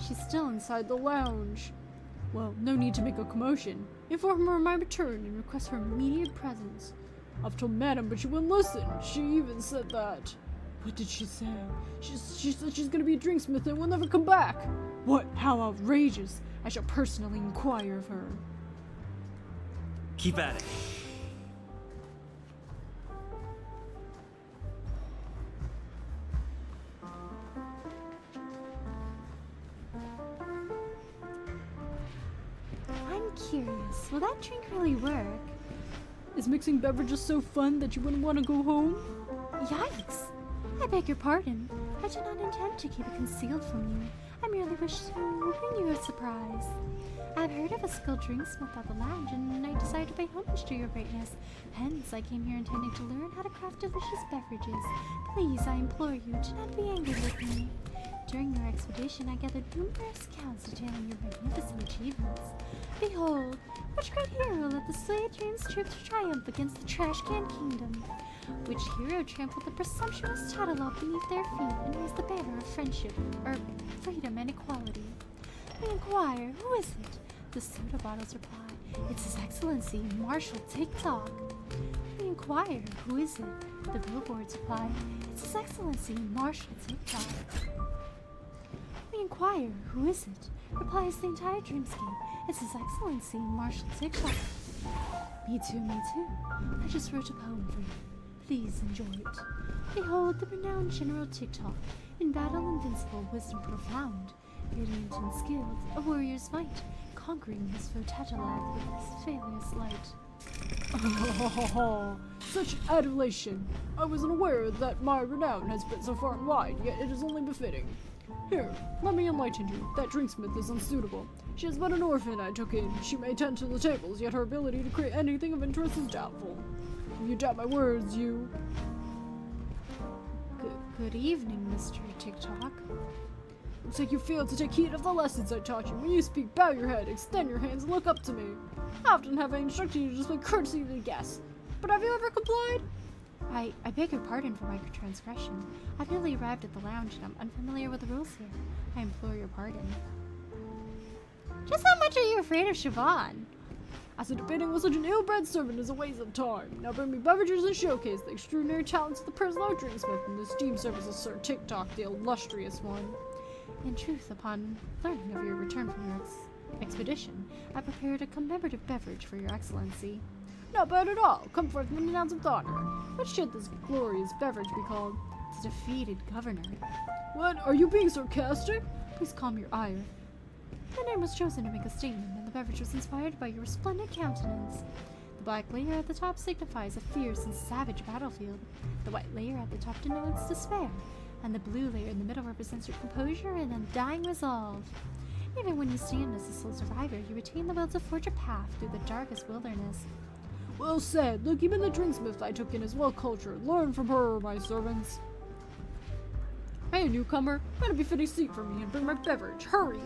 She's still inside the lounge. Well, no need to make a commotion. Inform her of my return and request her immediate presence. I've told Madam, but she wouldn't listen. She even said that. What did she say? She said she's gonna be a drinksmith and will never come back. What? How outrageous. I shall personally inquire of her. Keep at it. I'm curious, will that drink really work? Is mixing beverages so fun that you wouldn't want to go home? Yikes! I beg your pardon. I do not intend to keep it concealed from you. I merely wish to bring you a surprise. I've heard of a skilled drinksmith at the lounge, and I decided to pay homage to your greatness. Hence, I came here intending to learn how to craft delicious beverages. Please, I implore you, do not be angry with me. During your expedition, I gathered numerous accounts detailing your magnificent achievements. Behold, which great hero led the Slayadrian's troops to triumph against the Trash Can Kingdom? Which hero trampled the presumptuous Tattlelock beneath their feet and raised the banner of friendship, freedom and equality? We inquire, who is it? The soda bottles reply, it's His Excellency, Marshal Tick-Tock. We inquire, who is it? The billboards reply, it's His Excellency, Marshal Tick-Tock. We inquire, who is it? Replies the entire dreamscape, it's His Excellency, Marshal Tick-Tock. Me too, me too. I just wrote a poem for you. Please enjoy it. Behold the renowned General Tick-Tock, in battle invincible, wisdom profound, radiant and skilled, a warrior's might, conquering his foe Tattlelock with his failures light. Such adulation! I wasn't aware that my renown has spread so far and wide, yet it is only befitting. Here, let me enlighten you. That drinksmith is unsuitable. She is but an orphan I took in. She may tend to the tables, yet her ability to create anything of interest is doubtful. If you doubt my words, you... Good evening, Mr. Tick-Tock. Looks like you failed to take heed of the lessons I taught you. When you speak, bow your head, extend your hands, and look up to me. I often have instructed you to display courtesy to the guests. But have you ever complied? I beg your pardon for my transgression. I've newly arrived at the lounge and I'm unfamiliar with the rules here. I implore your pardon. Just how much are you afraid of Siobhan? As if debating with such an ill-bred servant is a waste of time. Now bring me beverages and showcase the extraordinary talents of the personal drinksmith and the esteemed service of Sir Tick-Tock, the illustrious one. In truth, upon learning of your return from your expedition, I prepared a commemorative beverage for your excellency. Not bad at all. Come forth and announce of honor. What should this glorious beverage be called? The defeated governor. What? Are you being sarcastic? Please calm your ire. The name was chosen to make a statement, and the beverage was inspired by your resplendent countenance. The black layer at the top signifies a fierce and savage battlefield. The white layer at the top denotes despair, and the blue layer in the middle represents your composure and undying resolve. Even when you stand as a sole survivor, you retain the will to forge a path through the darkest wilderness. Well said. Look, even the drinksmith I took in is well cultured. Learn from her, my servants. Hey, newcomer. Find a befitting seat for me and bring my beverage. Hurry.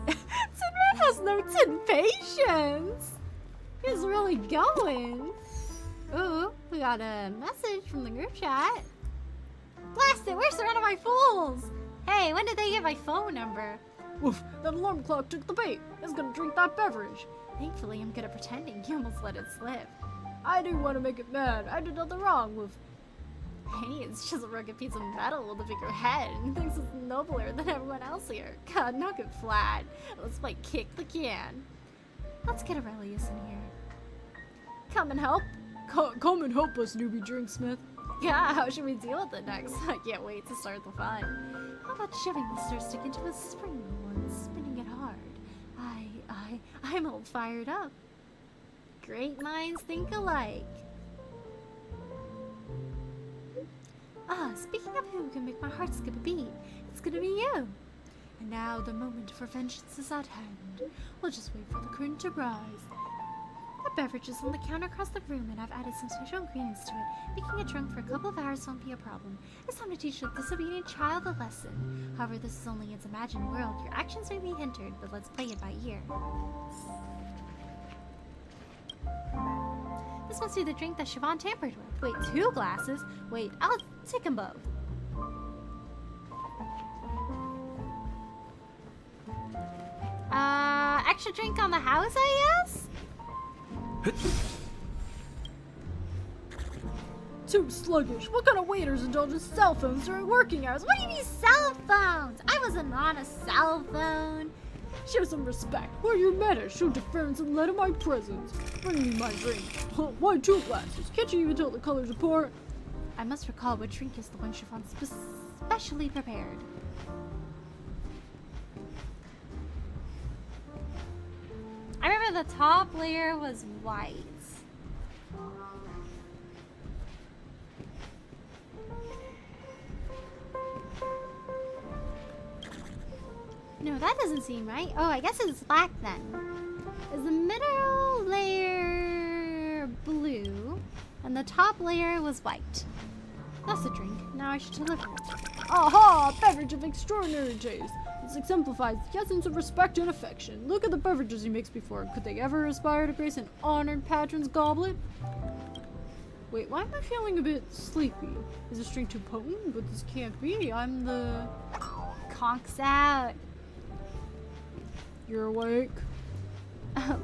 Tinman has no tin patience. He's really going. Ooh, we got a message from the group chat. Blast it, we're surrounded by fools. Hey, when did they get my phone number? Oof, that alarm clock took the bait. It's gonna drink that beverage. Thankfully, I'm good at pretending. You almost let it slip. I didn't want to make it mad. I did nothing wrong with... Hey, it's just a rugged piece of metal with a bigger head and thinks it's nobler than everyone else here. God, knock it flat. Let's play kick the can. Let's get Aurelius in here. Come and help. Come and help us, newbie drinksmith. Yeah, how should we deal with it next? I can't wait to start the fun. How about shoving the stir stick into a spring wheel and spinning it hard? I'm all fired up. Great minds think alike. Speaking of who can make my heart skip a beat, it's gonna be you. And now the moment for vengeance is at hand. We'll just wait for the curtain to rise. The beverage is on the counter across the room, and I've added some special ingredients to it. Making it drunk for a couple of hours won't be a problem. It's time to teach the disobedient child a lesson. However, this is only its imagined world. Your actions may be hindered, but let's play it by ear. This must be the drink that Siobhan tampered with. Wait, 2 glasses? Wait, I'll take them both. Extra drink on the house, I guess? too sluggish. What kind of waiters indulge in cell phones during working hours? What do you mean cell phones? I wasn't on a cell phone. Show some respect. Wear your manners. Show deference and let in my presence. Bring me my drink. Why 2 glasses? Can't you even tell the colors apart? I must recall what drink is the one Siobhan specially prepared. I remember the top layer was white. No, that doesn't seem right. Oh, I guess it's black then. Is the middle layer blue and the top layer was white? That's the drink. Now I should deliver it. Aha! Beverage of extraordinary taste. This exemplifies the essence of respect and affection. Look at the beverages he makes before. Could they ever aspire to grace an honored patron's goblet? Wait, why am I feeling a bit sleepy? Is this drink too potent? But this can't be. I'm the... Conks out. You're awake?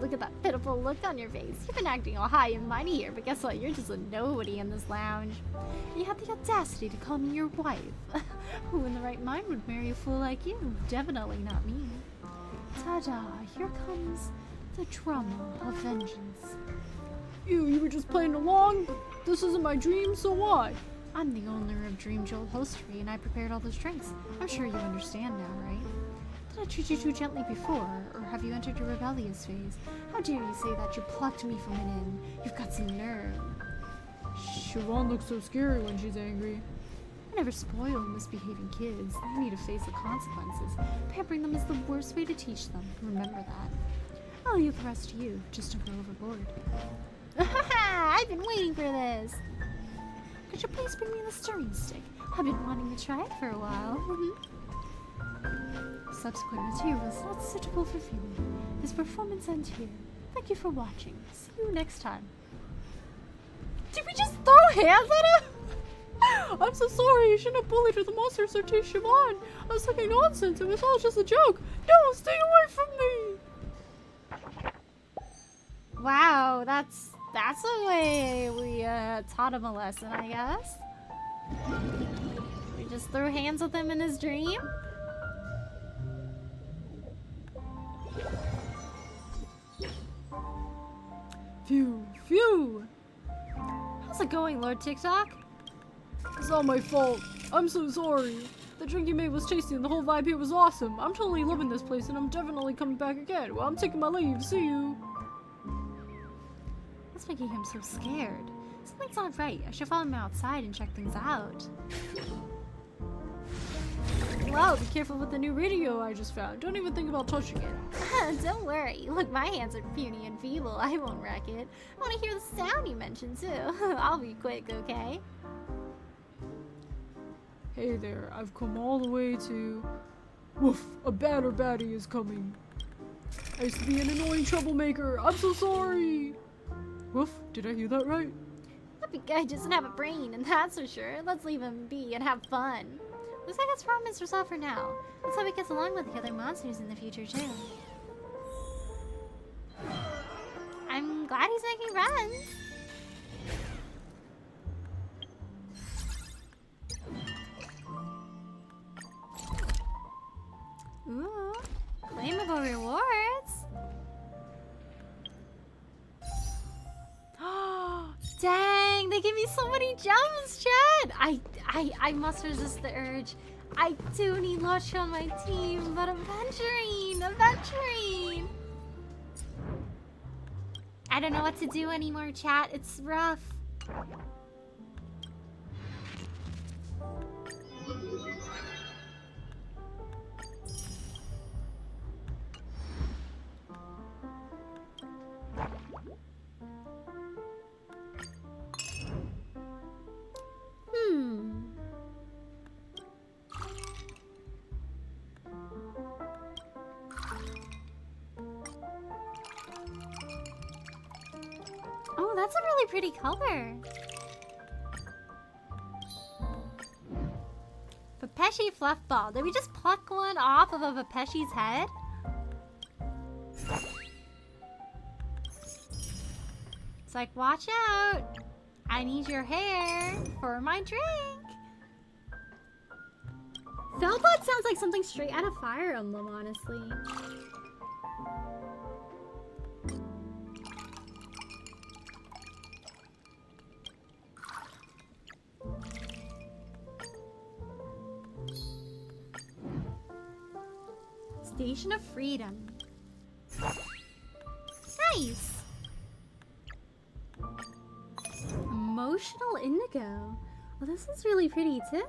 Look at that pitiful look on your face. You've been acting all high and mighty here, but guess what? You're just a nobody in this lounge. You had the audacity to call me your wife. Who in the right mind would marry a fool like you? Definitely not me. Ta-da, here comes the drama of vengeance. You were just playing along, but this isn't my dream, so why? I'm the owner of Dream Jolt Hostery, and I prepared all those drinks. I'm sure you understand now, right? Did I treat you too gently before, or have you entered your rebellious phase? How dare you say that you plucked me from an inn? You've got some nerve. Siobhan looks so scary when she's angry. I never spoil misbehaving kids. They need to face the consequences. Pampering them is the worst way to teach them. Remember that. I'll leave the rest to you. Just don't go overboard. I've been waiting for this. Could you please bring me the stirring stick? I've been wanting to try it for a while. Subsequent material is not suitable for viewing. This performance ends here. Thank you for watching. See you next time. Did we just throw hands at him? I'm so sorry. You shouldn't have bullied her. The monsters are too Siobhan. I was talking nonsense. It was all just a joke. No, stay away from me. Wow, that's the way we taught him a lesson, I guess. We just threw hands with him in his dream. Phew. How's it going, Lord TikTok? It's not my fault. I'm so sorry. The drink you made was tasty and the whole vibe here was awesome. I'm totally loving this place and I'm definitely coming back again. Well, I'm taking my leave. See you. What's making him so scared? Something's not right. I should follow him outside and check things out. Wow, be careful with the new radio I just found. Don't even think about touching it. Don't worry. Look, my hands are puny and feeble. I won't wreck it. I want to hear the sound you mentioned, too. I'll be quick, okay? Hey there, I've come all the way to... Woof, a badder baddie is coming. I used to be an annoying troublemaker. I'm so sorry. Woof, did I hear that right? That big guy doesn't have a brain, and that's for sure. Let's leave him be and have fun. Looks like that's problem is resolved for now. Let's hope he gets along with the other monsters in the future, too. I'm glad he's making friends. Ooh, claimable rewards. Dang, they give me so many gems, Chad. I must resist the urge. I do need Lush on my team, but adventuring. I don't know what to do anymore, chat. It's rough. Oh, that's a really pretty color. Papeshi fluff ball. Did we just pluck one off of a Papeshi's head? It's like, watch out. I need your hair for my drink. Felbot sounds like something straight out of Fire Emblem, honestly. Station of Freedom. Nice. Emotional Indigo. Well, this is really pretty too.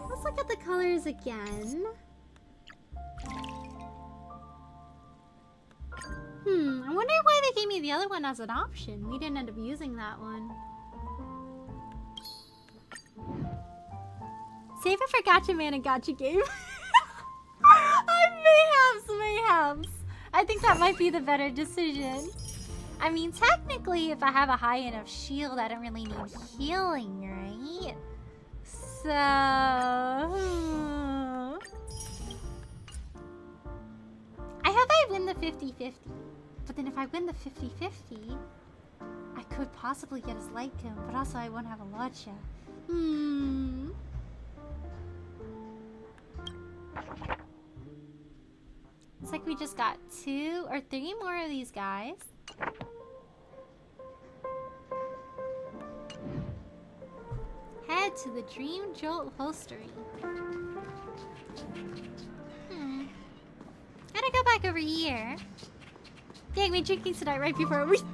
Let's look at the colors again. I wonder why they gave me the other one as an option. We didn't end up using that one. Save it for Gotcha Man and Gotcha Game. Mayhaps. I think that might be the better decision. I mean, technically, if I have a high enough shield, I don't really need healing, right? So... I hope I win the 50-50. But then if I win the 50-50, I could possibly get his light cone, but also I won't have a Lodja. It's like we just got 2 or 3 more of these guys. Head to the Dream Jolt Holstery. Gotta go back over here. Dang, we drinking tonight right before we... hello,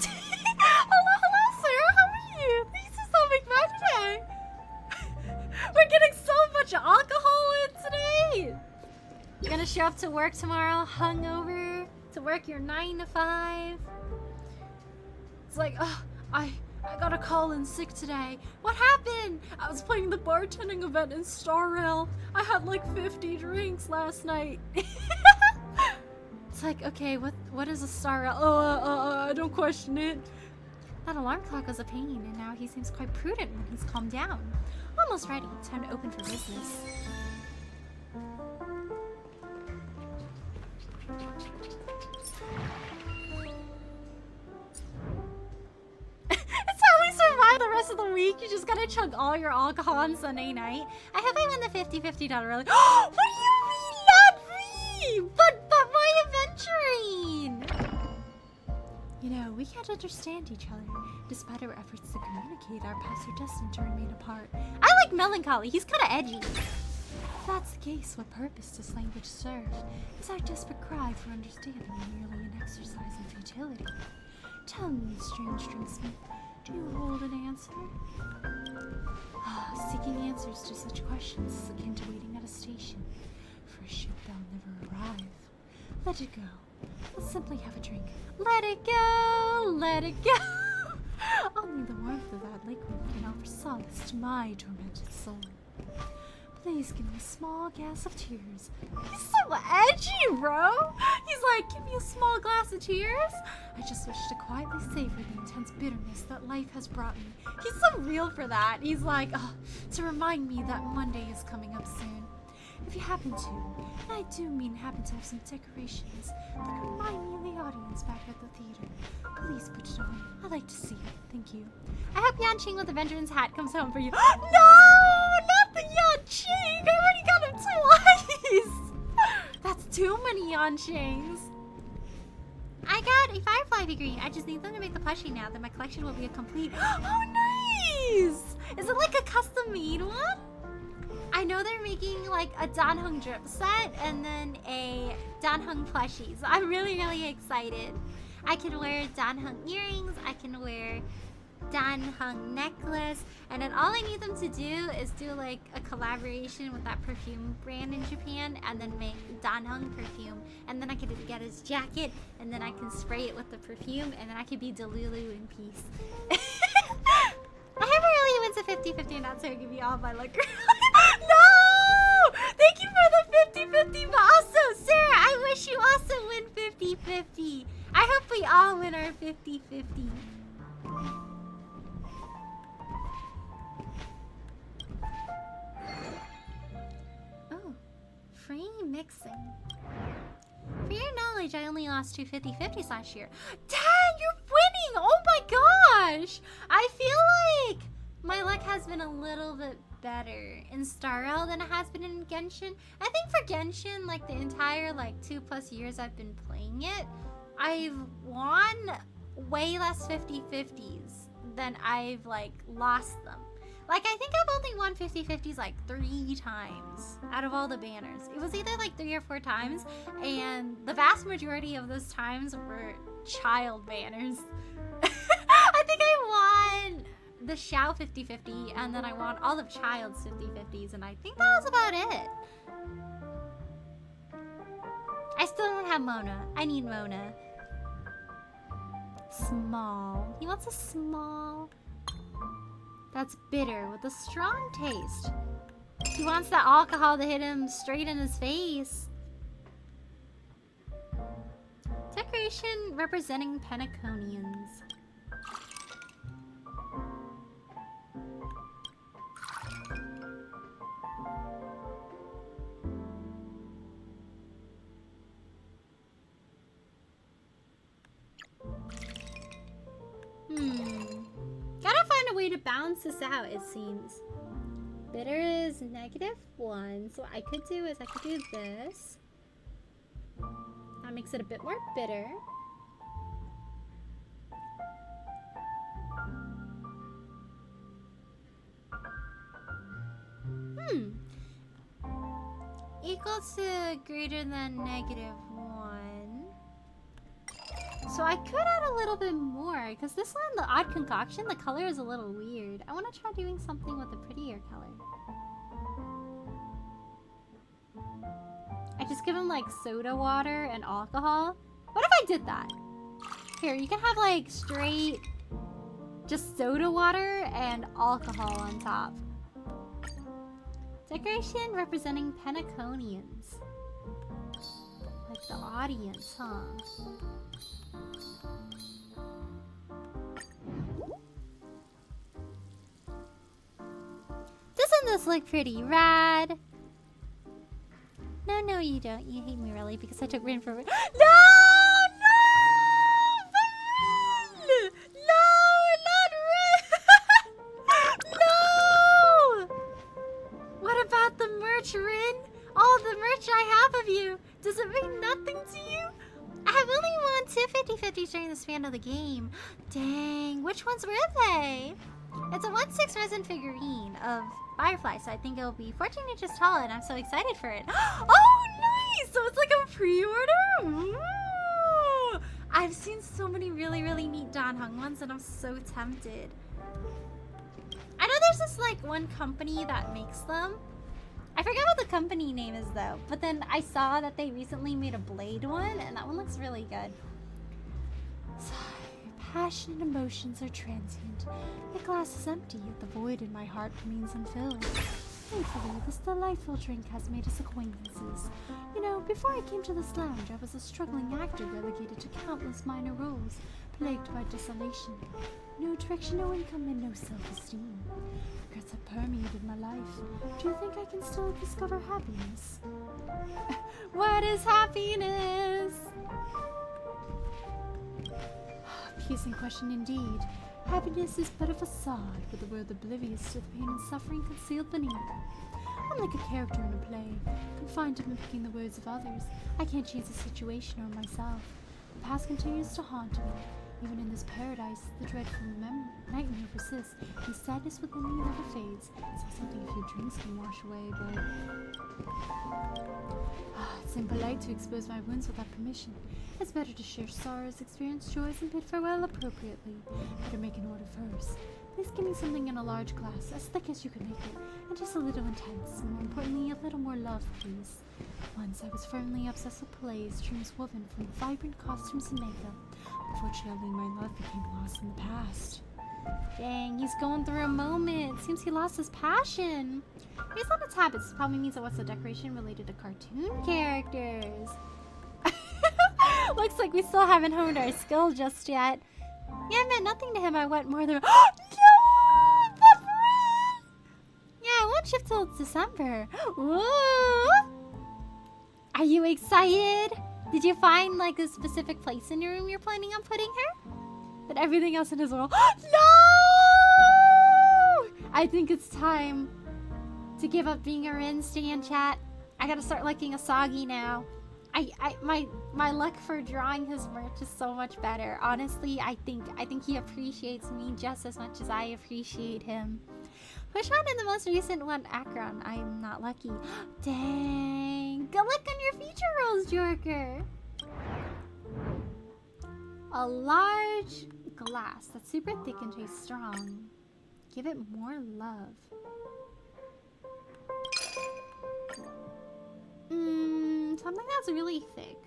sir. How are you? Thanks for stopping by today. We're getting so much alcohol in today. You're gonna show up to work tomorrow hungover to work your 9 to 5. It's like, oh, I got a call in sick today. What happened? I was playing the bartending event in Star Rail. I had like 50 drinks last night. It's like, okay, what is a Star Rail? I don't question it. That alarm clock was a pain, and now he seems quite prudent when he's calmed down. Almost ready. Time to open for business. The rest of the week, you just gotta chug all your alcohol on Sunday night. I hope I win the $50 really. What do you mean, not me? But my adventuring. You know, we can't understand each other. Despite our efforts to communicate, our paths are destined to remain apart. I like Melancholy. He's kind of edgy. If that's the case, what purpose does language serve? Is our desperate cry for understanding merely an exercise in futility? Tell me, strange drinksmith. Do you hold an answer? Seeking answers to such questions is akin to waiting at a station for a ship that'll never arrive. Let it go. Let's simply have a drink. Let it go! Let it go! Only the warmth of that liquid can offer solace to my tormented soul. Please give me a small glass of tears. He's so edgy, bro! He's like, give me a small glass of tears? I just wish to quietly savor the intense bitterness that life has brought me. He's so real for that. He's like, to remind me that Monday is coming up soon. If you happen to, and I do mean happen to have some decorations that could remind me of the audience back at the theater, please put it on. I'd like to see it. Thank you. I hope Yanqing with the Vengeance hat comes home for you. No! Not the Yanqing! I already got him twice! That's too many Yanqings. I got a Firefly figurine. I just need them to make the plushie now. Then my collection will be a complete... Oh, nice! Is it like a custom-made one? I know they're making like a Danheng drip set and then a Danheng plushie. So I'm really, really excited. I can wear Danheng earrings. I can wear Danheng necklace. And then all I need them to do is do like a collaboration with that perfume brand in Japan and then make Danheng perfume. And then I can get his jacket and then I can spray it with the perfume and then I can be Delulu in peace. I haven't really went to 50-50 and that's how I give you all my liquor. No! Thank you for the 50-50, but also, Sarah, I wish you also win 50-50. I hope we all win our 50-50. Oh, Pre-mixing. For your knowledge, I only lost two 50-50s last year. Dang, you're winning! Oh my gosh! I feel like my luck has been a little bit better in Star Rail than it has been in Genshin. I think for Genshin, like the entire 2+ years I've been playing it, I've won way less 50-50s than I've lost them. I think I've only won 50-50s 3 times out of all the banners. It was either 3 or 4 times, and the vast majority of those times were child banners. I think I won the Xiao 50-50, and then I won all of Child's 50-50s, and I think that was about it. I still don't have Mona. I need Mona. Small. He wants a small. That's bitter with a strong taste. He wants that alcohol to hit him straight in his face. Decoration representing Penaconians. Gotta find a way to balance this out, it seems. Bitter is -1, so what I could do is I could do this. That makes it a bit more bitter. Equal to greater than -1. So I could add a little bit more, because this one, the odd concoction, the color is a little weird. I want to try doing something with a prettier color. I just give him soda water and alcohol. What if I did that? Here, you can have straight just soda water and alcohol on top. Decoration representing Penaconians. Like the audience, huh? Doesn't this look pretty rad? No, you don't. You hate me really because I took Rin for Rin. No! Rin! No, not Rin! No! What about the merch, Rin? All the merch I have of you. Does it mean nothing to you? I have only won 2 50-50s during the span of the game. Dang, which ones were they? It's a 1/6 resin figurine of Firefly, so I think it'll be 14 inches tall, and I'm so excited for it. Oh, nice! So it's a pre-order? Ooh! I've seen so many really, really neat Dan Heng ones, and I'm so tempted. I know there's this one company that makes them. I forget what the company name is though, but then I saw that they recently made a blade one, and that one looks really good. Passion and emotions are transient. The glass is empty, yet the void in my heart remains unfilled. Thankfully, this delightful drink has made us acquaintances. You know, before I came to this lounge, I was a struggling actor relegated to countless minor roles, plagued by desolation. No direction, no income, and no self-esteem. Regrets have permeated my life. Do you think I can still discover happiness? What is happiness? Piercing question indeed. Happiness is but a facade, with the world oblivious to the pain and suffering concealed beneath. I'm like a character in a play, confined to mimicking the words of others. I can't change the situation or myself. The past continues to haunt me. Even in this paradise, the dreadful nightmare persists, and sadness within me never fades. It's something a few drinks can wash away, but... it's impolite to expose my wounds without permission. It's better to share sorrows, experience joys, and bid farewell appropriately. Better make an order first. Please give me something in a large glass, as thick as you can make it, and just a little intense, and more importantly, a little more love, please. Once I was firmly obsessed with plays, dreams woven from vibrant costumes and makeup. Unfortunately, my love became lost in the past. Dang, he's going through a moment. Seems he lost his passion. Based on its habits, this probably means it wants a decoration related to cartoon characters. Looks like we still haven't honed our skill just yet. Yeah, I meant nothing to him. I went more than... No! The friend! Yeah, I won't shift till December. Whoa! Are you excited? Did you find like a specific place in your room you're planning on putting her? But everything else in his world. No! I think it's time to give up being a Rin stan, chat. I gotta start liking Asagi now. My luck for drawing his merch is so much better. Honestly, I think he appreciates me just as much as I appreciate him. Which one in the most recent one? Akron. I'm not lucky. Dang. Good luck on your feature rolls, Jorker. A large glass that's super thick and tastes strong. Give it more love. Something that's really thick.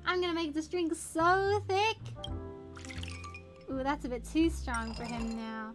I'm gonna make this drink so thick. Ooh, that's a bit too strong for him now.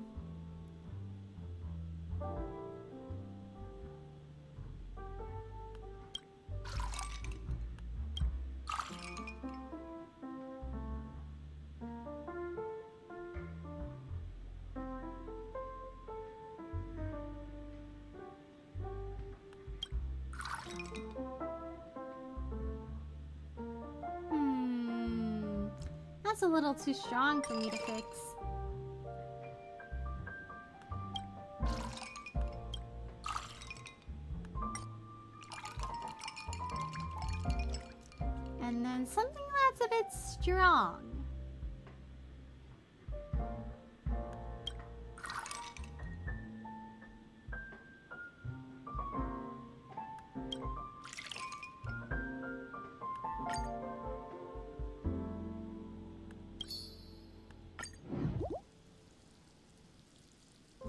That's a little too strong for me to fix. And then something that's a bit strong.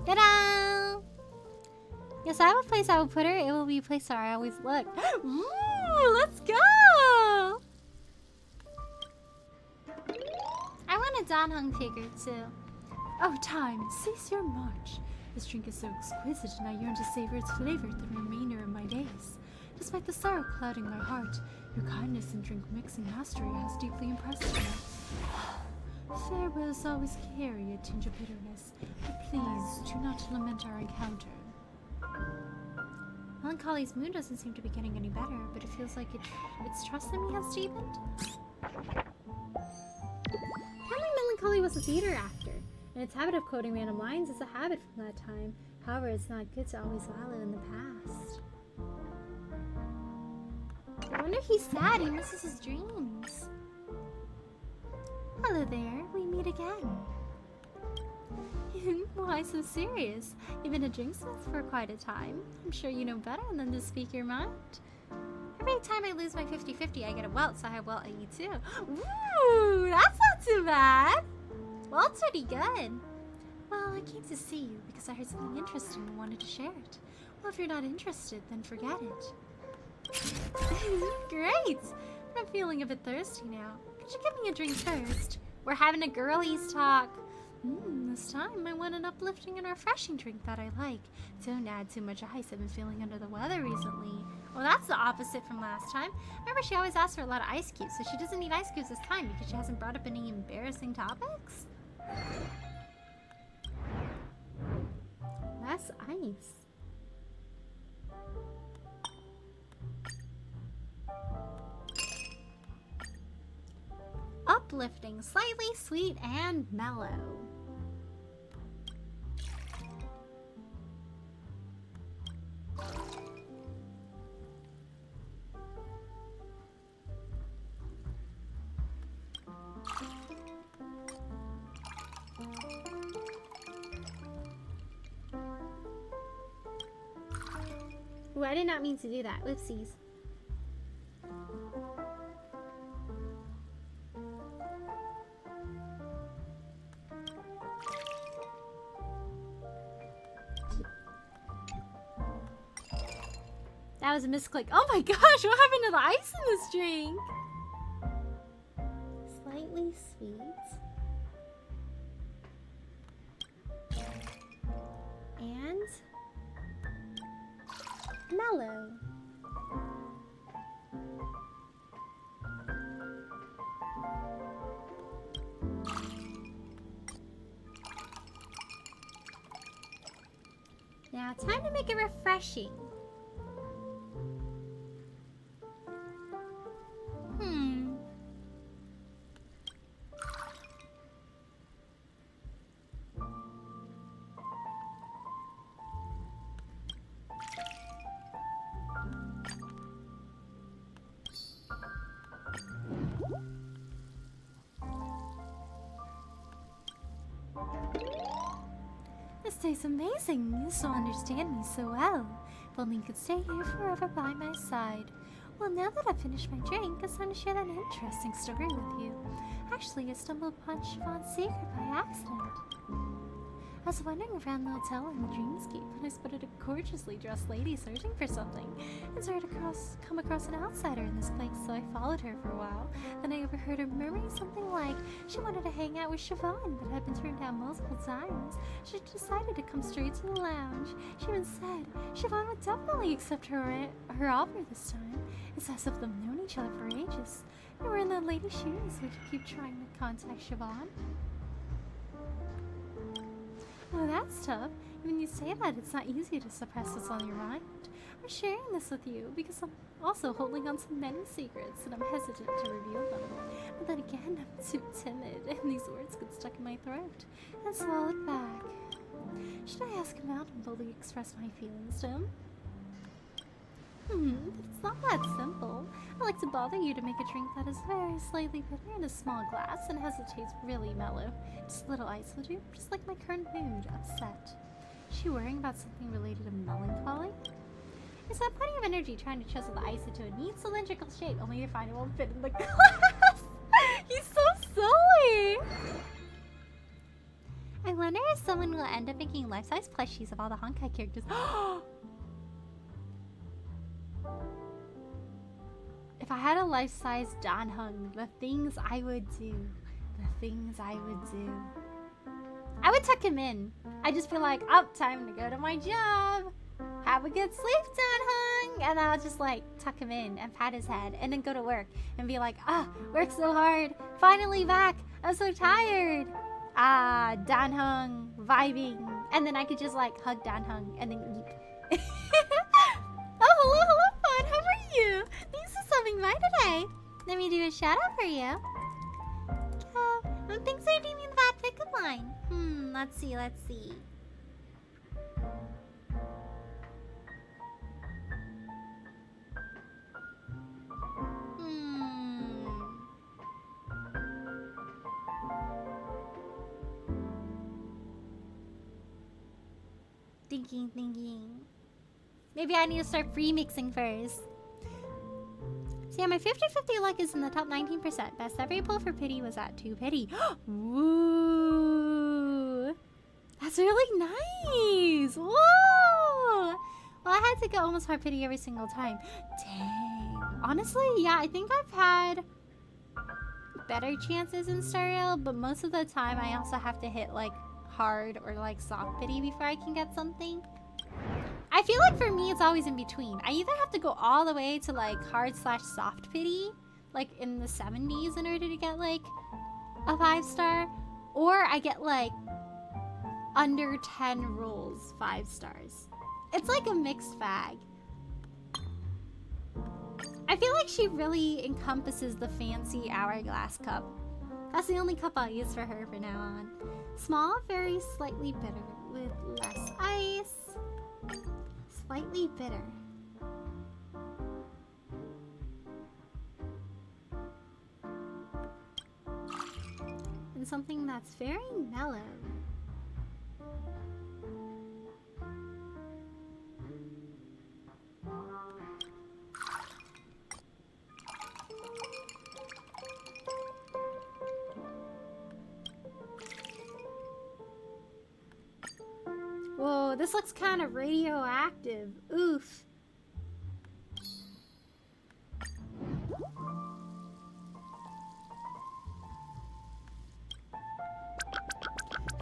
Ta-da! Yes, I have a place I will put her. It will be a place where I always look. Ooh, let's go! I want a Danheng figure too. Oh, time, cease your march. This drink is so exquisite, and I yearn to savor its flavor the remainder of my days. Despite the sorrow clouding my heart, your kindness and drink mixing mastery has deeply impressed me. Farewells always carry a tinge of bitterness, but please do not lament our encounter. Melancholy's mood doesn't seem to be getting any better, but it feels like its trust in me has deepened. Apparently Melancholy was a theater actor, and its habit of quoting random lines is a habit from that time. However, it's not good to always wallow in the past. I wonder if he's sad. He misses his dreams. Hello there. We meet again. Why so serious? You've been a drinksmith for quite a time. I'm sure you know better than to speak your mind. Every time I lose my 50-50, I get a welt, so I welt at you too. Ooh, that's not too bad. Welt's pretty good. Well, I came to see you because I heard something interesting and wanted to share it. Well, if you're not interested, then forget it. Great! I'm feeling a bit thirsty now. Could you give me a drink first? We're having a girlies talk. This time I want an uplifting and refreshing drink that I like. Don't add too much ice. I've been feeling under the weather recently. Well, that's the opposite from last time. Remember, she always asks for a lot of ice cubes, so she doesn't need ice cubes this time because she hasn't brought up any embarrassing topics. Less ice. Uplifting, slightly sweet, and mellow. Ooh, I did not mean to do that. Whoopsies. That was a misclick. Oh my gosh, what happened to the ice in this drink? Slightly sweet. And mellow. Now, time to make it refreshing. This tastes amazing. You so understand me so well. If only you could stay here forever by my side. Well, now that I've finished my drink, it's time to share that interesting story with you. Actually, I stumbled upon Siobhan's secret by accident. I was wandering around the hotel in the dreamscape when I spotted a gorgeously dressed lady searching for something. And so I come across an outsider in this place, so I followed her for a while. Then I overheard her murmuring something like she wanted to hang out with Siobhan, but had been turned down multiple times. She decided to come straight to the lounge. She even said Siobhan would definitely accept her offer this time. It's as if they've known each other for ages. And we're in the lady's shoes. Would you keep trying to contact Siobhan? Oh, that's tough. When you say that, it's not easy to suppress what's on your mind. I'm sharing this with you because I'm also holding on to many secrets and I'm hesitant to reveal them. But then again, I'm too timid and these words get stuck in my throat and swallowed back. Should I ask him out and boldly express my feelings to him? But it's not that simple. I like to bother you to make a drink that is very slightly bitter in a small glass and has a taste really mellow. Just a little ice will do, just like my current mood, upset. Is she worrying about something related to melancholy? I spent plenty of energy trying to chisel the ice into a neat cylindrical shape, only to find it won't fit in the glass. He's so silly! I wonder if someone will end up making life-size plushies of all the Honkai characters. If I had a life-size Dan Hung, the things I would do. I would tuck him in. I'd just be like, oh, time to go to my job. Have a good sleep, Dan Hung. And I'll just like tuck him in and pat his head and then go to work and be like, worked so hard. Finally back. I'm so tired. Dan Hung, vibing. And then I could just like hug Dan Hung and then eat. Oh, hello, Fawn. How are you? Thanks for stopping by today. Let me do a shout out for you. Thanks for doing that pickup line. Let's see. Thinking. Maybe I need to start remixing first. So yeah, my 50-50 luck is in the top 19%. Best ever pull for pity was at 2 pity. Woo! That's really nice! Whoa! Well, I had to go almost hard pity every single time. Dang. Honestly, yeah, I think I've had better chances in Star Rail, but most of the time I also have to hit like hard or like soft pity before I can get something. I feel like for me it's always in between. I either have to go all the way to like hard/soft pity, like in the 70s in order to get like a 5-star, or I get like under 10 rolls 5 stars. It's like a mixed bag. I feel like she really encompasses the fancy hourglass cup. That's the only cup I'll use for her from now on. Small, very slightly bitter with less ice. Slightly bitter. And something that's very mellow. Whoa, this looks kind of radioactive. Oof.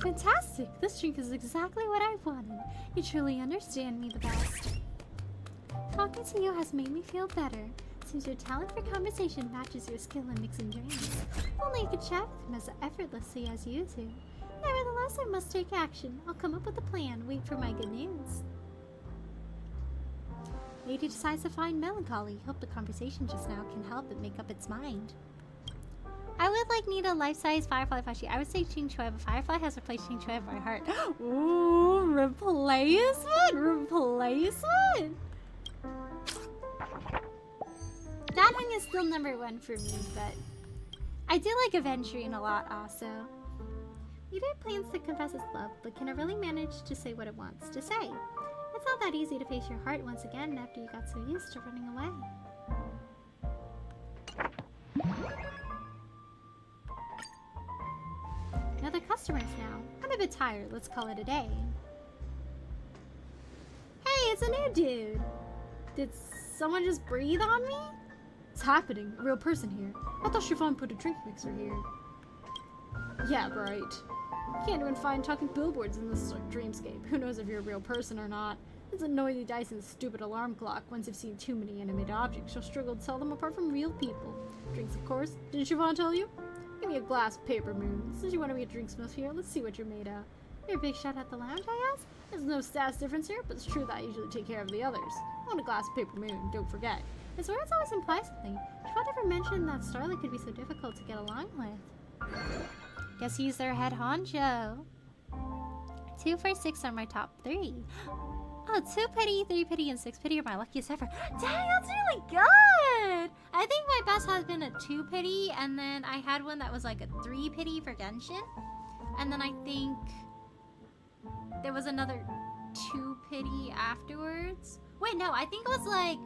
Fantastic! This drink is exactly what I wanted. You truly understand me the best. Talking to you has made me feel better. Seems your talent for conversation matches your skill in mixing drinks. If only you could chat with him as effortlessly as you do. Nevertheless, I must take action. I'll come up with a plan. Wait for my good news. Lady decides to find melancholy. Hope the conversation just now can help it make up its mind. I would need a life-size Firefly plushie. I would say Ching Choi, but Firefly has replaced Ching Choi in my heart. Ooh, replacement! Replacement! That one is still #1 for me, but I do like Aventurine a lot also. Either plans to confess its love, but can it really manage to say what it wants to say? It's not that easy to face your heart once again after you got so used to running away. Another customers now. I'm a bit tired. Let's call it a day. Hey, it's a new dude. Did someone just breathe on me? It's happening. A real person here. I thought Siobhan put a drink mixer here. Yeah, right. You can't even find talking billboards in this dreamscape. Who knows if you're a real person or not? It's a noisy dice and a stupid alarm clock. Once you've seen too many animated objects, you'll struggle to tell them apart from real people. Drinks, of course. Didn't Siobhan tell you? Give me a glass of paper moon. Since you want to be a drinksmith here, let's see what you're made of. You're a big shot at the lounge, I ask? There's no stats difference here, but it's true that I usually take care of the others. I want a glass of paper moon, don't forget. His words always imply something. Siobhan never mentioned that Starlight could be so difficult to get along with. Guess he's their head honcho. 2, 4, 6 are my top 3. Oh, 2 pity, 3 pity, and 6 pity are my luckiest ever. Dang, that's really good! I think my best has been a 2 pity, and then I had one that was like a 3 pity for Genshin. And then I think there was another 2 pity afterwards. Wait, no, I think it was like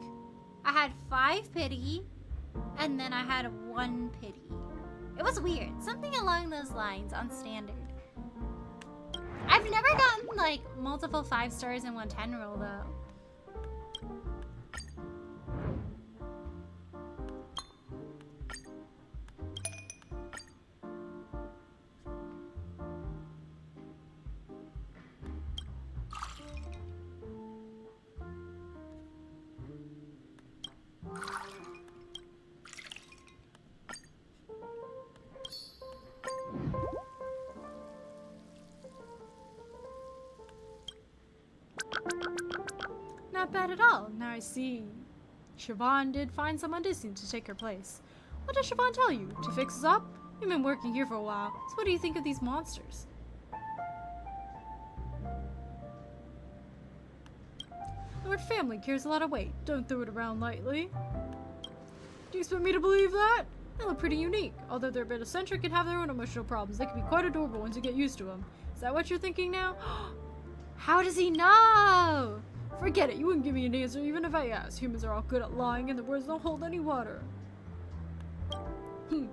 I had 5 pity, and then I had 1 pity. It was weird. Something along those lines on standard. I've never gotten multiple 5 stars in 110 roll though. Not bad at all. Now I see. Siobhan did find someone decent to take her place. What does Siobhan tell you? To fix us up? You've been working here for a while, so what do you think of these monsters? The word family carries a lot of weight. Don't throw it around lightly. Do you expect me to believe that? They look pretty unique. Although they're a bit eccentric and have their own emotional problems, they can be quite adorable once you get used to them. Is that what you're thinking now? How does he know? Forget it, you wouldn't give me an answer even if I asked. Humans are all good at lying and the words don't hold any water. Make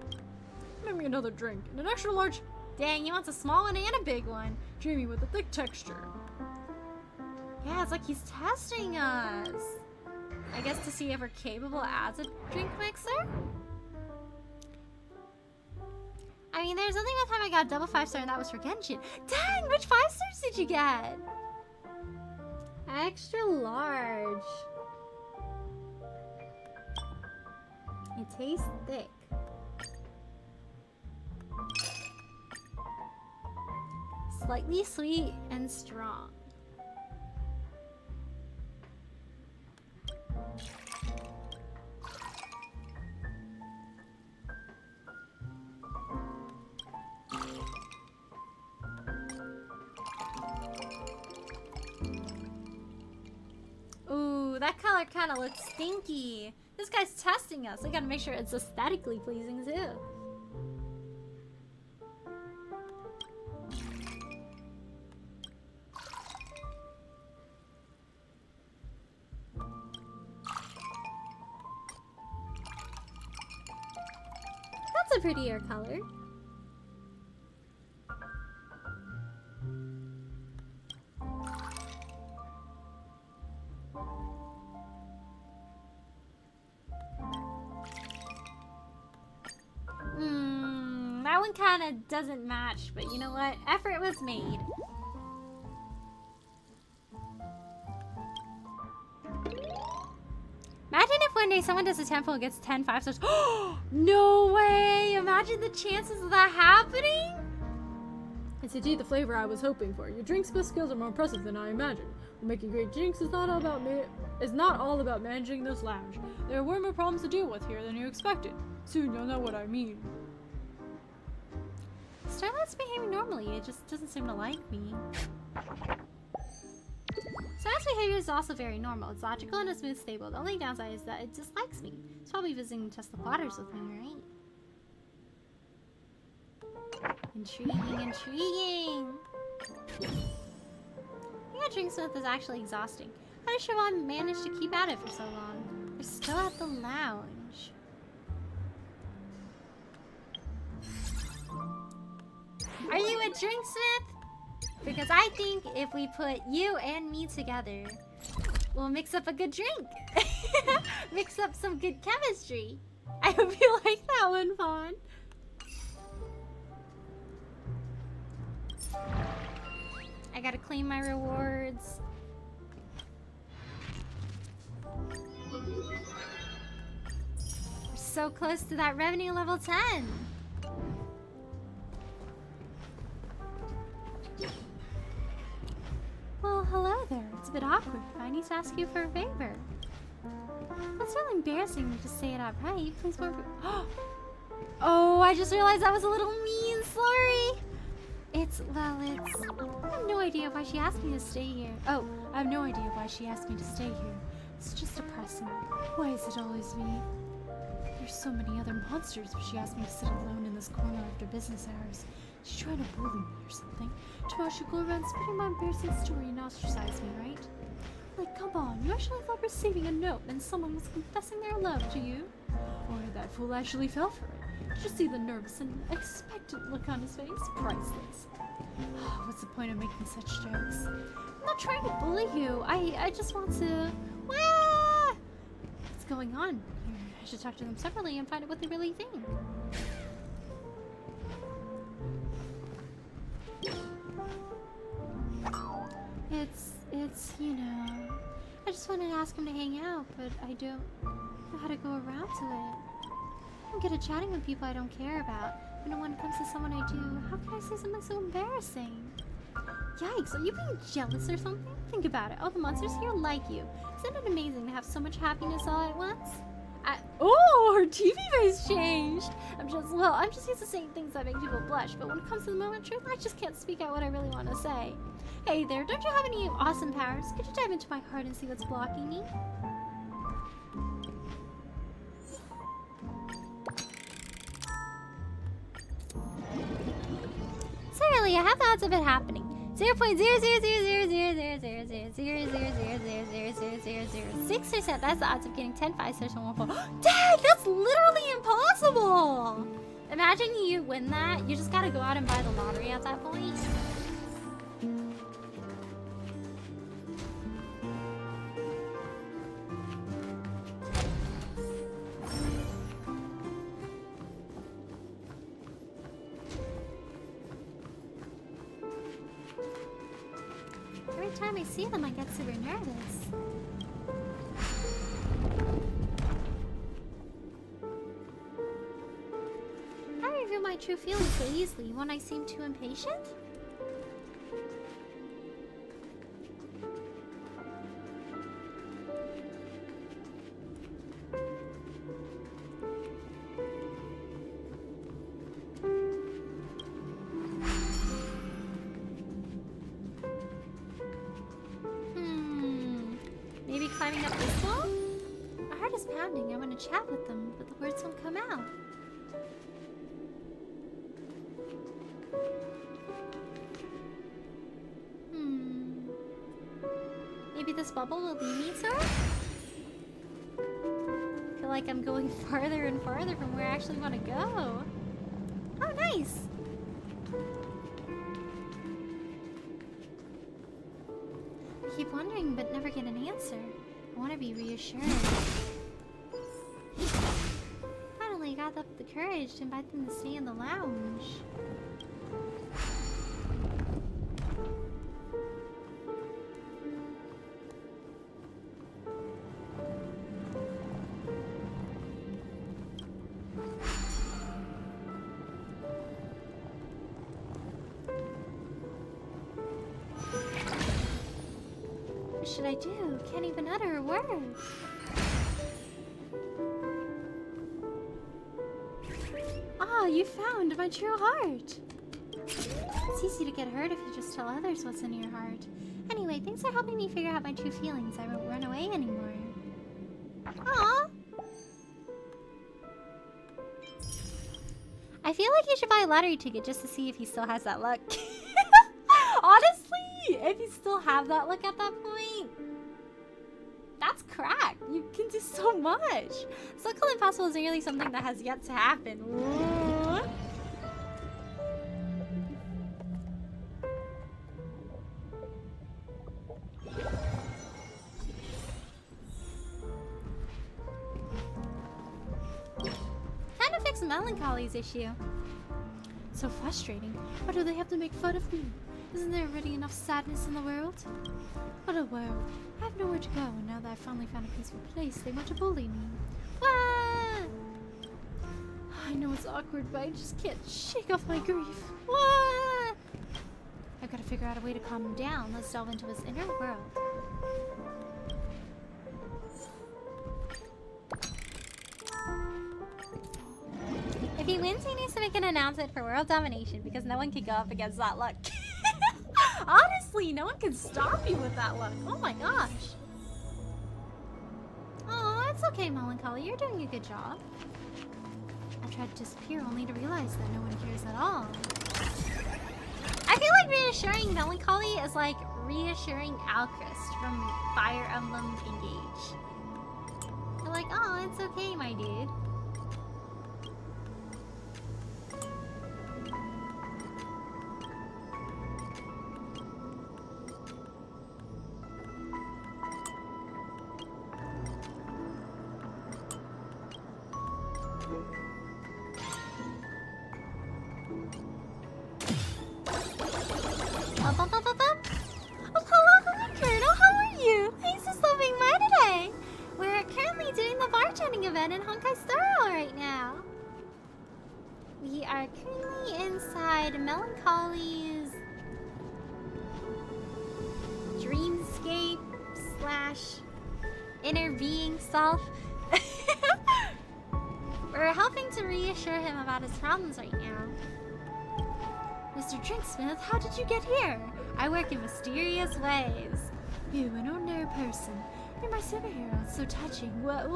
me another drink, and an extra large. Dang, he wants a small one and a big one. Dreamy with a thick texture. Yeah, it's like he's testing us. I guess to see if we're capable as a drink mixer? I mean, there's only one time I got double 5-star and that was for Genshin. Dang, which 5 stars did you get? Extra large. It tastes thick. Slightly sweet and strong. Ooh, that color kind of looks stinky. This guy's testing us. We gotta make sure it's aesthetically pleasing too. That's a prettier color. one kind of doesn't match, but you know what? Effort was made. Imagine if one day someone does a temple and gets 10 5 stars. No way! Imagine the chances of that happening! It's indeed the flavor I was hoping for. Your drinksmith skills are more impressive than I imagined. Making great drinks is not all about managing this lounge. There were more problems to deal with here than you expected. Soon you'll know what I mean. Starlight's behaving normally, it just doesn't seem to like me. Starlight's behavior is also very normal. It's logical and a smooth stable. The only downside is that it dislikes me. It's probably visiting to test the waters with me, right? Intriguing, intriguing! Yeah, Drinksmith is actually exhausting. How did Siobhan manage to keep at it for so long? They're still at the lounge. Are you a Drinksmith? Because I think if we put you and me together, we'll mix up a good drink. Mix up some good chemistry. I hope you like that one, Fawn. I gotta claim my rewards. We're so close to that revenue level 10. Well, hello there. It's a bit awkward. I need to ask you for a favor. That's really embarrassing to say it outright. Please more. Oh, I just realized that was a little mean. Sorry. I have no idea why she asked me to stay here. Oh, I have no idea why she asked me to stay here. It's just depressing. Why is it always me? There's so many other monsters, but she asked me to sit alone in this corner after business hours. She's trying to bully me or something. Tomorrow she'll go around spreading my embarrassing story and ostracize me, right? Like, come on, you actually thought receiving a note and someone was confessing their love to you? Or that fool actually fell for it. Did you see the nervous and expectant look on his face? Priceless. What's the point of making such jokes? I'm not trying to bully you. I just want to... Wah! What's going on here? I should talk to them separately and find out what they really think. It's, you know... I just wanted to ask him to hang out, but I don't know how to go around to it. I'm good at chatting with people I don't care about, but when it comes to someone I do, how can I say something so embarrassing? Yikes, are you being jealous or something? Think about it, all the monsters here like you. Isn't it amazing to have so much happiness all at once? Oh, her TV face changed! I'm just used to saying things that make people blush, but when it comes to the moment of truth, I just can't speak out what I really want to say. Hey there, don't you have any awesome powers? Could you dive into my heart and see what's blocking me? Certainly, I have the odds of it happening. 0.00000000000000006%. That's the odds of getting 10 5 stars from 1 4. Dang, that's literally impossible! Imagine you win that. You just gotta go out and buy the lottery at that point. Every time I see them, I get super nervous. I reveal my true feelings so easily when I seem too impatient? Maybe climbing up this wall? My heart is pounding. I want to chat with them, but the words won't come out. Maybe this bubble will lead me to her? I feel like I'm going farther and farther from where I actually want to go. Oh, nice! I keep wondering but never get an answer. I want to be reassured. Finally got the the courage to invite them to stay in the lounge. What should I do? Can't even utter a word. Ah, you found my true heart. It's easy to get hurt if you just tell others what's in your heart. Anyway, thanks for helping me figure out my true feelings. I won't run away anymore. Aw. I feel like you should buy a lottery ticket just to see if he still has that luck. Honestly, if you still have that luck at that point, that's crack. You can do so much. Circle Impossible is nearly something that has yet to happen. What? Time to fix Melancholy's issue. So frustrating. Why do they have to make fun of me? Isn't there already enough sadness in the world? What a world. I have nowhere to go, and now that I've finally found a peaceful place, they want to bully me. What? I know it's awkward, but I just can't shake off my grief. What? I've got to figure out a way to calm him down. Let's delve into his inner world. If he wins, he needs to make an announcement for world domination because no one can go up against that luck. Honestly, no one can stop you with that luck. Oh my gosh. Oh, it's okay, Melancholy. You're doing a good job. I tried to disappear only to realize that no one cares at all. I feel like reassuring Melancholy is like reassuring Alchrist from Fire Emblem Engage. They're like, oh, it's okay, my dude. Oh, hello, Colonel. How are you? Thanks for stopping by today. We're currently doing the bartending event in Honkai Star Rail right now. We are currently inside Melancholy's dreamscape / inner being self. We're helping to reassure him about his problems right now. Mr. Drinksmith, how did you get here? I work in mysterious ways. You, an ordinary person. You're my superhero. It's so touching. What?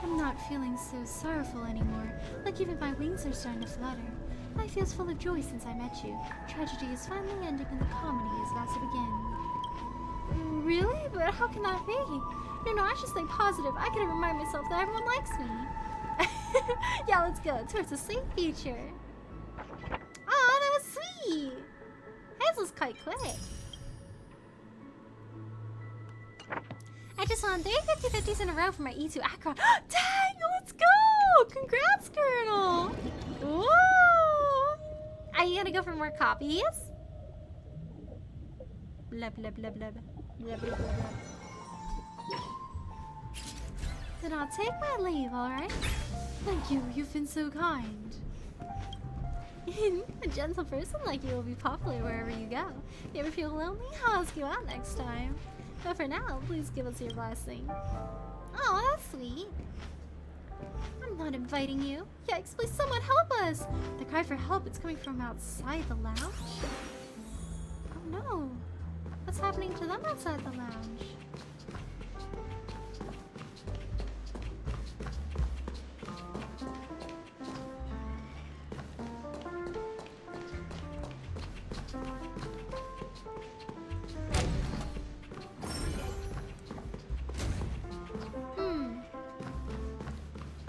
I'm not feeling so sorrowful anymore. Like even my wings are starting to flutter. Life feels full of joy since I met you. Tragedy is finally ending and the comedy is about to begin. Really? But how can that be? No, I should stay positive. I gotta remind myself that everyone likes me. Yeah, let's go towards a sweet future. Oh, that was sweet. His was quite quick. I just won 3 50/50s in a row for my E2 Akron. Dang, let's go! Congrats, Colonel. Whoa! Are you gonna go for more copies? Blah blah blah blah blah blah blah blah. Then I'll take my leave, alright? Thank you, you've been so kind. A gentle person like you will be popular wherever you go. If you ever feel lonely, I'll ask you out next time. But for now, please give us your blessing. Oh, that's sweet. I'm not inviting you. Yikes, please someone help us! The cry for help is coming from outside the lounge. Oh no. What's happening to them outside the lounge?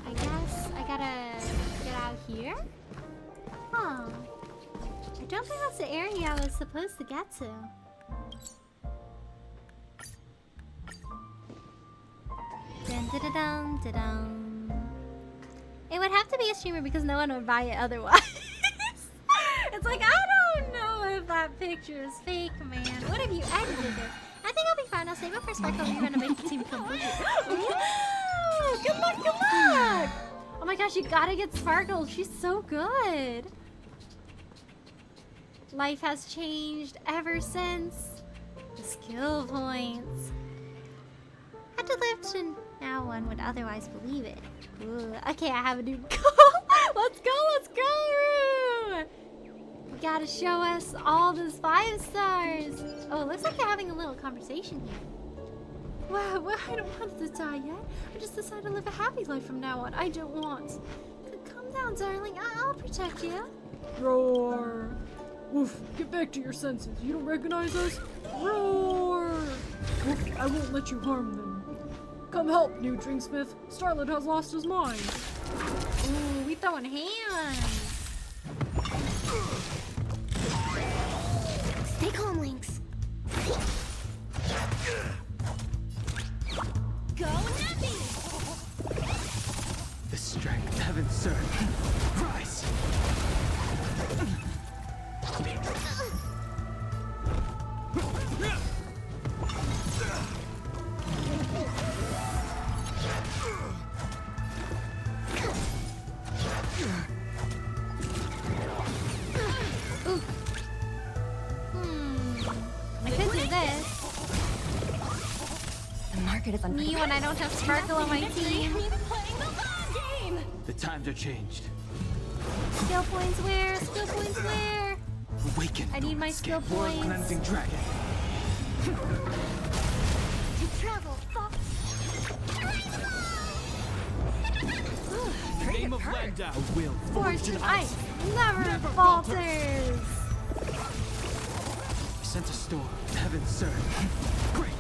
I guess I gotta get out here? Huh. I don't think that's the area I was supposed to get to. Dun dun dun dun dun. It would have to be a streamer because no one would buy it otherwise. It's like, I don't know if that picture is fake, man. What if you edited it? I think I'll be fine. I'll save it for Sparkle even to make the team complete. Wow! Good luck, good luck! Oh my gosh, you gotta get Sparkle. She's so good. Life has changed ever since. The skill points. Had to live to now one would otherwise believe it. Ooh, okay, I have a new goal. Let's go, let's go! You gotta show us all those 5 stars. Oh, it looks like you're having a little conversation here. Wow, well, I don't want to die yet. I just decided to live a happy life from now on. I don't want. Calm down, darling. I'll protect you. Roar! Woof, get back to your senses. You don't recognize us? Roar! Woof, I won't let you harm them. Come help, new Drinksmith. Starlet has lost his mind. Ooh, we throwing hands. Stay calm, Lynx. Go Nappy! The strength heaven served. Rise! I could do this. The market is Me when I don't have Sparkle on my team. The times are changed. Skill points where? Skill points where? Awaken. I need my skill World points. cleansing dragon. To travel far. The name of Landau will Fortune Ice never falters. sent a storm. Heaven served. Break.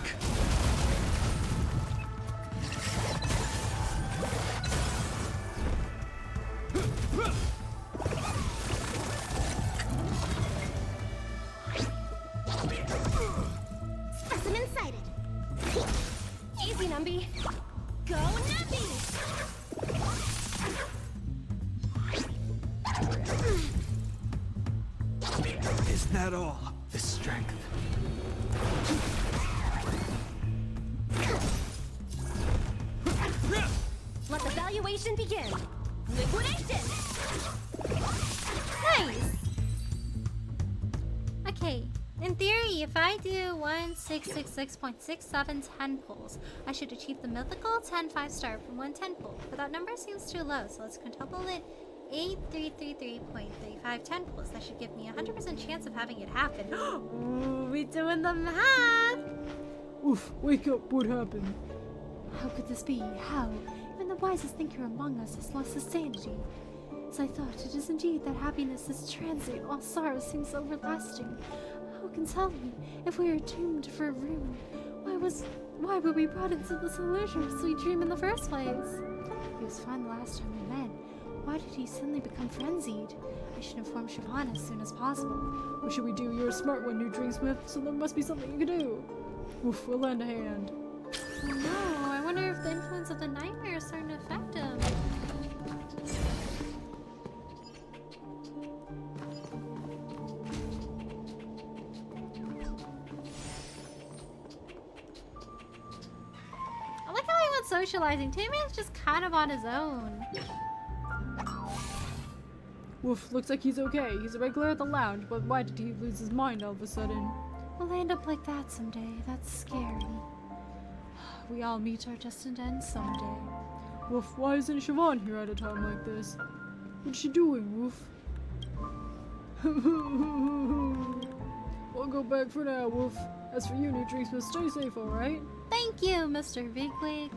Specimen sighted. Easy, Numby. Go, Numpy! Is that all? The strength. Let the valuation begin. Liquidation! Nice. Okay. In theory, if I do 1666.6710 pulls, I should achieve the mythical 10 5-star from 110 pull. But that number seems too low, so let's quintuple it 8333.3510 pulls. That should give me a 100% chance of having it happen. Ooh, we doing the math! Oof, wake up, what happened? How could this be? How? Even the wisest thinker among us has lost his sanity. As I thought, it is indeed that happiness is transient, while sorrow seems everlasting. Who can tell me if we are doomed for ruin? Why were we brought into this illusion sweet dream in the first place? He was fine the last time we met. Why did he suddenly become frenzied? I should inform Siobhan as soon as possible. What should we do? You're a smart one, new Drinksmith, so there must be something you can do. Oof, we'll lend a hand. Oh no, I wonder if the influence of the nightmare is starting to affect him. I like how he went socializing. Timothy's just kind of on his own. Woof, looks like he's okay. He's a regular at the lounge, but why did he lose his mind all of a sudden? We'll end up like that someday. That's scary. We all meet our destined end someday. Woof, why isn't Siobhan here at a time like this? What's she doing, Woof? We'll go back for now, Woof. As for you, new Drinksmith, stay safe, alright? Thank you, Mr. Bigwig.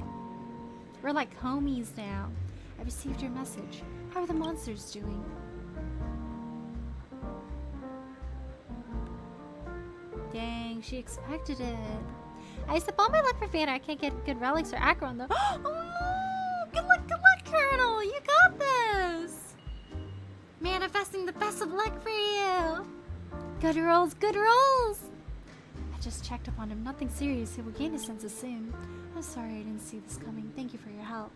We're like homies now. I received your message. How are the monsters doing? Dang, she expected it. I used to ball my luck for Vanna. I can't get good relics or Acheron though. Oh no! Good luck, Colonel! You got this! Manifesting the best of luck for you! Good rolls, good rolls! A just checked upon him. Nothing serious. He will gain his senses soon. I'm sorry I didn't see this coming. Thank you for your help.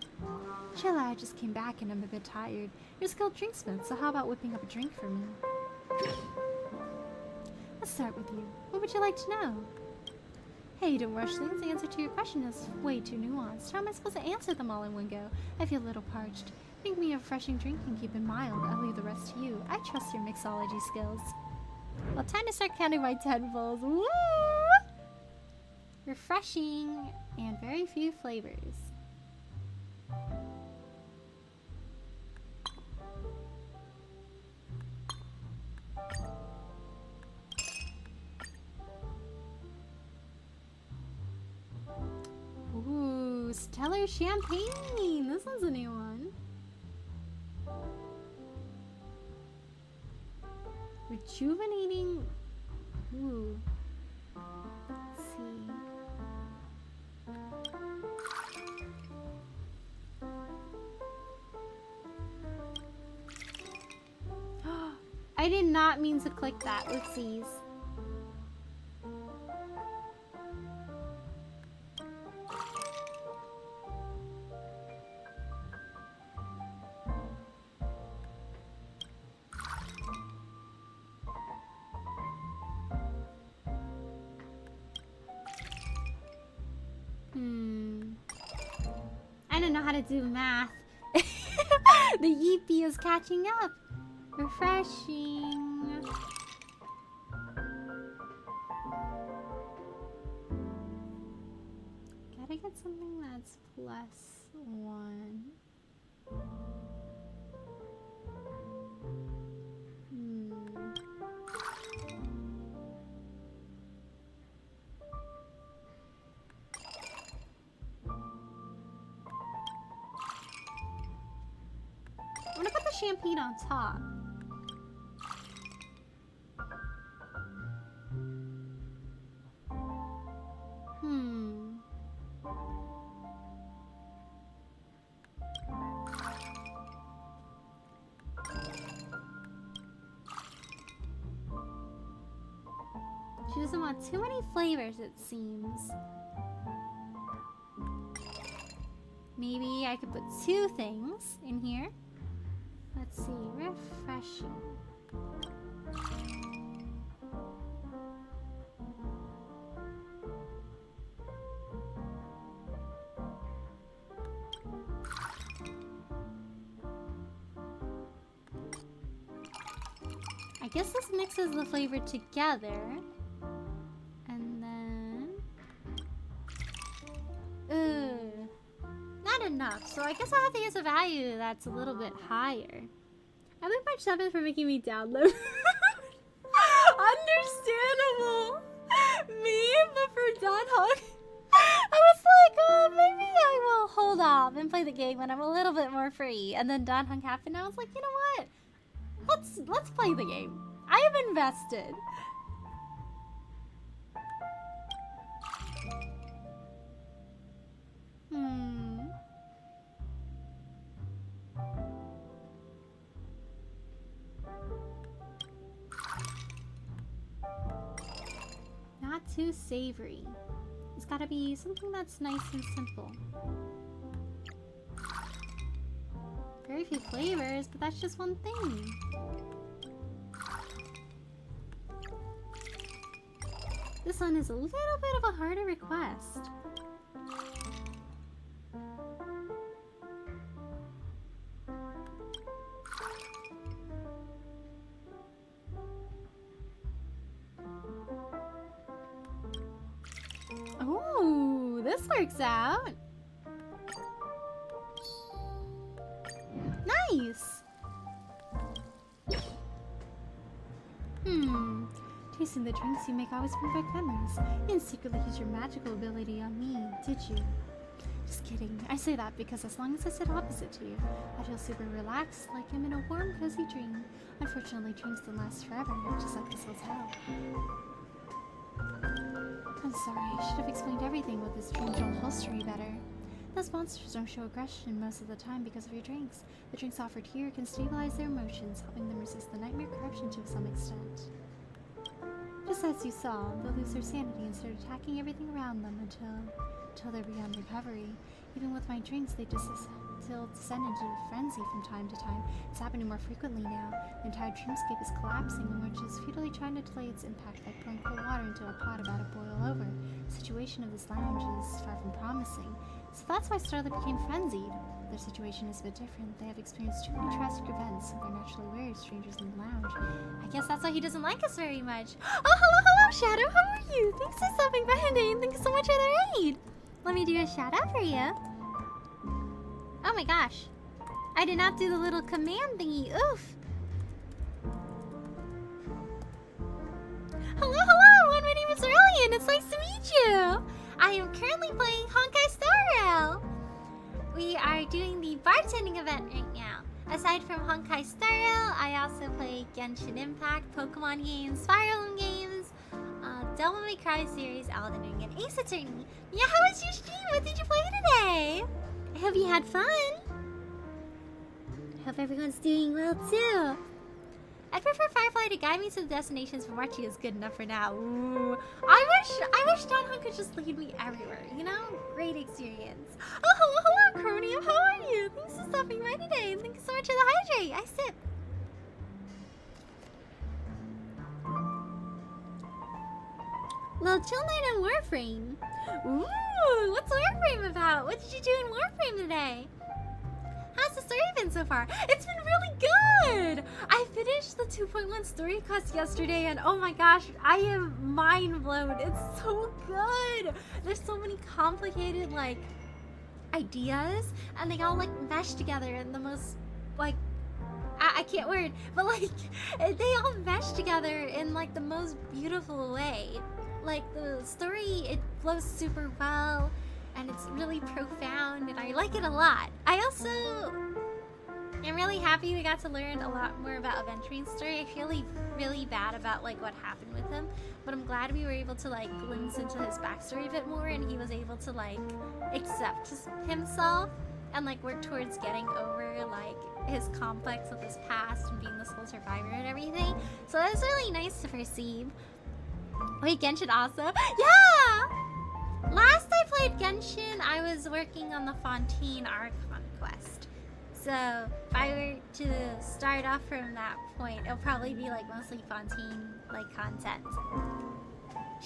Sheila, I just came back and I'm a bit tired. You're a skilled drinksmith, so how about whipping up a drink for me? Let's start with you. What would you like to know? Hey, don't rush things. The answer to your question is way too nuanced. How am I supposed to answer them all in one go? I feel a little parched. Make me a refreshing drink and keep it mild. I'll leave the rest to you. I trust your mixology skills. Well, time to start counting my tenfolds. Woo! Refreshing and very few flavors. Ooh, Stellar Champagne! This one's a new one. Rejuvenating. Ooh. Let's see. I did not mean to click that. Oopsies. I don't know how to do math. The Yeepy is catching up. Refreshing. Gotta get something that's +1. I'm gonna put the champagne on top. She doesn't want too many flavors, it seems. Maybe I could put 2 things in here. Let's see, refreshing. I guess this mixes the flavor together. And then... not enough, so I guess I'll have to use a value that's a little bit higher. I think March 7th for making me download. Understandable! Me, but for Donhawk, I was like, oh, maybe I will hold off and play the game when I'm a little bit more free. And then Donhawk happened, and I was like, you know what? Let's play the game. I am invested. Not too savory. It's gotta be something that's nice and simple. Very few flavors, but that's just one thing. This one is a little bit of a harder request. Oh, this works out. Nice. Tasting the drinks you make always bring back memories. You didn't secretly use your magical ability on me, did you? Just kidding. I say that because as long as I sit opposite to you, I feel super relaxed, like I'm in a warm, cozy dream. Unfortunately, dreams don't last forever, just like this hotel. I'm sorry, I should have explained everything with this dream told history better. Those monsters don't show aggression most of the time because of your drinks. The drinks offered here can stabilize their emotions, helping them resist the nightmare corruption to some extent. just as you saw, they'll lose their sanity and start attacking everything around them until they're beyond recovery. Even with my drinks, they just still descend into a frenzy from time to time. It's happening more frequently now. The entire dreamscape is collapsing, and we're just futilely trying to delay its impact by pouring cold water into a pot about to boil over. The situation of this lounge is far from promising. So that's why Starlight became frenzied. Their situation is a bit different. They have experienced too many tragic events, and they're naturally wary of strangers in the lounge. I guess that's why he doesn't like us very much. Oh, hello, Shadow. How are you? Thanks for stopping by today, and thanks so much for the raid. Let me do a shout out for you. Oh my gosh. I did not do the little command thingy. Oof. Hello. My name is Aurelian. It's nice to meet you. I am currently playing Honkai Star Rail. We are doing the bartending event right now. Aside from Honkai Star Rail, I also play Genshin Impact, Pokemon games, Fire Emblem games, Devil May Cry series, Elden Ring, and Ace Attorney. Yeah, how was your stream? What did you play today? I hope you had fun. I hope everyone's doing well too. I'd prefer Firefly to guide me to the destinations, but Marchi is good enough for now. Ooh. I wish Donhun could just lead me everywhere, you know? Great experience. Oh, hello, Cronium. How are you? Thanks for stopping by today. Thank you so much for the hydrate. I sip. Well, chill night on Warframe. Ooh, what's Warframe about? What did you do in Warframe today? How's the story been so far? It's been really good! I finished the 2.1 story quest yesterday, and oh my gosh, I am mind blown. It's so good! There's so many complicated, like, ideas, and they all, like, mesh together in the most, like, I can't word, but, like, they all mesh together in, like, the most beautiful way. Like, the story, it flows super well, and it's really profound, and I like it a lot. I also am really happy we got to learn a lot more about Aventurine's story. I feel really bad about, like, what happened with him, but I'm glad we were able to, like, glimpse into his backstory a bit more, and he was able to, like, accept himself and, like, work towards getting over, like, his complex of his past and being the sole survivor and everything. So that was really nice to perceive. Wait, Genshin also? Yeah! Last I played Genshin, I was working on the Fontaine Archon quest. So, if I were to start off from that point, it'll probably be, like, mostly Fontaine, like, content.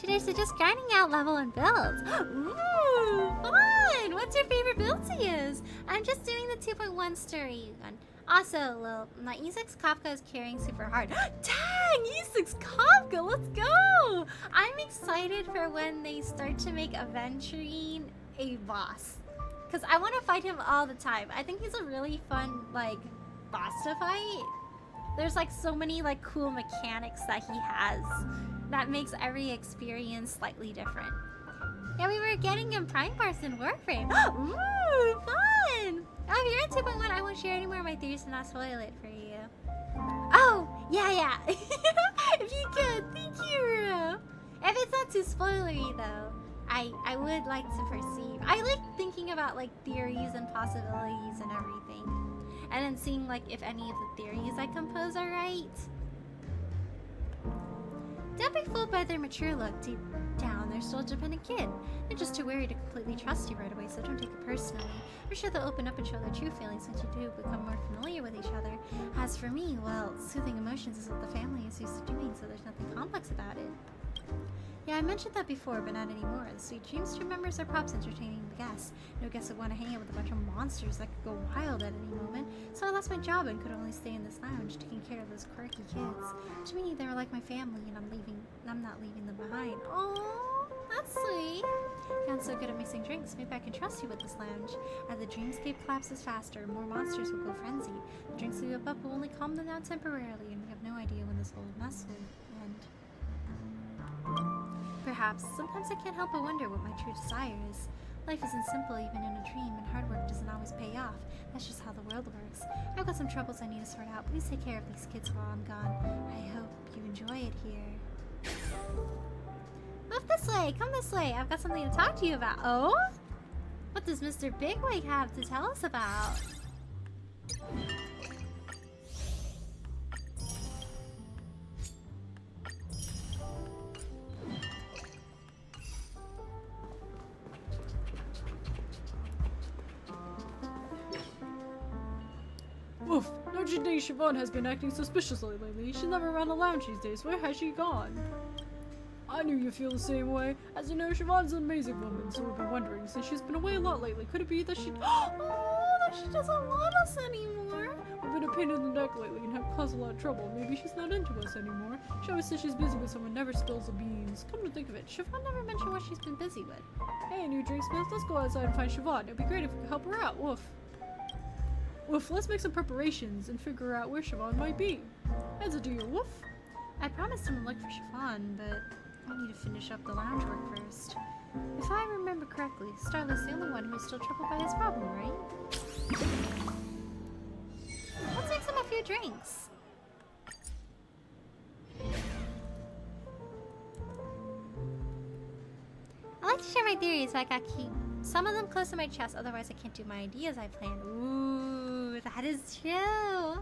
Should I suggest grinding out level and builds? Ooh, fun! What's your favorite build to use? I'm just doing the 2.1 story one. Also, Lil, my E6 Kafka is carrying super hard. Dang! E6 Kafka, let's go! I'm excited for when they start to make Aventurine a boss. Because I want to fight him all the time. I think he's a really fun, like, boss to fight. There's, like, so many, like, cool mechanics that he has that makes every experience slightly different. Yeah, we were getting him Prime Parts in Warframe. Ooh, fun! Oh, if you're in 2.1, I won't share any more of my theories to not spoil it for you. Oh, yeah. If you could, thank you. If it's not too spoilery, though, I would like to perceive. I like thinking about, like, theories and possibilities and everything. And then seeing, like, if any of the theories I compose are right. Don't be fooled by their mature look. Deep down, they're still a dependent kid. They're just too wary to completely trust you right away, so don't take it personally. I'm sure they'll open up and show their true feelings once you do become more familiar with each other. As for me, well, soothing emotions is what the family is used to doing, so there's nothing complex about it. Yeah, I mentioned that before, but not anymore. The Sweet Dreams Stream members are props entertaining the guests. No guests would want to hang out with a bunch of monsters that could go wild at any moment, so I lost my job and could only stay in this lounge, taking care of those quirky kids. To me, they were like my family, and I'm not leaving them behind. Oh, that's sweet. You're so good at mixing drinks. Maybe I can trust you with this lounge. As the dreamscape collapses faster, more monsters will go frenzied. The drinks we whip up will only calm them down temporarily, and we have no idea when this whole mess will end. Perhaps. Sometimes I can't help but wonder what my true desire is. Life isn't simple even in a dream, and hard work doesn't always pay off. That's just how the world works. I've got some troubles I need to sort out. Please take care of these kids while I'm gone. I hope you enjoy it here. Move this way! Come this way! I've got something to talk to you about. Oh? What does Mr. Bigwig have to tell us about? Don't you think Siobhan has been acting suspiciously lately? She's never around the lounge these days. Where has she gone? I knew you feel the same way. As you know, Siobhan's an amazing woman, so we've been wondering, since she's been away a lot lately, could it be that she... Oh, that she doesn't want us anymore? We've been a pain in the neck lately and have caused a lot of trouble. Maybe she's not into us anymore. She always says she's busy with someone, never spills the beans. Come to think of it, Siobhan never mentioned what she's been busy with. Hey, new drink smith, let's go outside and find Siobhan. It'd be great if we could help her out. Woof. Woof, let's make some preparations and figure out where Siobhan might be. As a deal, Woof. I promised him to look for Siobhan, but I need to finish up the lounge work first. If I remember correctly, Starla's the only one who is still troubled by this problem, right? Let's make some a few drinks. I like to share my theories, but I gotta keep some of them close to my chest, otherwise I can't do my ideas I plan. Ooh, that is true.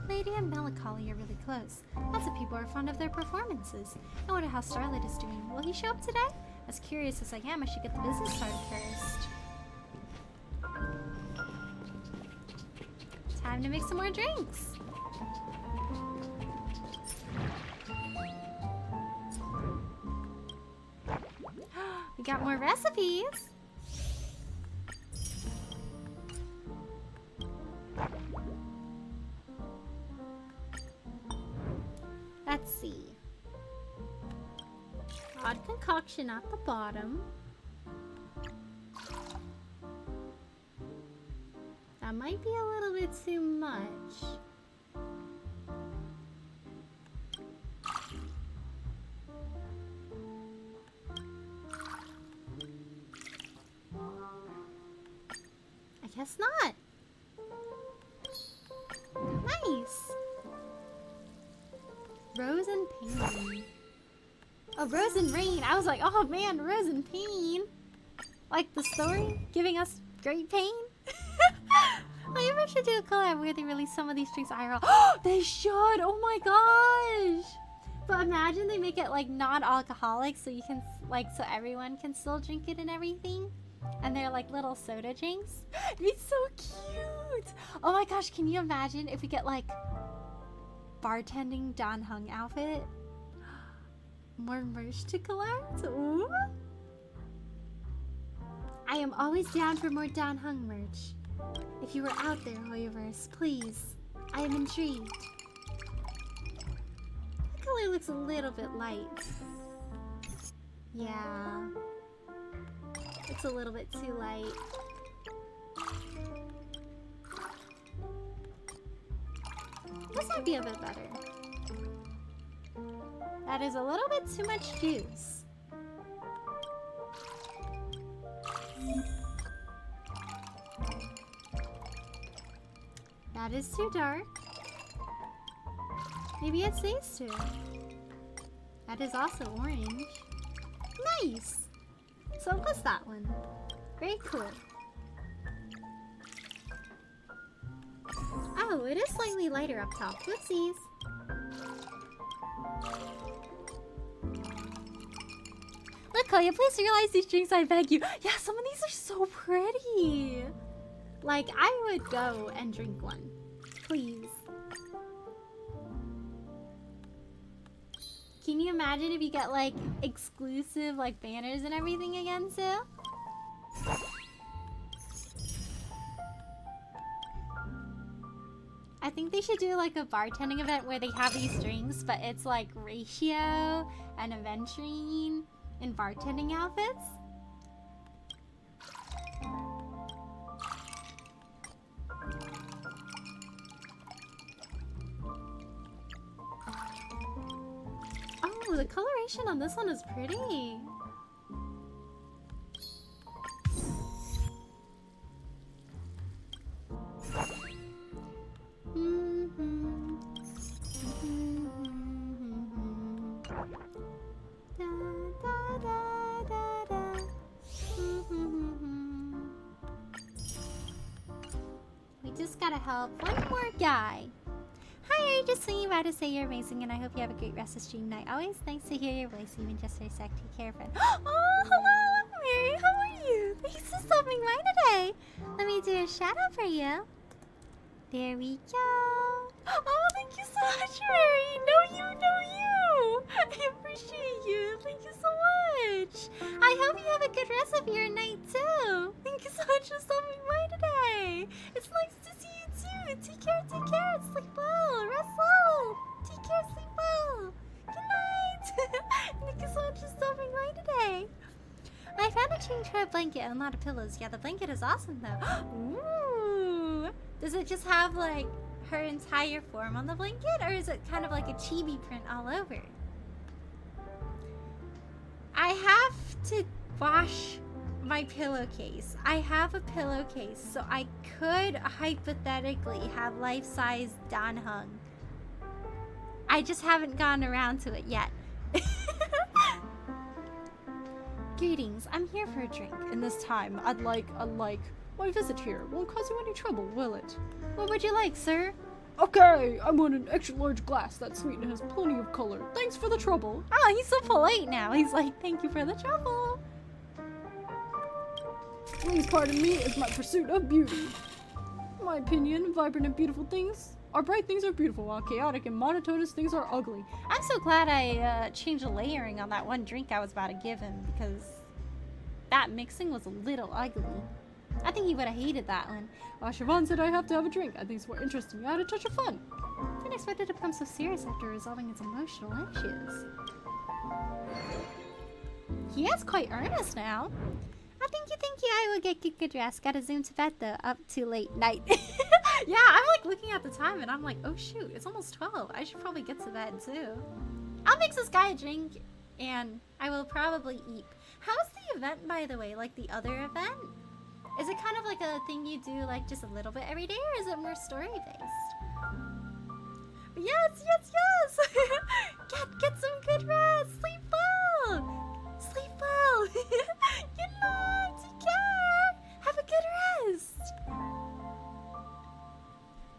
Lady and Melancholy are really close. Lots of people are fond of their performances. I wonder how Starlight is doing. Will he show up today? As curious as I am, I should get the business started first. Time to make some more drinks. We got more recipes. Let's see. Odd concoction at the bottom. That might be a little bit too much. I guess not. Nice. Rose and Pain. Oh, Rose and Rain. I was like, oh man, Rose and Pain. Like the story giving us great pain. I ever should do a collab where they release some of these drinks IRL. They should. Oh my gosh. But imagine they make it like non-alcoholic, so you can like so everyone can still drink it and everything. And they're like little soda drinks. It'd be so cute. Oh my gosh, can you imagine if we get like bartending Dan Hung outfit? More merch to collect? Ooh. I am always down for more Dan Hung merch. If you were out there, Hoyoverse, please. I am intrigued. The color looks a little bit light. Yeah. It's a little bit too light. This might be a bit better. That is a little bit too much juice. That is too dark. Maybe it stays too. That is also orange. Nice! So what's that one? Very cool. Oh, it is slightly lighter up top. Whoopsies. Look, Koya, please realize these drinks, I beg you. Yeah, some of these are so pretty. Like, I would go and drink one. Please. Can you imagine if you get, like, exclusive, like, banners and everything again, Sue? I think they should do, like, a bartending event where they have these drinks, but it's, like, Ratio and Aventurine in bartending outfits. Oh, the coloration on this one is pretty. We just gotta help one more guy. Hi, Hi, just swinging by to say you're amazing and I hope you have a great rest of stream night. Always nice to hear your voice, even just for a sec. Take care, friend. Oh, hello, Mary. How are you? Thanks for stopping by today. Let me do a shout out for you. There we go. Oh, thank you so much, Mary. Know you. I appreciate you. Thank you so much. I hope you have a good rest of your night, too. Thank you so much for stopping by today. It's nice to see you, too. Take care. Sleep well. Rest well. Take care. Sleep well. Good night. Thank you so much for stopping by today. I found a change for a blanket and a lot of pillows. Yeah, the blanket is awesome, though. Ooh. Does it just have, like, her entire form on the blanket? Or is it kind of like a chibi print all over? I have to wash my pillowcase. I have a pillowcase, so I could hypothetically have life-size Dan Hung. I just haven't gotten around to it yet. Greetings, I'm here for a drink. In this time, I'd like, my visit here won't cause you any trouble, will it? What would you like, sir? Okay, I want an extra large glass that's sweet and has plenty of color. Thanks for the trouble. Oh, he's so polite now. He's like, thank you for the trouble. Please pardon me, it's my pursuit of beauty. In my opinion, vibrant and beautiful things are bright things are beautiful, while chaotic and monotonous things are ugly. I'm so glad I changed the layering on that one drink I was about to give him, because that mixing was a little ugly. I think he would have hated that one. Siobhan said I have to have a drink. I think it's more interesting. I had a touch of fun. I didn't expect it to become so serious after resolving its emotional issues. He is quite earnest now. Thank you. I will get good rest. Gotta zoom to bed though. Up too late night. Yeah, I'm like looking at the time and I'm like, oh shoot, it's almost 12. I should probably get to bed too. I'll mix this guy a drink and I will probably eat. How's the event, by the way? Like the other event? Is it kind of like a thing you do like just a little bit every day, or is it more story based? But yes. Get some good rest. Sleep well. Good night. Take care. Have a good rest.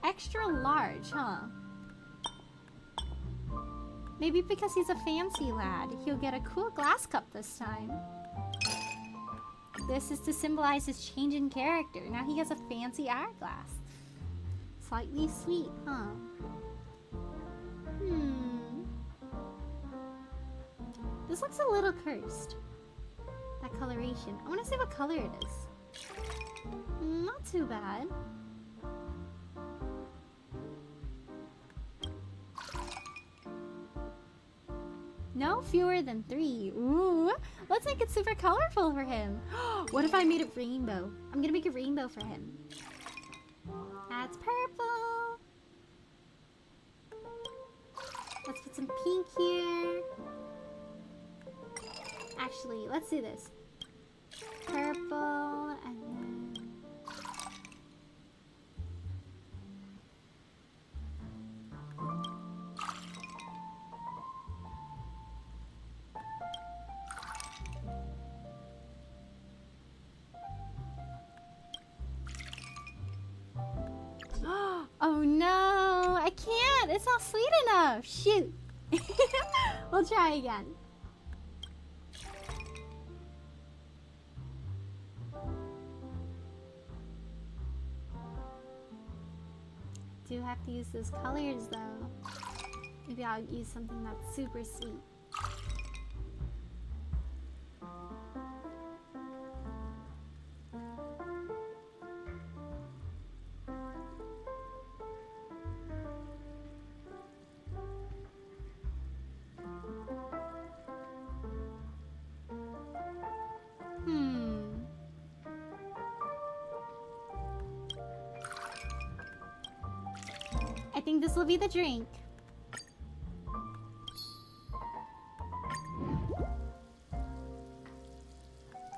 Extra large, huh? Maybe because he's a fancy lad, he'll get a cool glass cup this time. This is to symbolize his change in character. Now he has a fancy hourglass. Slightly sweet, huh? This looks a little cursed. That coloration. I want to see what color it is. Not too bad. No fewer than 3. Ooh, let's make it super colorful for him. What if I made it rainbow? I'm gonna make a rainbow for him. That's purple. Let's put some pink here. Actually, let's do this. Purple and then... Oh no, I can't. It's not sweet enough. Shoot. We'll try again. Do have to use those colors though. Maybe I'll use something that's super sweet. I think this will be the drink.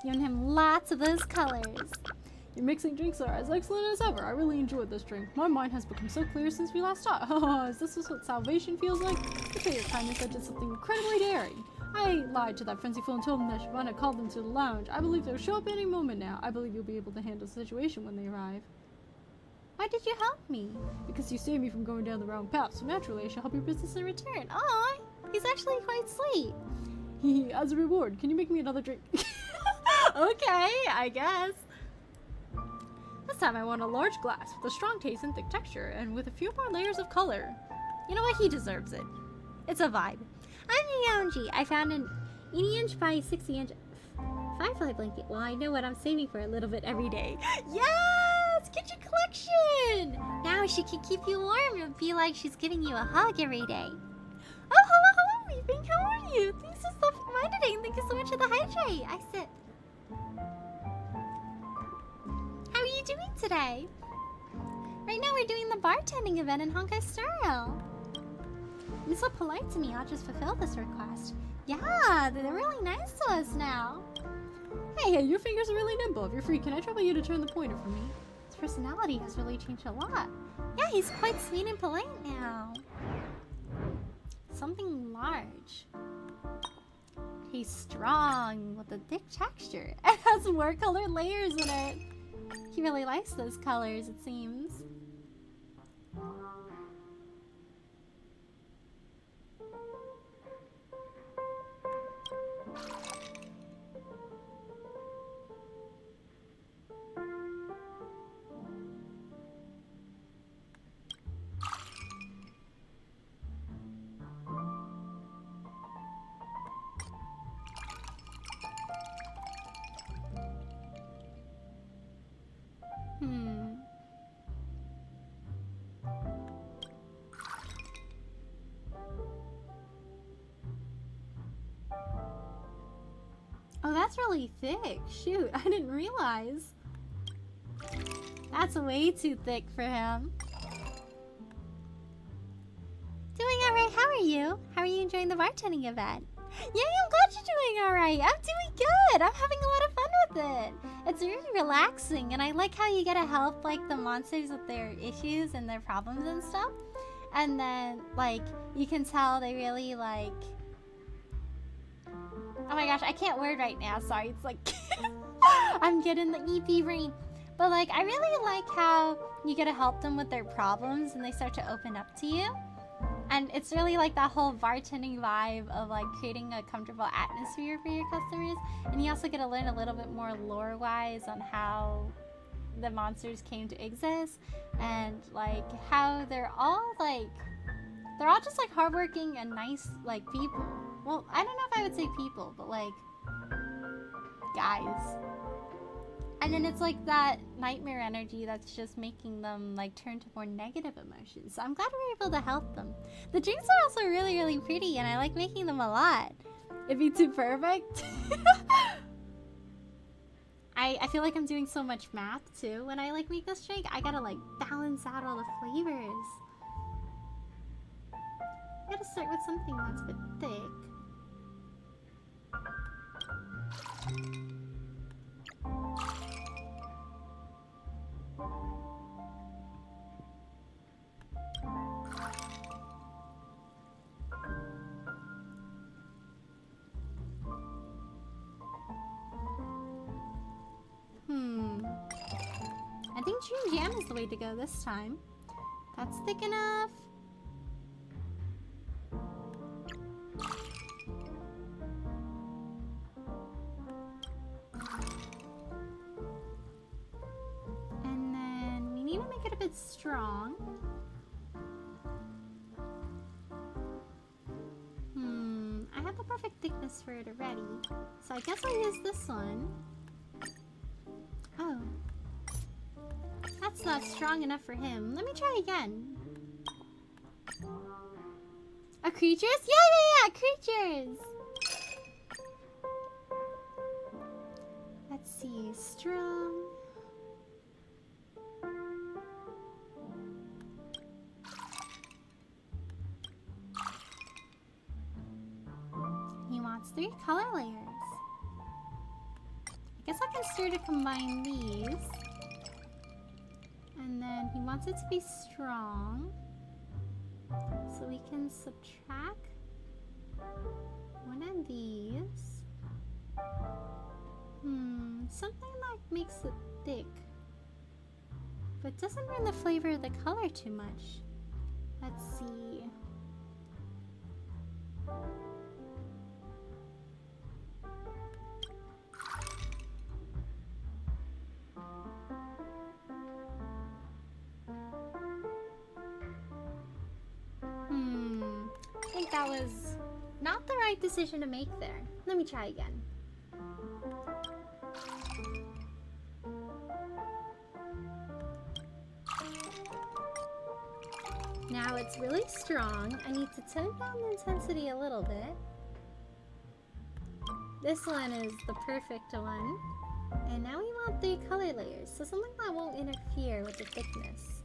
Giving him lots of those colors. Your mixing drinks are as excellent as ever. I really enjoyed this drink. My mind has become so clear since we last talked. Is this what salvation feels like? Betray your kindness, I did something incredibly daring. I lied to that frenzy fool and told him that Shavana called them to the lounge. I believe they'll show up any moment now. I believe you'll be able to handle the situation when they arrive. Why did you help me? Because you saved me from going down the wrong path, so naturally I shall help your business in return. Aw, he's actually quite sweet. As a reward, can you make me another drink? Okay, I guess. This time I want a large glass with a strong taste and thick texture, and with a few more layers of color. You know what? He deserves it. It's a vibe. I'm Yaonji. I found an 80-inch by 60-inch firefly blanket. Well, I know what I'm saving for a little bit every day. Yes! Get your collection! Now she can keep you warm and feel like she's giving you a hug every day. Oh, hello, Leaping. How are you? Thanks for stopping by today, and thank you so much for the hydrate. I sip. How are you doing today? Right now we're doing the bartending event in Honkai Style. You're so polite to me, I'll just fulfill this request. Yeah, they're really nice to us now. Hey, your fingers are really nimble. If you're free, can I trouble you to turn the pointer for me? His personality has really changed a lot. Yeah, he's quite sweet and polite now. Something large. He's strong with a thick texture. It has more colored layers in it. He really likes those colors, it seems. Oh, that's really thick. Shoot, I didn't realize. That's way too thick for him. Doing alright, how are you? How are you enjoying the bartending event? Yeah, I'm glad you're doing alright. I'm doing good. I'm having a lot of fun with it. It's really relaxing, and I like how you get to help like the monsters with their issues and their problems and stuff. And then, like, you can tell they really like... Oh my gosh, I can't word right now. Sorry, it's like I'm getting the EP brain. But like, I really like how you get to help them with their problems and they start to open up to you. And it's really like that whole bartending vibe of like creating a comfortable atmosphere for your customers. And you also get to learn a little bit more lore-wise on how the monsters came to exist and like how they're all just like hardworking and nice like people. Well, I don't know if I would say people, but like guys. And then it's like that nightmare energy that's just making them like turn to more negative emotions. So I'm glad we were able to help them. The drinks are also really, really pretty and I like making them a lot. It'd be too perfect. I feel like I'm doing so much math too when I like make this drink. I gotta like balance out all the flavors. I gotta start with something that's a bit thick. I think Dream Jam is the way to go this time. That's thick enough. And then we need to make it a bit strong. I have the perfect thickness for it already. So I guess I'll use this one. Oh. That's not strong enough for him. Let me try again. A creatures? Yeah, creatures! Let's see, strong. He wants 3 color layers. I guess I can start to combine these. And then he wants it to be strong. So we can subtract one of these. Something like makes it thick. but doesn't ruin the flavor of the color too much. Let's see. I think that was not the right decision to make there. Let me try again. Now it's really strong. I need to tone down the intensity a little bit. This one is the perfect one. And now we want 3 color layers, so something that won't interfere with the thickness.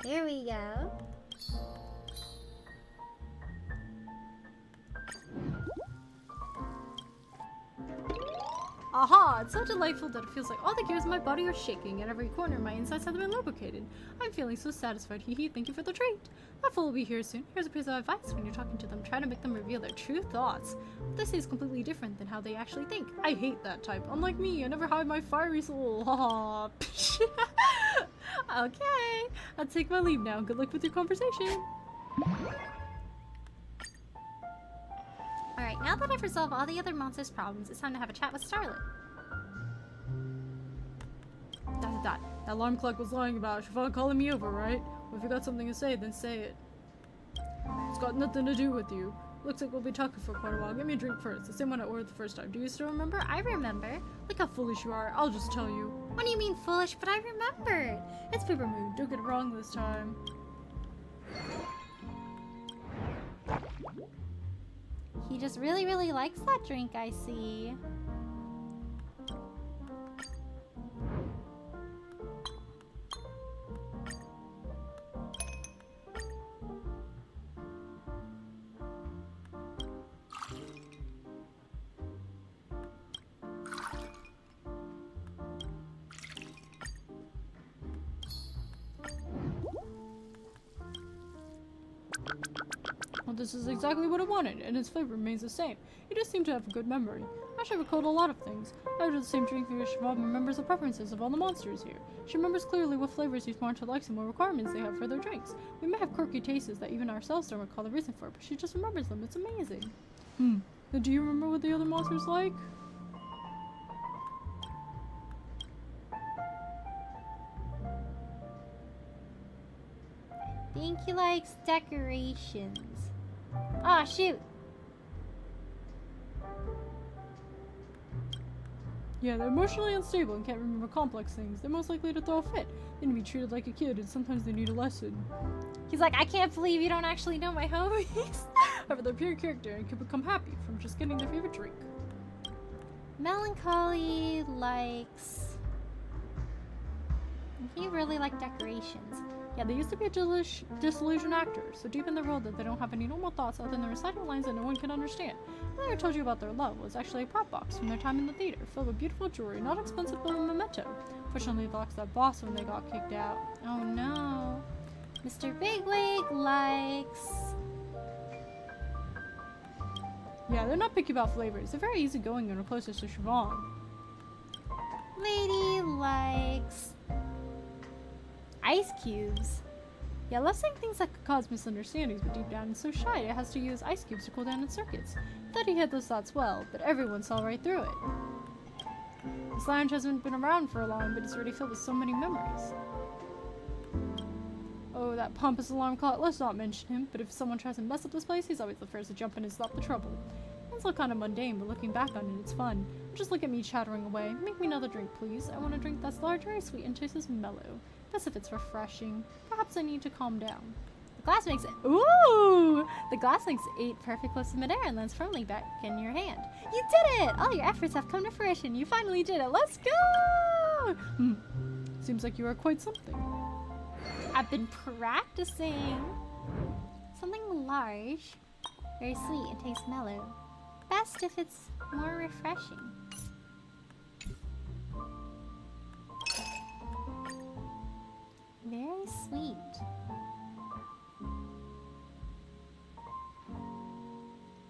There we go. Aha! It's so delightful that it feels like all the gears in my body are shaking and every corner of my insides have been lubricated. I'm feeling so satisfied. Hee hee, thank you for the treat. That fool will be here soon. Here's a piece of advice when you're talking to them. Try to make them reveal their true thoughts. What they say is completely different than how they actually think. I hate that type. Unlike me, I never hide my fiery soul. Haha. Okay, I'll take my leave now. Good luck with your conversation. Alright, now that I've resolved all the other monsters' problems, it's time to have a chat with Starlet. That alarm clock was lying about Siobhan calling me over, right? Well, if you got something to say, then say it. It's got nothing to do with you. Looks like we'll be talking for quite a while. Get me a drink first. The same one I ordered the first time. Do you still remember? I remember. Look how foolish you are. I'll just tell you. What do you mean foolish? But I remembered. It's Paper Moon. Don't get it wrong this time. He just really, really likes that drink, I see. Well, this is exactly what I wanted, and its flavor remains the same. You just seem to have a good memory. I should recall a lot of things. After the same drink, Siobhan remembers the preferences of all the monsters here. She remembers clearly what flavors each monster likes and what requirements they have for their drinks. We may have quirky tastes that even ourselves don't recall the reason for, but she just remembers them. It's amazing. Then do you remember what the other monsters like? I think he likes decorations. Ah, shoot. Yeah, they're emotionally unstable and can't remember complex things. They're most likely to throw a fit. They need to be treated like a kid, and sometimes they need a lesson. He's like, I can't believe you don't actually know my hobbies. However, they're pure character and can become happy from just getting their favorite drink. Melancholy likes... He really liked decorations. Yeah, they used to be a disillusioned actor, so deep in their world that they don't have any normal thoughts other than reciting lines that no one can understand. What I ever told you about their love was actually a prop box from their time in the theater, filled with beautiful jewelry, not expensive but a memento. Fortunately, they lost that boss when they got kicked out. Oh no. Mr. Bigwig likes... Yeah, they're not picky about flavors. They're very easygoing and are closest to Siobhan. Lady likes... ice cubes. Yeah, I love saying things that could cause misunderstandings, but deep down it's so shy it has to use ice cubes to cool down its circuits. Thought he had those thoughts well, but everyone saw right through it. This lounge hasn't been around for long, but it's already filled with so many memories. Oh, that pompous alarm clock, let's not mention him, but if someone tries to mess up this place, he's always the first to jump in and stop the trouble. It's all kind of mundane, but looking back on it, it's fun. Just look at me chattering away. Make me another drink, please. I want a drink that's large, very sweet, and tastes mellow. Best if it's refreshing. Perhaps I need to calm down. The glass makes it... Ooh! The glass makes 8 perfect clips of midair and lands firmly back in your hand. You did it! All your efforts have come to fruition. You finally did it. Let's go! Seems like you are quite something. I've been practicing. Something large, very sweet, and tastes mellow. Best if it's more refreshing. Very sweet.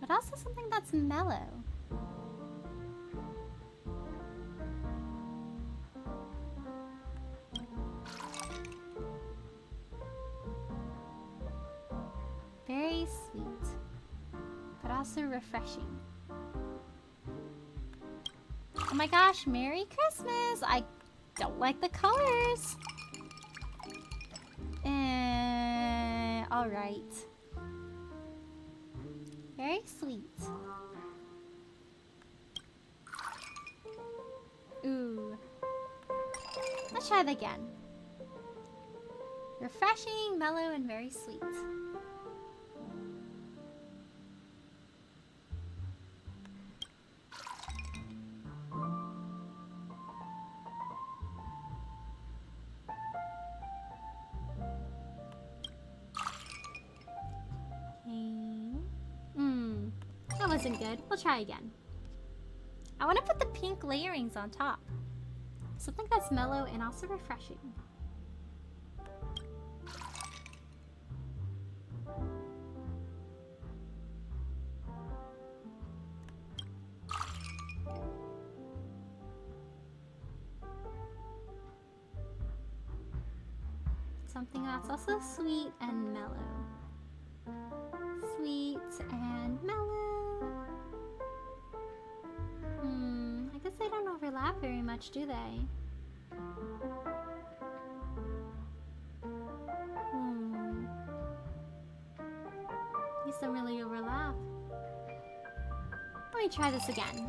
But also something that's mellow. very sweet, but also refreshing. Oh my gosh, Merry Christmas! I don't like the colors. Alright. Very sweet. Ooh. Let's try that again. Refreshing, mellow, and very sweet. That wasn't good. We'll try again. I want to put the pink layerings on top. Something that's mellow and also refreshing. Something that's also sweet and mellow. Sweet and mellow. I guess they don't overlap very much, do they? These don't really overlap. Let me try this again.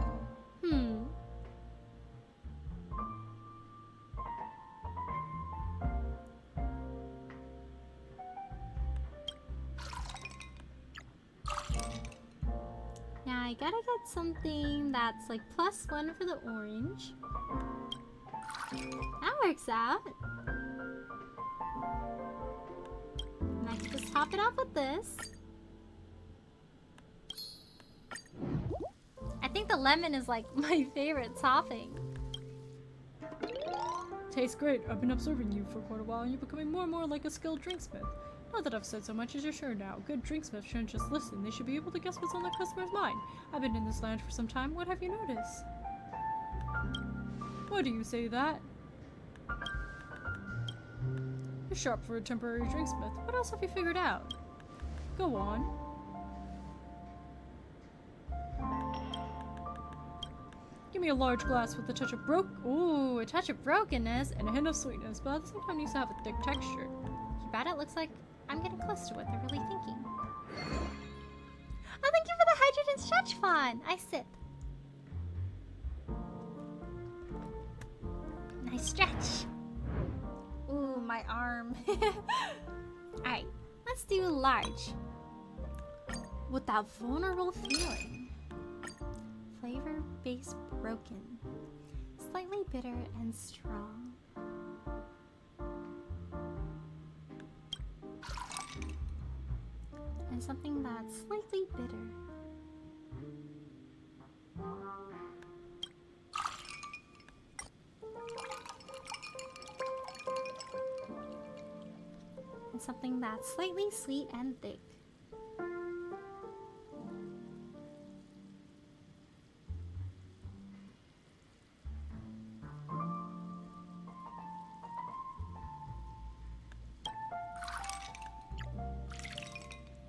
Now I gotta get something that's like +1 for the orange. That works out. And I can just top it off with this. I think the lemon is like my favorite topping. Tastes great. I've been observing you for quite a while and you're becoming more and more like a skilled drinksmith. Not that I've said so much as you're sure now. Good drinksmiths shouldn't just listen. They should be able to guess what's on their customer's mind. I've been in this land for some time. What have you noticed? Why do you say that? You're sharp for a temporary drinksmith. What else have you figured out? Go on. Give me a large glass with a touch of A touch of brokenness. and a hint of sweetness, but at the same time needs to have a thick texture. Too bad it looks like I'm getting close to what they're really thinking. Oh, thank you for the hydrogen stretch font. I sip. Nice stretch. Ooh, my arm. Alright, let's do large. With that vulnerable feeling. Flavor base broken. Slightly bitter and strong. And something that's slightly bitter. And something that's slightly sweet and thick.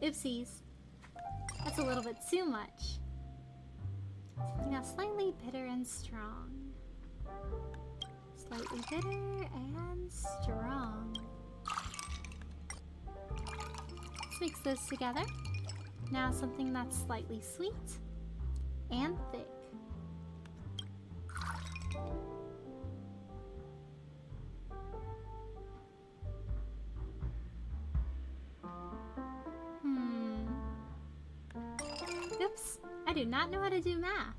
Oopsies. That's a little bit too much. Something that's slightly bitter and strong. Slightly bitter and strong. Let's mix those together. Now something that's slightly sweet and thick. Oops, I do not know how to do math.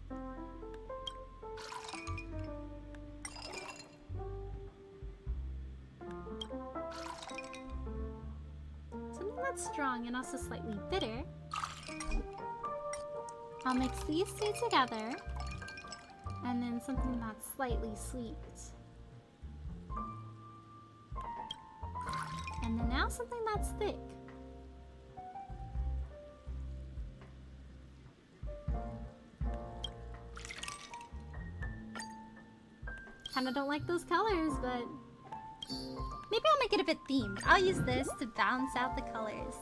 Something that's strong and also slightly bitter. I'll mix these two together. And then something that's slightly sweet. And then now something that's thick. Kinda don't like those colors, but maybe I'll make it a bit themed. I'll use this to balance out the colors.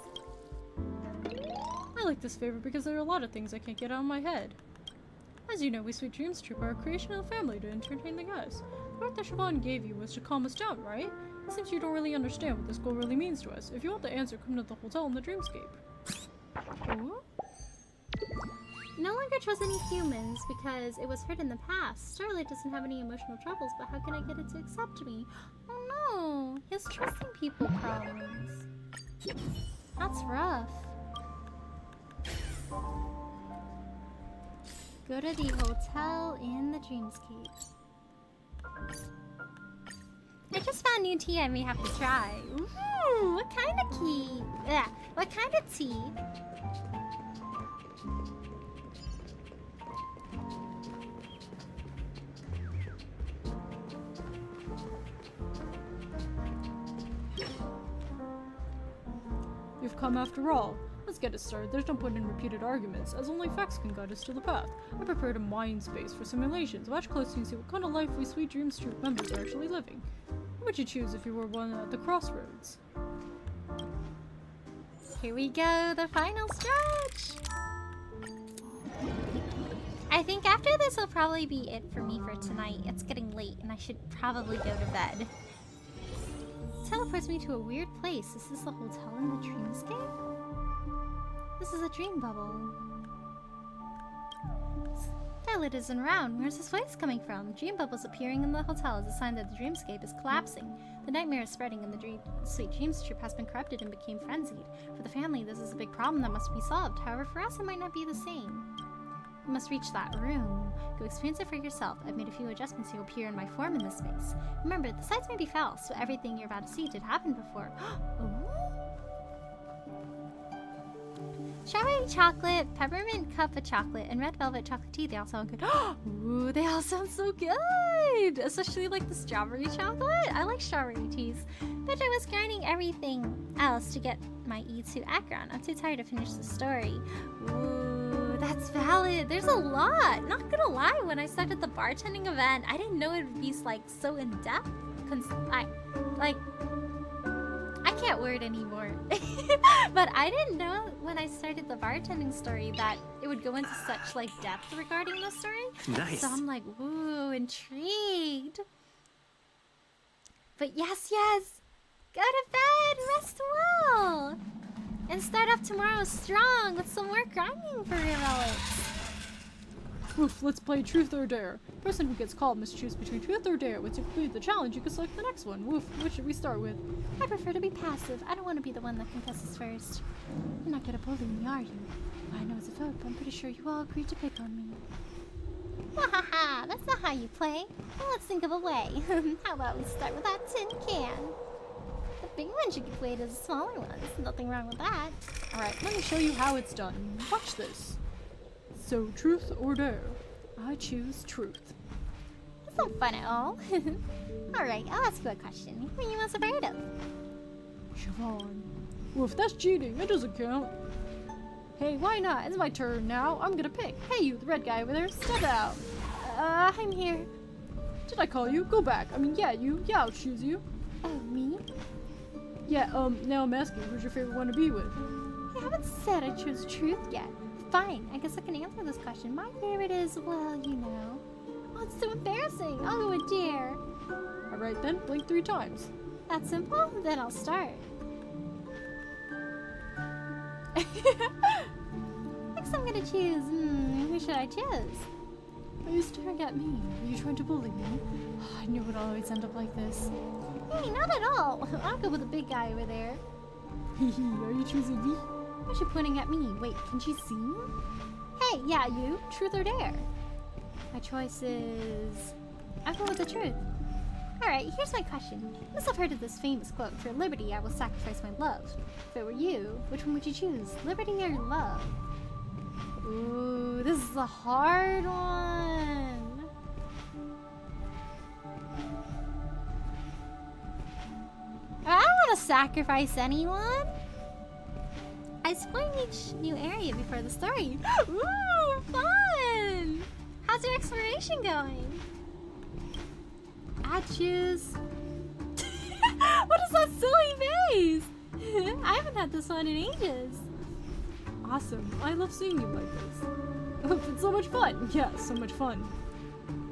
like this favor because there are a lot of things I can't get out of my head. As you know, we Sweet Dreams Troop are a creation of the family to entertain the guys. The work that Siobhan gave you was to calm us down, right? It seems you don't really understand what this goal really means to us. If you want the answer, come to the hotel in the Dreamscape. Oh? No longer trust any humans because it was hurt in the past. Starlight doesn't have any emotional troubles, but how can I get it to accept me? Oh no, he has trusting people problems. That's rough. Go to the hotel in the Dreamscape. I just found new tea I may have to try. Ooh, what kind of key? Yeah, what kind of tea? You've come after all. Let's get it started. There's no point in repeated arguments, as only facts can guide us to the path. I prepared a mind space for simulations. Watch closely and see what kind of life we Sweet Dreams Troop members are actually living. What would you choose if you were one at the crossroads? Here we go, the final stretch! I think after this will probably be it for me for tonight. It's getting late and I should probably go to bed. Teleports me to a weird place. Is this the hotel in the Dreamscape? This is a dream bubble. Starlight isn't around. Where's this voice coming from? Dream bubbles appearing in the hotel is a sign that the dreamscape is collapsing. The nightmare is spreading and the Sweet Dreams Troop has been corrupted and became frenzied. For the family, this is a big problem that must be solved. However, for us, it might not be the same. You must reach that room. Go experience it for yourself. I've made a few adjustments to appear in my form in this space. Remember, the sights may be foul, so everything you're about to see did happen before. Ooh. Strawberry chocolate, peppermint cup of chocolate, and red velvet chocolate tea. They all sound good. Ooh, they all sound so good! Especially like the strawberry chocolate. I like strawberry teas. But I was grinding everything else to get my E2 Akron. I'm too tired to finish the story. Ooh, that's valid. There's a lot. Not gonna lie, when I started the bartending event, I didn't know it would be like so in depth. I can't word anymore. But I didn't know when I started the bartending story that it would go into such like depth regarding the story. Nice. So I'm like, ooh, intrigued. But yes, go to bed, rest well, and start off tomorrow strong with some more grinding for your relics. Oof, let's play Truth or Dare. Person who gets called must choose between Truth or Dare. Once you complete the challenge, you can select the next one. Woof, which should we start with? I prefer to be passive. I don't want to be the one that confesses first. You're not gonna bully me, are you? I know it's a vote, but I'm pretty sure you all agreed to pick on me. Wahaha, that's not how you play. Well, let's think of a way. How about we start with that tin can? The big one should get weighed as the smaller ones. Nothing wrong with that. Alright, let me show you how it's done. Watch this. So, Truth or Dare? I choose Truth. That's not fun at all. Alright, I'll ask you a question. Who are you most afraid of? Siobhan. Woof, that's cheating. It doesn't count. Hey, why not? It's my turn now. I'm gonna pick. Hey, you, the red guy over there, step out. I'm here. Did I call you? Go back. I mean, yeah, you. Yeah, I'll choose you. Oh, me? Yeah, now I'm asking, who's your favorite one to be with? I haven't said I chose truth yet. Fine, I guess I can answer this question. My favorite is, well, you know. Oh, it's so embarrassing. I'll go with Dare. Alright then, blink 3 times. That simple? Then I'll start. Next I'm gonna choose, who should I choose? Are you staring at me? Are you trying to bully me? Oh, I knew it would always end up like this. Hey, not at all. I'll go with the big guy over there. Hee hee, are you choosing me? Why is she pointing at me? Wait, can she see me? Hey, yeah, you. Truth or Dare? My choice is... I'll go with the truth. Alright, here's my question. You must have heard of this famous quote, for liberty I will sacrifice my love. If it were you, which one would you choose? Liberty or love? Ooh, this is a hard one. I don't want to sacrifice anyone. I explain each new area before the story. Ooh, fun! How's your exploration going? I choose... What is that silly face? I haven't had this one in ages. Awesome. I love seeing you like this. It's so much fun. Yeah, so much fun.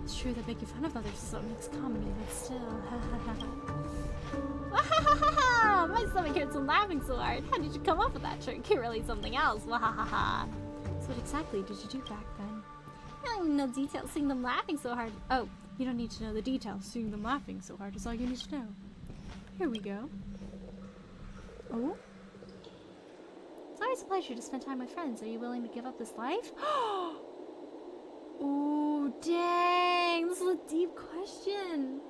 It's true that making fun of others is what makes comedy, but still. My stomach hurts from laughing so hard. How did you come up with that trick? You're really something else. Wahahaha. So what exactly did you do back then? I don't know details seeing them laughing so hard. Oh, you don't need to know the details. Seeing them laughing so hard is all you need to know. Here we go. Oh? It's always a pleasure to spend time with friends. Are you willing to give up this life? Oh, dang. This is a deep question.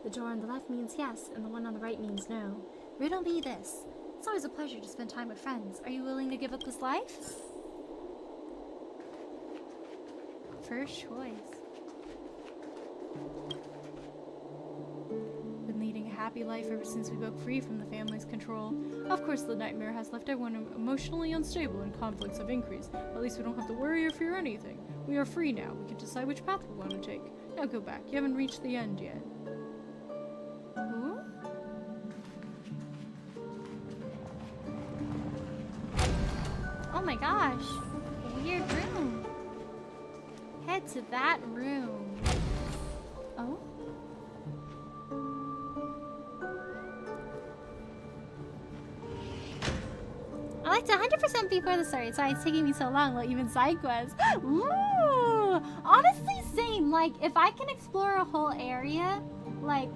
The door on the left means yes, and the one on the right means no. Riddle me this. It's always a pleasure to spend time with friends. Are you willing to give up this life? First choice. Been leading a happy life ever since we broke free from the family's control. Of course, the nightmare has left everyone emotionally unstable and conflicts have increased. At least we don't have to worry or fear anything. We are free now. We can decide which path we want to take. Now go back. You haven't reached the end yet. Ooh? Oh my gosh. Weird room. Head to that room. Oh? I like to 100% before the story. Sorry it's taking me so long, like even side quests. Ooh! Honestly, same. Like, if I can explore a whole area, like,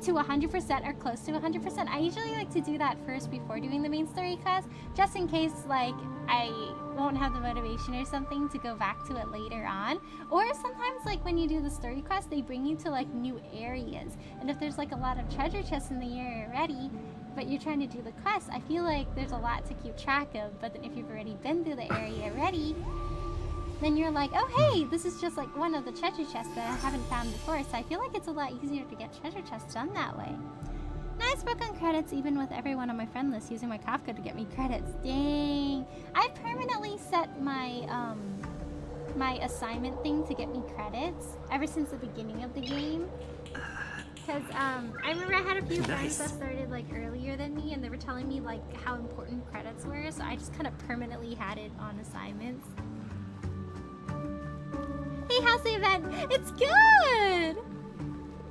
to 100% or close to 100%, I usually like to do that first before doing the main story quest, just in case, like, I won't have the motivation or something to go back to it later on. Or sometimes, like, when you do the story quest, they bring you to, like, new areas. And if there's, like, a lot of treasure chests in the area already, but you're trying to do the quest, I feel like there's a lot to keep track of. But then if you've already been through the area already, then you're like, oh hey, this is just like one of the treasure chests that I haven't found before. So I feel like it's a lot easier to get treasure chests done that way. Nice book on credits, even with everyone on my friend list using my Kafka to get me credits. Dang. I permanently set my my assignment thing to get me credits ever since the beginning of the game. Because I remember I had a few friends that started like earlier than me, and they were telling me like how important credits were, so I just kind of permanently had it on assignments. Hey, how's the event? It's good!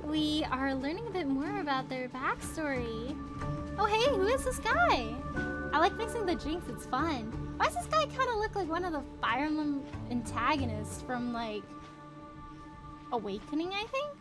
We are learning a bit more about their backstory. Oh hey, who is this guy? I like mixing the drinks, it's fun. Why does this guy kind of look like one of the Fire Emblem antagonists from like Awakening, I think?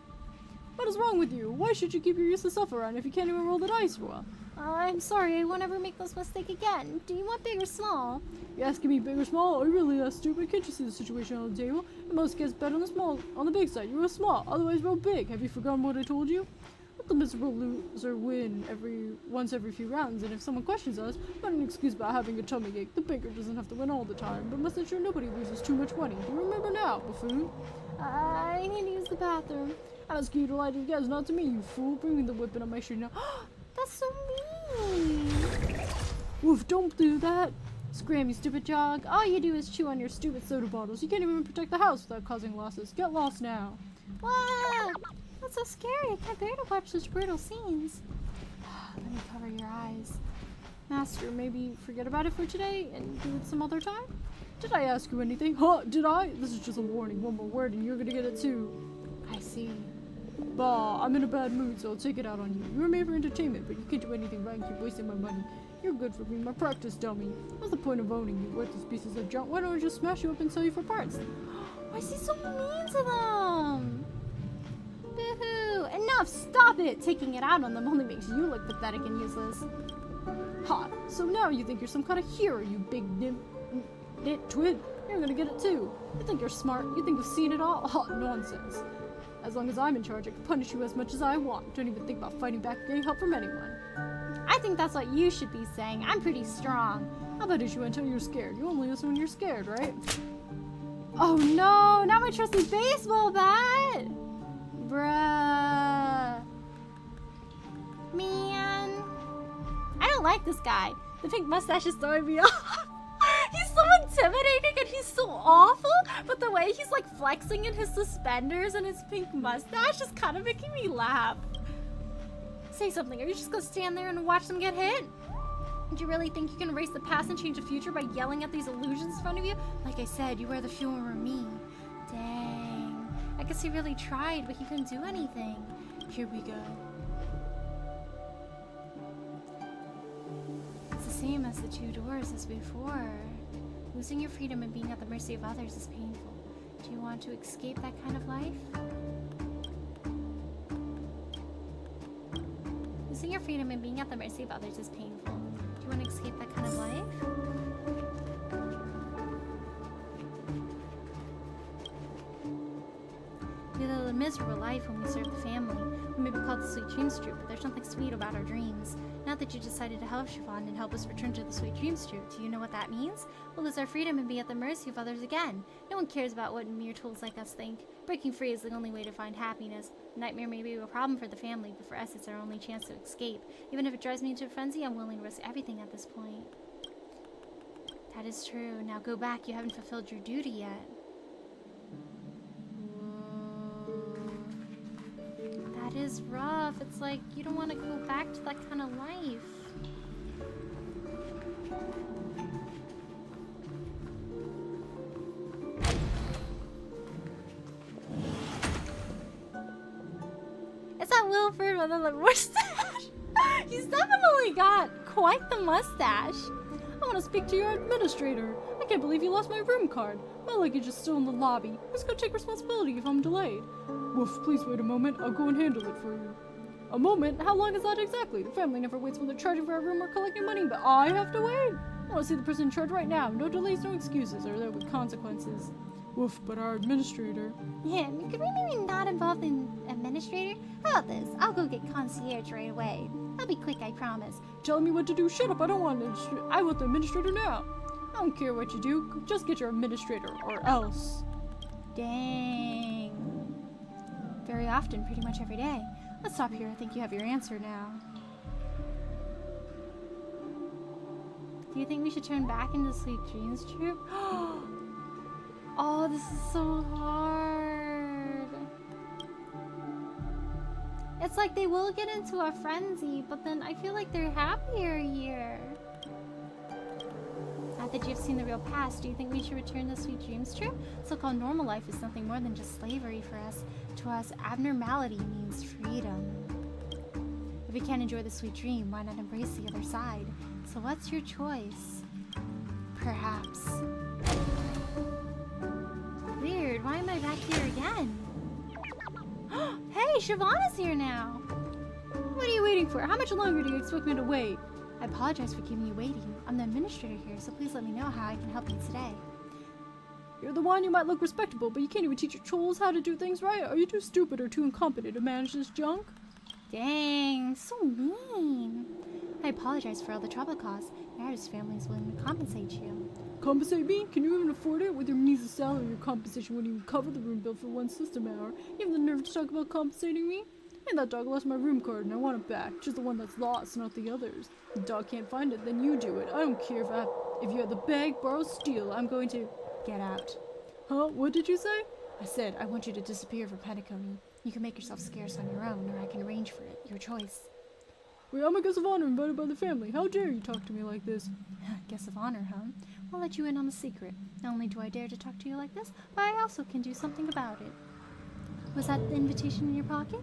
What is wrong with you? Why should you keep your useless self around if you can't even roll the dice well? I'm sorry, I won't ever make this mistake again. Do you want big or small? You asking me big or small? Are you really that stupid? Can't you see the situation on the table? And most kids bet on the big side. You roll small, otherwise roll big. Have you forgotten what I told you? Let the miserable loser win once every few rounds, and if someone questions us, not an excuse about having a tummy ache. The banker doesn't have to win all the time, but must ensure nobody loses too much money. Do you remember now, buffoon? I need to use the bathroom. Asking you to lie to the guys, not to me, you fool. Bring me the whipping on my shirt now. That's so mean. Woof, don't do that. Scram, you stupid jog. All you do is chew on your stupid soda bottles. You can't even protect the house without causing losses. Get lost now. Wow, that's so scary. I can't bear to watch such brutal scenes. Let me cover your eyes. Master, maybe forget about it for today and do it some other time? Did I ask you anything? Huh, did I? This is just a warning. One more word and you're gonna get it too. I see. Bah, I'm in a bad mood, so I'll take it out on you. You were made for entertainment, but you can't do anything right and keep wasting my money. You're good for me, my practice dummy. What's the point of owning you? Worthless pieces of junk. Why don't I just smash you up and sell you for parts? Why is he so mean to them? Boo-hoo. Enough, stop it! Taking it out on them only makes you look pathetic and useless. Ha! So now you think you're some kind of hero, you big nitwit. You're gonna get it too. You think you're smart? You think you've seen it all? Ha! Nonsense. As long as I'm in charge, I can punish you as much as I want. Don't even think about fighting back or getting help from anyone. I think that's what you should be saying. I'm pretty strong. How about issue until you're scared? You only listen when you're scared, right? Oh no, not my trusty baseball bat! Bruh. Man. I don't like this guy. The pink mustache is throwing me off. He's so intimidating and he's so awful, but the way he's like flexing in his suspenders and his pink mustache is kind of making me laugh. Say something. Are you just gonna stand there and watch them get hit? Do you really think you can erase the past and change the future by yelling at these illusions in front of you? Like I said, you were the fuel for me. Dang. I guess he really tried, but he couldn't do anything. Here we go. It's the same as the two doors as before. Losing your freedom and being at the mercy of others is painful. Do you want to escape that kind of life? Losing your freedom and being at the mercy of others is painful. Do you want to escape that kind of life? We live a miserable life when we serve the family. We may be called the Sweet Dreams Troop, but there's nothing sweet about our dreams. Now that you decided to help Siobhan and help us return to the Sweet Dreams Troop, do you know what that means? We'll lose our freedom and be at the mercy of others again. No one cares about what mere tools like us think. Breaking free is the only way to find happiness. A nightmare may be a problem for the family, but for us it's our only chance to escape. Even if it drives me into a frenzy, I'm willing to risk everything at this point. That is true. Now go back. You haven't fulfilled your duty yet. That is rough. It's like you don't want to go back to that kind of life. Is that Wilford with a mustache? He's definitely got quite the mustache. I want to speak to your administrator. I can't believe you lost my room card. My luggage is still in the lobby. Who's gonna take responsibility if I'm delayed? Woof, please wait a moment. I'll go and handle it for you. A moment? How long is that exactly? The family never waits when they're charging for our room or collecting money, but I have to wait. I want to see the person in charge right now. No delays, no excuses, or there will be consequences. Woof, but our administrator... Yeah, could we maybe not involve the administrator? How about this? I'll go get concierge right away. I'll be quick, I promise. Telling me what to do? Shut up, I don't want an I want the administrator now. I don't care what you do, just get your administrator, or else. Dang. Very often, pretty much every day. Let's stop here. I think you have your answer now. Do you think we should turn back into Sweet Dreams Troop? Oh, this is so hard. It's like they will get into a frenzy, but then I feel like they're happier here. Not that you've seen the real past, do you think we should return to Sweet Dreams Troop? So-called normal life is nothing more than just slavery for us. To us, abnormality means freedom. If we can't enjoy the sweet dream, why not embrace the other side? So what's your choice? Perhaps. Weird, why am I back here again? Hey, Siobhan is here now! What are you waiting for? How much longer do you expect me to wait? I apologize for keeping you waiting. I'm the administrator here, so please let me know how I can help you today. You're the one. You might look respectable, but you can't even teach your trolls how to do things right. Are you too stupid or too incompetent to manage this junk? Dang, so mean. I apologize for all the trouble caused. The artist family is willing to compensate you. Compensate me? Can you even afford it? With your measly salary, your compensation wouldn't even cover the room bill for one system hour. You have the nerve to talk about compensating me? Hey, that dog lost my room card and I want it back. Just the one that's lost, not the others. If the dog can't find it, then you do it. I don't care if you have the bag, borrow, steal. I'm going to... Get out. Huh? What did you say? I said, I want you to disappear from Petticoat. You can make yourself scarce on your own, or I can arrange for it. Your choice. Wait, I'm a guest of honor invited by the family. How dare you talk to me like this? Guest of honor, huh? I'll let you in on the secret. Not only do I dare to talk to you like this, but I also can do something about it. Was that the invitation in your pocket?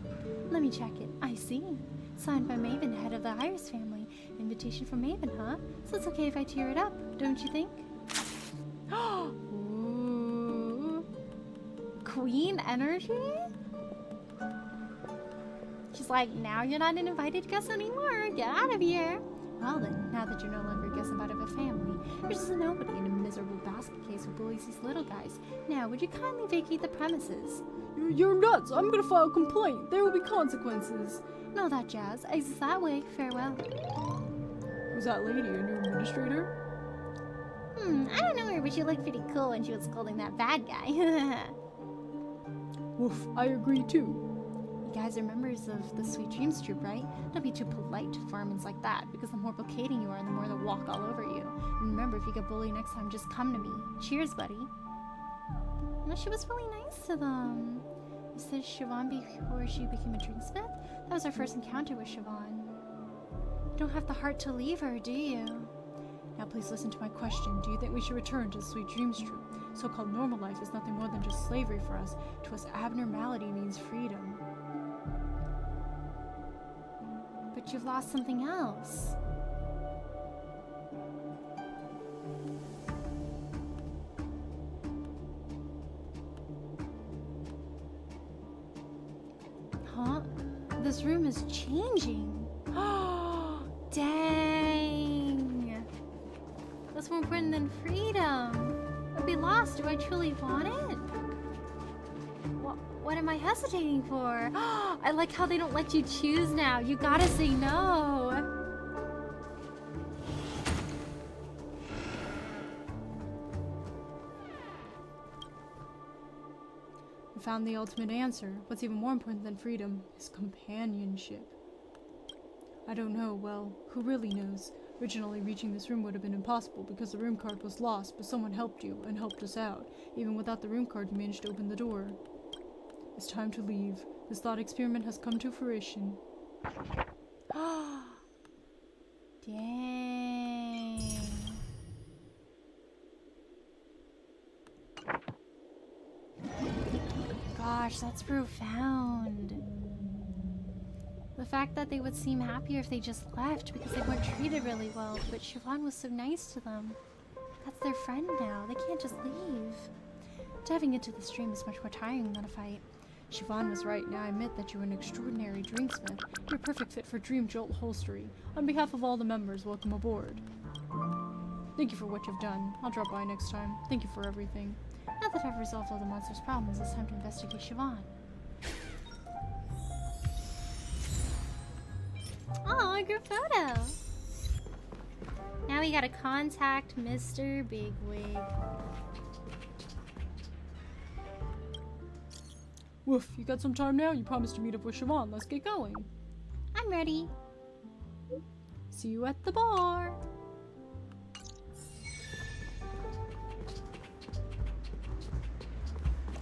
Let me check it. I see. Signed by Maven, head of the Iris family. Invitation from Maven, huh? So it's okay if I tear it up, don't you think? Ooh. Queen energy? She's like, now you're not an invited guest anymore. Get out of here. Well then, now that you're no longer a guest invited of a family, you're just a nobody in a miserable basket case who bullies these little guys. Now, would you kindly vacate the premises? You're nuts. I'm gonna file a complaint. There will be consequences. No, that jazz. Exit that way. Farewell. Was that lady a new administrator? I don't know her, but she looked pretty cool when she was scolding that bad guy. Woof, I agree too. You guys are members of the Sweet Dreams Troop, right? Don't be too polite to farmers like that, because the more placating you are, the more they'll walk all over you. And remember, if you get bullied next time, just come to me. Cheers, buddy. Well, she was really nice to them. You said Siobhan before she became a drinksmith? That was our first encounter with Siobhan. You don't have the heart to leave her, do you? Now please listen to my question. Do you think we should return to the Sweet Dreams Troop? So-called normal life is nothing more than just slavery for us. To us, abnormality means freedom. But you've lost something else. Huh? This room is changing. Dang. That's more important than freedom. I'd be lost. Do I truly want it? What am I hesitating for? I like how they don't let you choose now. You gotta say no. I found the ultimate answer. What's even more important than freedom is companionship. I don't know, well, who really knows? Originally, reaching this room would have been impossible because the room card was lost, but someone helped you and helped us out. Even without the room card, you managed to open the door. It's time to leave. This thought experiment has come to fruition. Dang. Gosh, that's profound. The fact that they would seem happier if they just left because they weren't treated really well, but Siobhan was so nice to them. That's their friend now. They can't just leave. Diving into the stream is much more tiring than a fight. Siobhan was right. Now I admit that you're an extraordinary drinksmith. You're a perfect fit for Dream Jolt Holstery. On behalf of all the members, welcome aboard. Thank you for what you've done. I'll drop by next time. Thank you for everything. Now that I've resolved all the monster's problems, it's time to investigate Siobhan. Oh, a group photo. Now we gotta contact Mr. Bigwig. Woof, you got some time now? You promised to meet up with Siobhan. Let's get going. I'm ready. See you at the bar.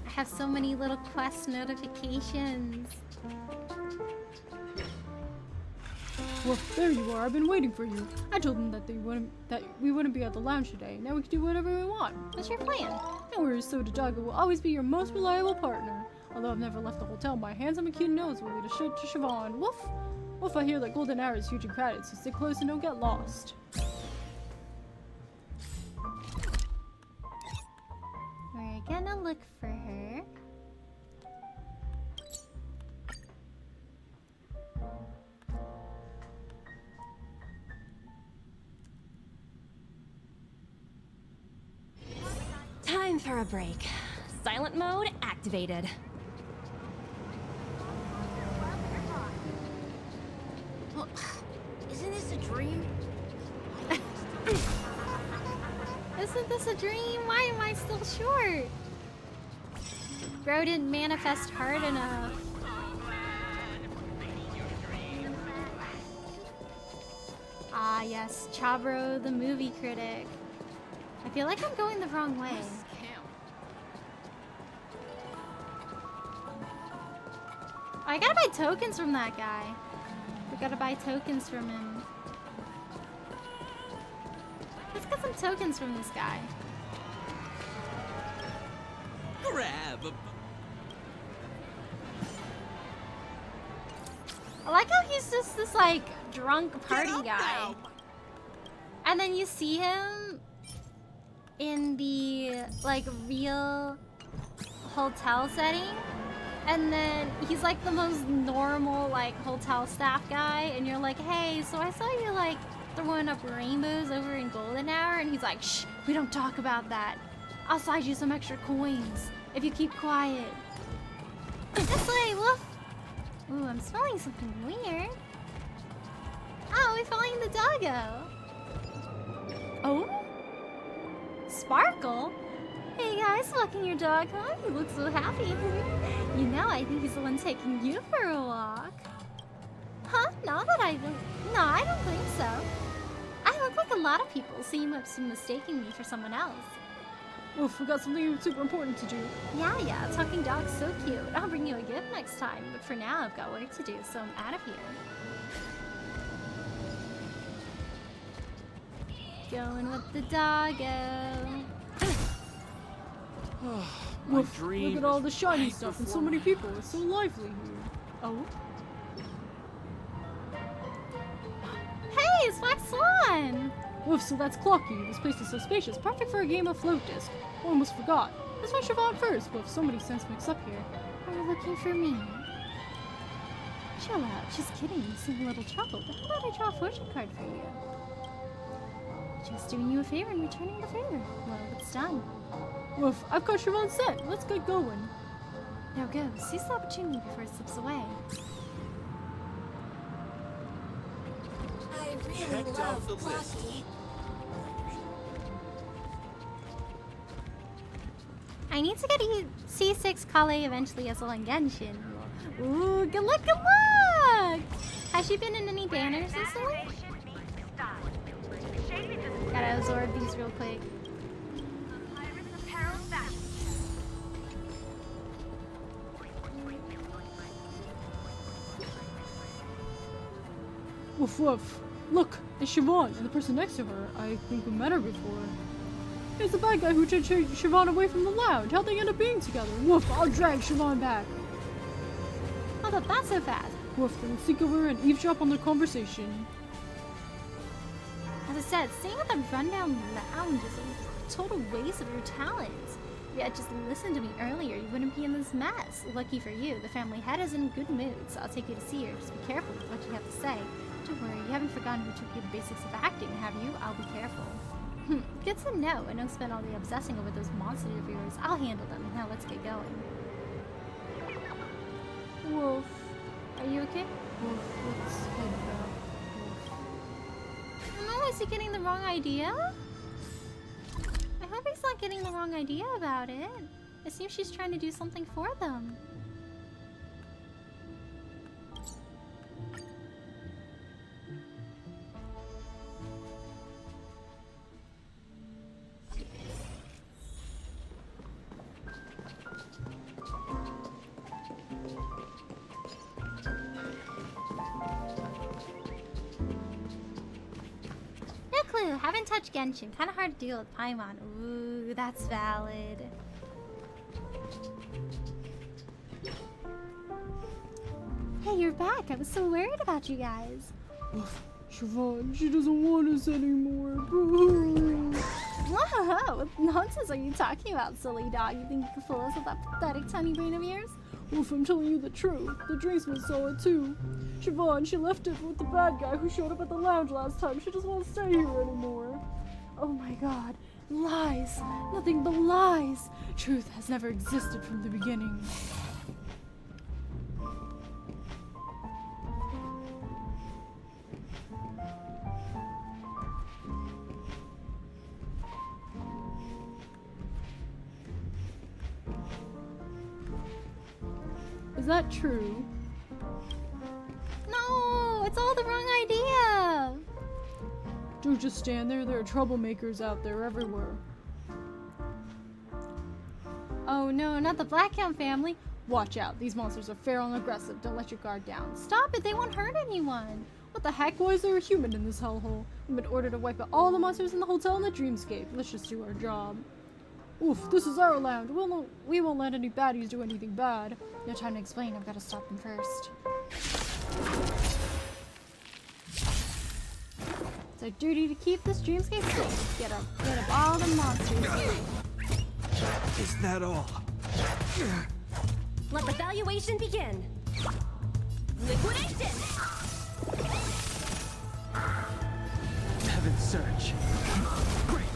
I have so many little quest notifications. Woof, there you are. I've been waiting for you. I told them that we wouldn't be at the lounge today. Now we can do whatever we want. What's your plan? No worries, Soda Doggo will always be your most reliable partner. Although I've never left the hotel, my handsome and cute nose will lead us straight to Siobhan. Woof! Woof, I hear that Golden Hour is huge and crowded, so stick close and don't get lost. We're gonna look for her. Time for a break. Silent mode activated. Well, isn't this a dream? Isn't this a dream? Why am I still short? Bro didn't manifest hard enough. Ah yes, Chabro the movie critic. I feel like I'm going the wrong way. Oh, I gotta buy tokens from that guy. We gotta buy tokens from him. Let's get some tokens from this guy. Grab. I like how he's just this like drunk party guy. And then you see him in the like real hotel setting. And then he's like the most normal like hotel staff guy, and you're like, hey, so I saw you like throwing up rainbows over in Golden Hour, and he's like, shh, we don't talk about that. I'll slide you some extra coins if you keep quiet. This way, woof. Ooh, I'm smelling something weird. Oh, we're following the doggo. Oh? Sparkle? Hey guys, walking your dog home? You look so happy. You know, I think he's the one taking you for a walk. Huh? No, I don't think so. I look like a lot of people, so you must be mistaking me for someone else. Oof, we got something super important to do. Yeah, talking dog's so cute. I'll bring you a gift next time, but for now I've got work to do, so I'm out of here. Going with the doggo. My Oof, dream look at all is the shiny right stuff and so before many my people. It's so lively here. Oh? Hey, it's Black Swan! Oof, so that's Clocky. This place is so spacious, perfect for a game of float disc. I almost forgot. Let's try Siobhan first. Woof, so many scents mixed up here. Are you looking for me? Chill out, just kidding, you silly little child. How about I draw a fortune card for you? Just doing you a favor and returning the favor. Well, it's done. Woof, I've got Siobhan's set. Let's get going. Now go, seize the opportunity before it slips away. I really Checked love off the list. Clocky. I need to get a C6 Kale eventually as well in Genshin. Ooh, good luck, good luck! Has she been in any banners recently? Gotta absorb these real quick. Woof woof. Look, it's Siobhan, and the person next to her. I think we met her before. It's the bad guy who chased Siobhan away from the lounge. How'd they end up being together? Woof, I'll drag Siobhan back. How about that so fast? Woof, then sneak over and eavesdrop on their conversation. As I said, staying at the rundown lounge is a total waste of your talents. If you had just listened to me earlier, you wouldn't be in this mess. Lucky for you, the family head is in a good mood, so I'll take you to see her. Just be careful with what you have to say. Don't worry, you haven't forgotten who took you the basics of acting, have you? I'll be careful. Good to know, and don't spend all the obsessing over those monsters of yours. I'll handle them. Now let's get going. Woof. Are you okay? Woof, let's head back. No, is he getting the wrong idea? I hope he's not getting the wrong idea about it. It seems she's trying to do something for them. No clue, haven't touched Genshin. Kinda hard to deal with Paimon. Ooh, that's valid. Hey, you're back. I was so worried about you guys. Woof. Siobhan, she doesn't want us anymore. Boo. Whoa, what nonsense are you talking about, silly dog? You think you can fool us with that pathetic tiny brain of yours? Woof, I'm telling you the truth. The drinksman saw it too. Siobhan, she left it with the bad guy who showed up at the lounge last time. She doesn't want to stay here anymore. Oh my god. Lies. Nothing but lies. Truth has never existed from the beginning. Is that true? No, it's all the wrong idea. Don't just stand there. There are troublemakers out there everywhere. Oh no, not the Blackhound family. Watch out. These monsters are feral and aggressive. Don't let your guard down. Stop it, they won't hurt anyone. What the heck? Why is there a human in this hellhole? We've been ordered to wipe out all the monsters in the hotel and the dreamscape. Let's just do our job. Oof, this is our lounge. We won't let any baddies do anything bad. No time to explain, I've got to stop them first. It's our duty to keep this dreamscape safe. Get rid of all the monsters. Is that all? Let the valuation begin. Liquidation! Heaven surge. Break.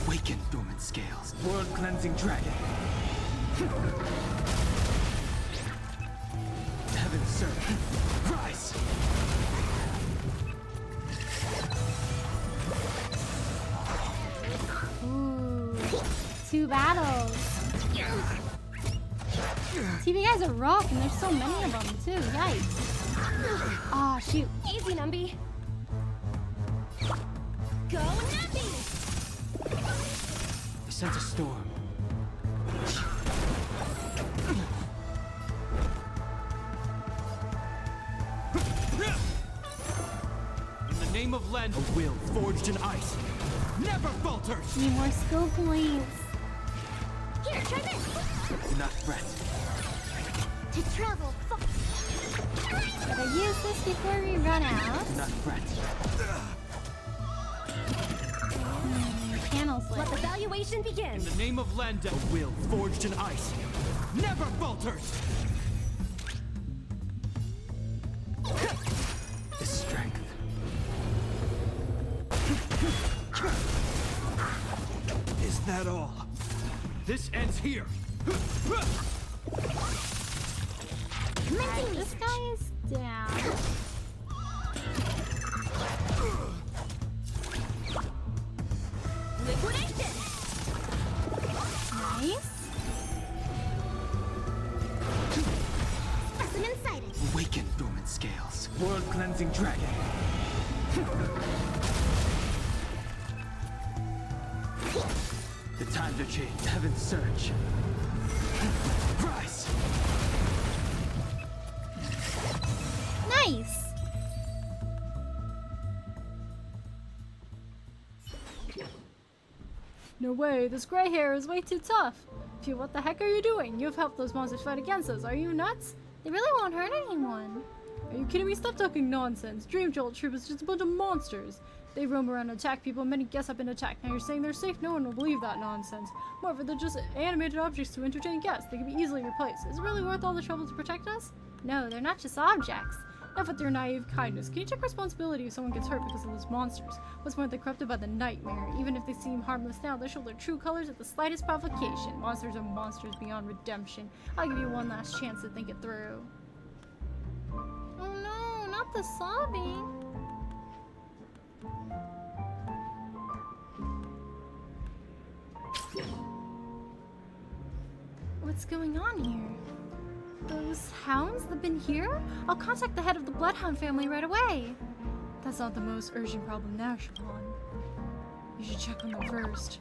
Awaken dormant scales. World cleansing dragon. Heaven surge. Rise. Ooh, 2 battles. TV guys are rough, and there's so many of them too. Yikes! Ah, shoot. Easy, Numby. Go Numby! sense a storm. In the name of Len, a will forged in ice never falters! Need more skill points. Here, try this! Do not fret. To travel Gotta use this before we run out. Do not fret. Panels Let lit. the valuation begin! In the name of Landa, a will forged in ice never falters! The strength. Is that all? This ends here. Alright, this guy is down. Liquidation! Nice. specimen sighted. Awaken, dormant scales. World cleansing dragon. The times are changed. Heaven's surge. Rise. Nice. No way, this gray hair is way too tough. Phew, what the heck are you doing? You've helped those monsters fight against us. Are you nuts? They really won't hurt anyone. Are you kidding me? Stop talking nonsense. Dream Jolt Troop is just a bunch of monsters. They roam around and attack people, and many guests have been attacked. Now you're saying they're safe? No one will believe that nonsense. Moreover, they're just animated objects to entertain guests. They can be easily replaced. Is it really worth all the trouble to protect us? No, they're not just objects. Enough with their naive kindness. Can you take responsibility if someone gets hurt because of those monsters? What's more, they're corrupted by the nightmare. Even if they seem harmless now, they show their true colors at the slightest provocation. Monsters are monsters beyond redemption. I'll give you one last chance to think it through. Oh no, not the sobbing. What's going on here? Those hounds that have been here? I'll contact the head of the Bloodhound family right away. That's not the most urgent problem now, Siobhan. You should check on them first.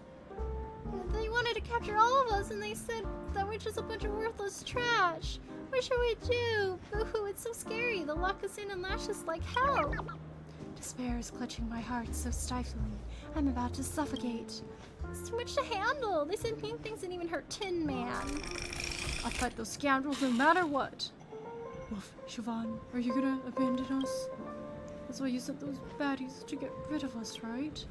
They wanted to capture all of us and they said that we're just a bunch of worthless trash. What should we do? Boo-hoo, it's so scary. They'll lock us in and lash us like hell. Despair is clutching my heart so stiflingly. I'm about to suffocate. It's too much to handle. They said mean things and even hurt Tin Man. I'll fight those scoundrels no matter what. Wolf, Siobhan, are you gonna abandon us? That's why you sent those baddies to get rid of us, right?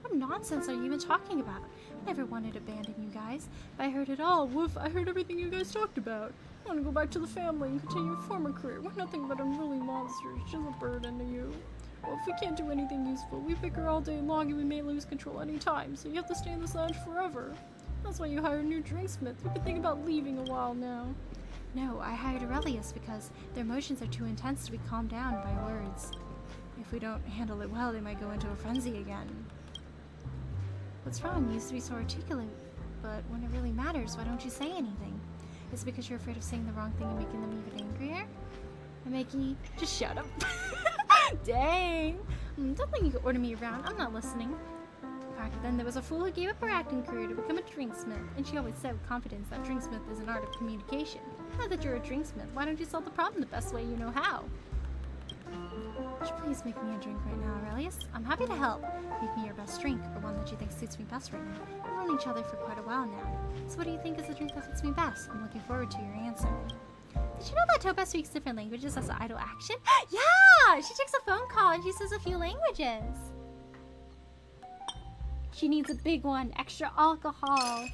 What nonsense are you even talking about? I never wanted to abandon you guys. I heard it all, Wolf. I heard everything you guys talked about. I want to go back to the family and continue your former career. We're nothing but unruly monsters, just a burden to you. Well, if we can't do anything useful, we bicker all day long and we may lose control any time, so you have to stay in this lounge forever. That's why you hired a new drinksmith. You could think about leaving a while now. No, I hired Aurelius because their emotions are too intense to be calmed down by words. If we don't handle it well, they might go into a frenzy again. What's wrong? You used to be so articulate, but when it really matters, why don't you say anything? Is it because you're afraid of saying the wrong thing and making them even angrier? And Mickey, just shut up. Dang. Don't think you could order me around. I'm not listening. Back then, there was a fool who gave up her acting career to become a drinksmith, and she always said with confidence that drinksmith is an art of communication. Now that you're a drinksmith, why don't you solve the problem the best way you know how? Would you please make me a drink right now, Aurelius? I'm happy to help. Make me your best drink, or one that you think suits me best right now. We've known each other for quite a while now. So what do you think is the drink that fits me best? I'm looking forward to your answer. Did you know that Topa speaks different languages as an idle action? Yeah! She takes a phone call and she says a few languages. She needs a big one, extra alcohol.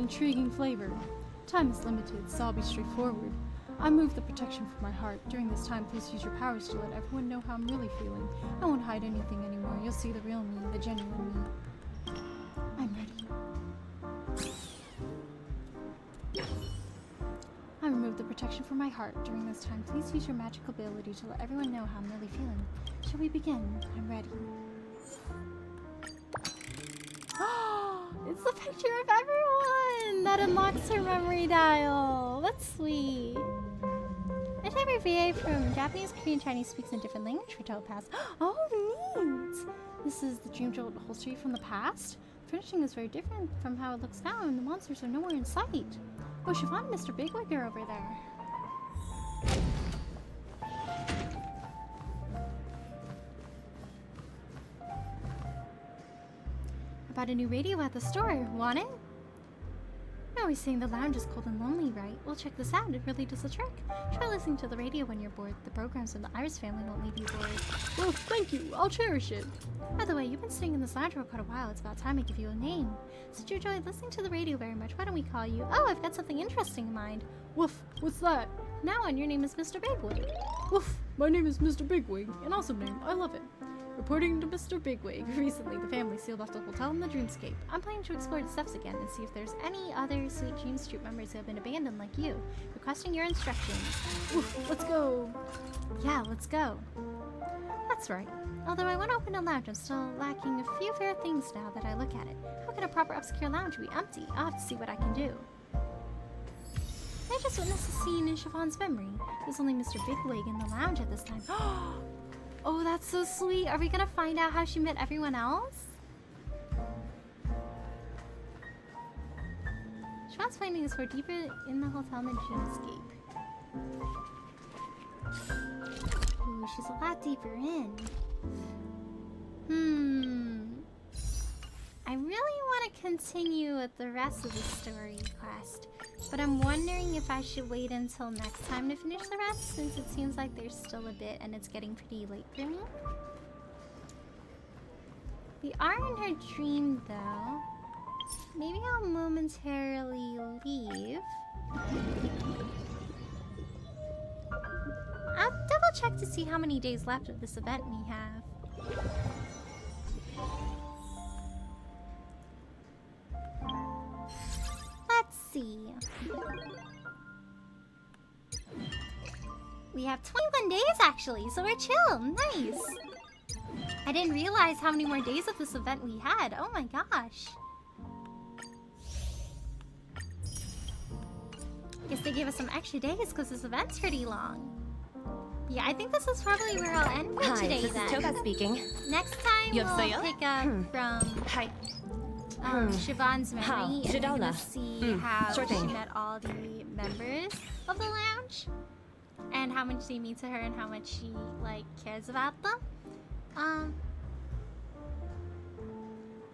intriguing flavor. Time is limited, so I'll be straightforward. I move the protection from my heart. During this time, please use your powers to let everyone know how I'm really feeling. I won't hide anything anymore. You'll see the real me, the genuine me. I'm ready. I remove the protection from my heart. During this time, please use your magic ability to let everyone know how I'm really feeling. Shall we begin? I'm ready. It's the picture of everyone that unlocks her memory dial. That's sweet. A type of VA from Japanese, Korean, Chinese speaks in different language for telepaths. Oh, neat! This is the Dream Jolt holster from the past. Finishing is very different from how it looks now, and the monsters are nowhere in sight. Oh, Siobhan and Mr. Bigwig are over there. I bought a new radio at the store. Want it? You're always saying the lounge is cold and lonely, right? Well, check this out. It really does the trick. Try listening to the radio when you're bored. The programs from the Iris family won't leave you bored. Well, thank you. I'll cherish it. By the way, you've been staying in this lounge for quite a while. It's about time I give you a name. Since you enjoy listening to the radio very much, why don't we call you... Oh, I've got something interesting in mind. Woof, what's that? Now on, your name is Mr. Bigwig. Woof, my name is Mr. Bigwig. An awesome name. I love it. Reporting to Mr. Bigwig. Recently, the family sealed off the hotel in the Dreamscape. I'm planning to explore the steps again and see if there's any other sweet Dreams Troop members who have been abandoned like you. Requesting your instructions. Oof, let's go. Yeah, let's go. That's right. Although I want to open a lounge, I'm still lacking a few fair things now that I look at it. How can a proper upscale lounge be empty? I'll have to see what I can do. I just witnessed a scene in Siobhan's memory. There's only Mr. Bigwig in the lounge at this time. Oh, that's so sweet. Are we gonna find out how she met everyone else? Siobhan's findings were deeper in the hotel in the Dreamscape. Ooh, she's a lot deeper in. I really want to continue with the rest of the story quest, but I'm wondering if I should wait until next time to finish the rest, since it seems like there's still a bit and it's getting pretty late for me. We are in her dream though. Maybe I'll momentarily leave. I'll double check to see how many days left of this event we have. Let's see. We have 21 days actually, so we're chill. Nice. I didn't realize how many more days of this event we had. Oh my gosh. Guess they gave us some extra days because this event's pretty long. Yeah, I think this is probably where I'll end for today this then. is Toga speaking. Next time we'll 여보세요? pick up from Hi. Siobhan's memory How? and we're gonna Jadala. see how Sure she thing. met all the members of the lounge and how much they mean to her and how much she like cares about them.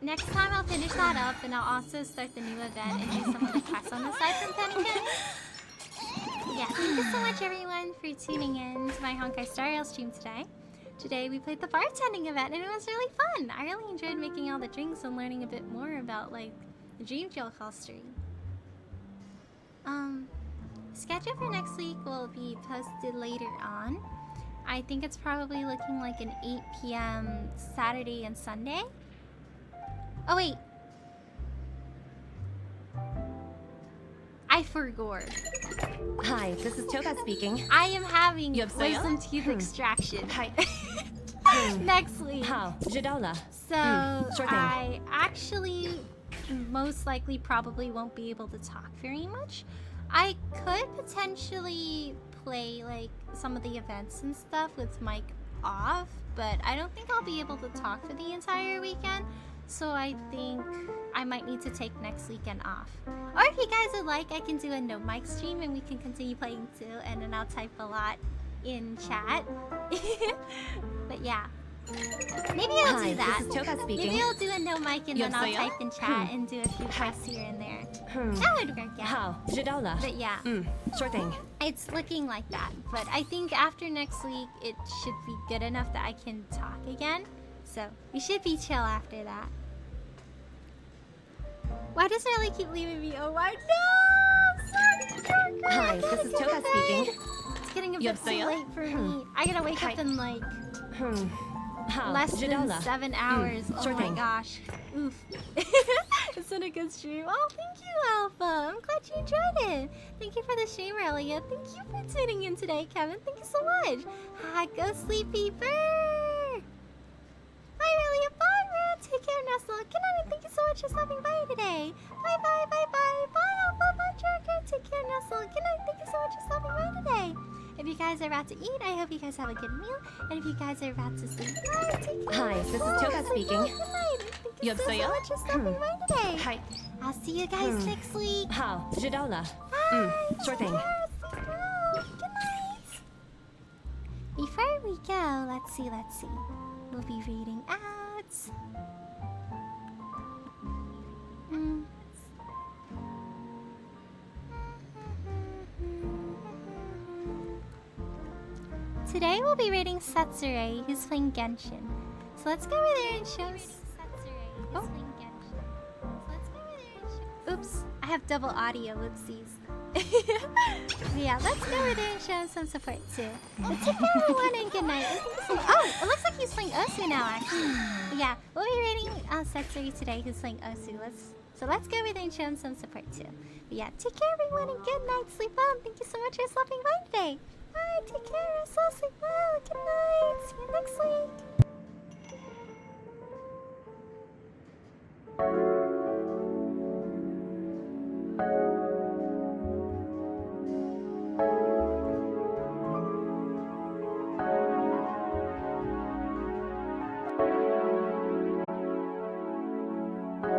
Next time I'll finish that up and I'll also start the new event and do some of the quests on the side from Pelican. Yeah, thank you so much everyone for tuning in to my Honkai Star Rail stream today. Today we played the bartending event and it was really fun. I really enjoyed making all the drinks and learning a bit more about like the Dream Jolt history. Schedule for next week will be posted later on. I think it's probably looking like an 8 p.m. Saturday and Sunday. Oh wait. I forgot. Hi, this is Toga speaking. I am having 여보세요? wisdom teeth extraction Hi. next week. How? Jadola. So sure thing. I actually most likely probably won't be able to talk very much. I could potentially play like some of the events and stuff with mic off, but I don't think I'll be able to talk for the entire weekend. So I think I might need to take next weekend off. Or if you guys would like, I can do a no mic stream and we can continue playing too, and then I'll type a lot in chat. But yeah. Maybe I'll do that. This is Toga speaking. Maybe I'll do a no mic and then I'll 여보세요? type in chat and do a few quests here and there. That would work out. How? Jadola. But yeah, Sure thing. it's looking like that. But I think after next week, it should be good enough that I can talk again. So we should be chill after that. Why does Riley keep leaving me? Oh my no! Sorry, Joker. Hi, this is Toka speaking. It's getting a bit too 여보세요? late for me. I gotta wake up in like less than Jidola. 7 hours. Oh sure my thing. gosh. Oof. It's been a good stream. Oh, thank you, Alpha. I'm glad you enjoyed it. Thank you for the stream, Relia. Thank you for tuning in today, Kevin. Thank you so much. Hi, go sleepy bird. Bye, Relia. Bye, Red. Take care, Nestle. Good night. Thank you so much for stopping by today. Bye, bye, bye, bye. Bye, Alpha. Bye, Joker. Take care, Nestle. Good night. Thank you so much for stopping by today. If you guys are about to eat, I hope you guys have a good meal. And if you guys are about to sleep, bye. Take care. Hi, this is Toka speaking. Good night. Thank you so 여보세요? much for stopping by today. Hi. I'll see you guys next week. Jidola. Bye. Sure thing. Yes, sleep well. Good night. Before we go, let's see. We'll be reading out. Today we'll be reading Satsure, who's playing Genshin. So let's go over there and show Oh. Oops, I have double audio, whoopsies. Yeah, let's go over there and show him some support too. But take care everyone and good night. Oh, it looks like he's playing Osu now actually. Yeah, we'll be reading Satsuri today who's playing Osu. Let's go over there and show him some support too. But yeah, take care everyone and good night. Sleep well and thank you so much for stopping by today. Bye, take care. So sleep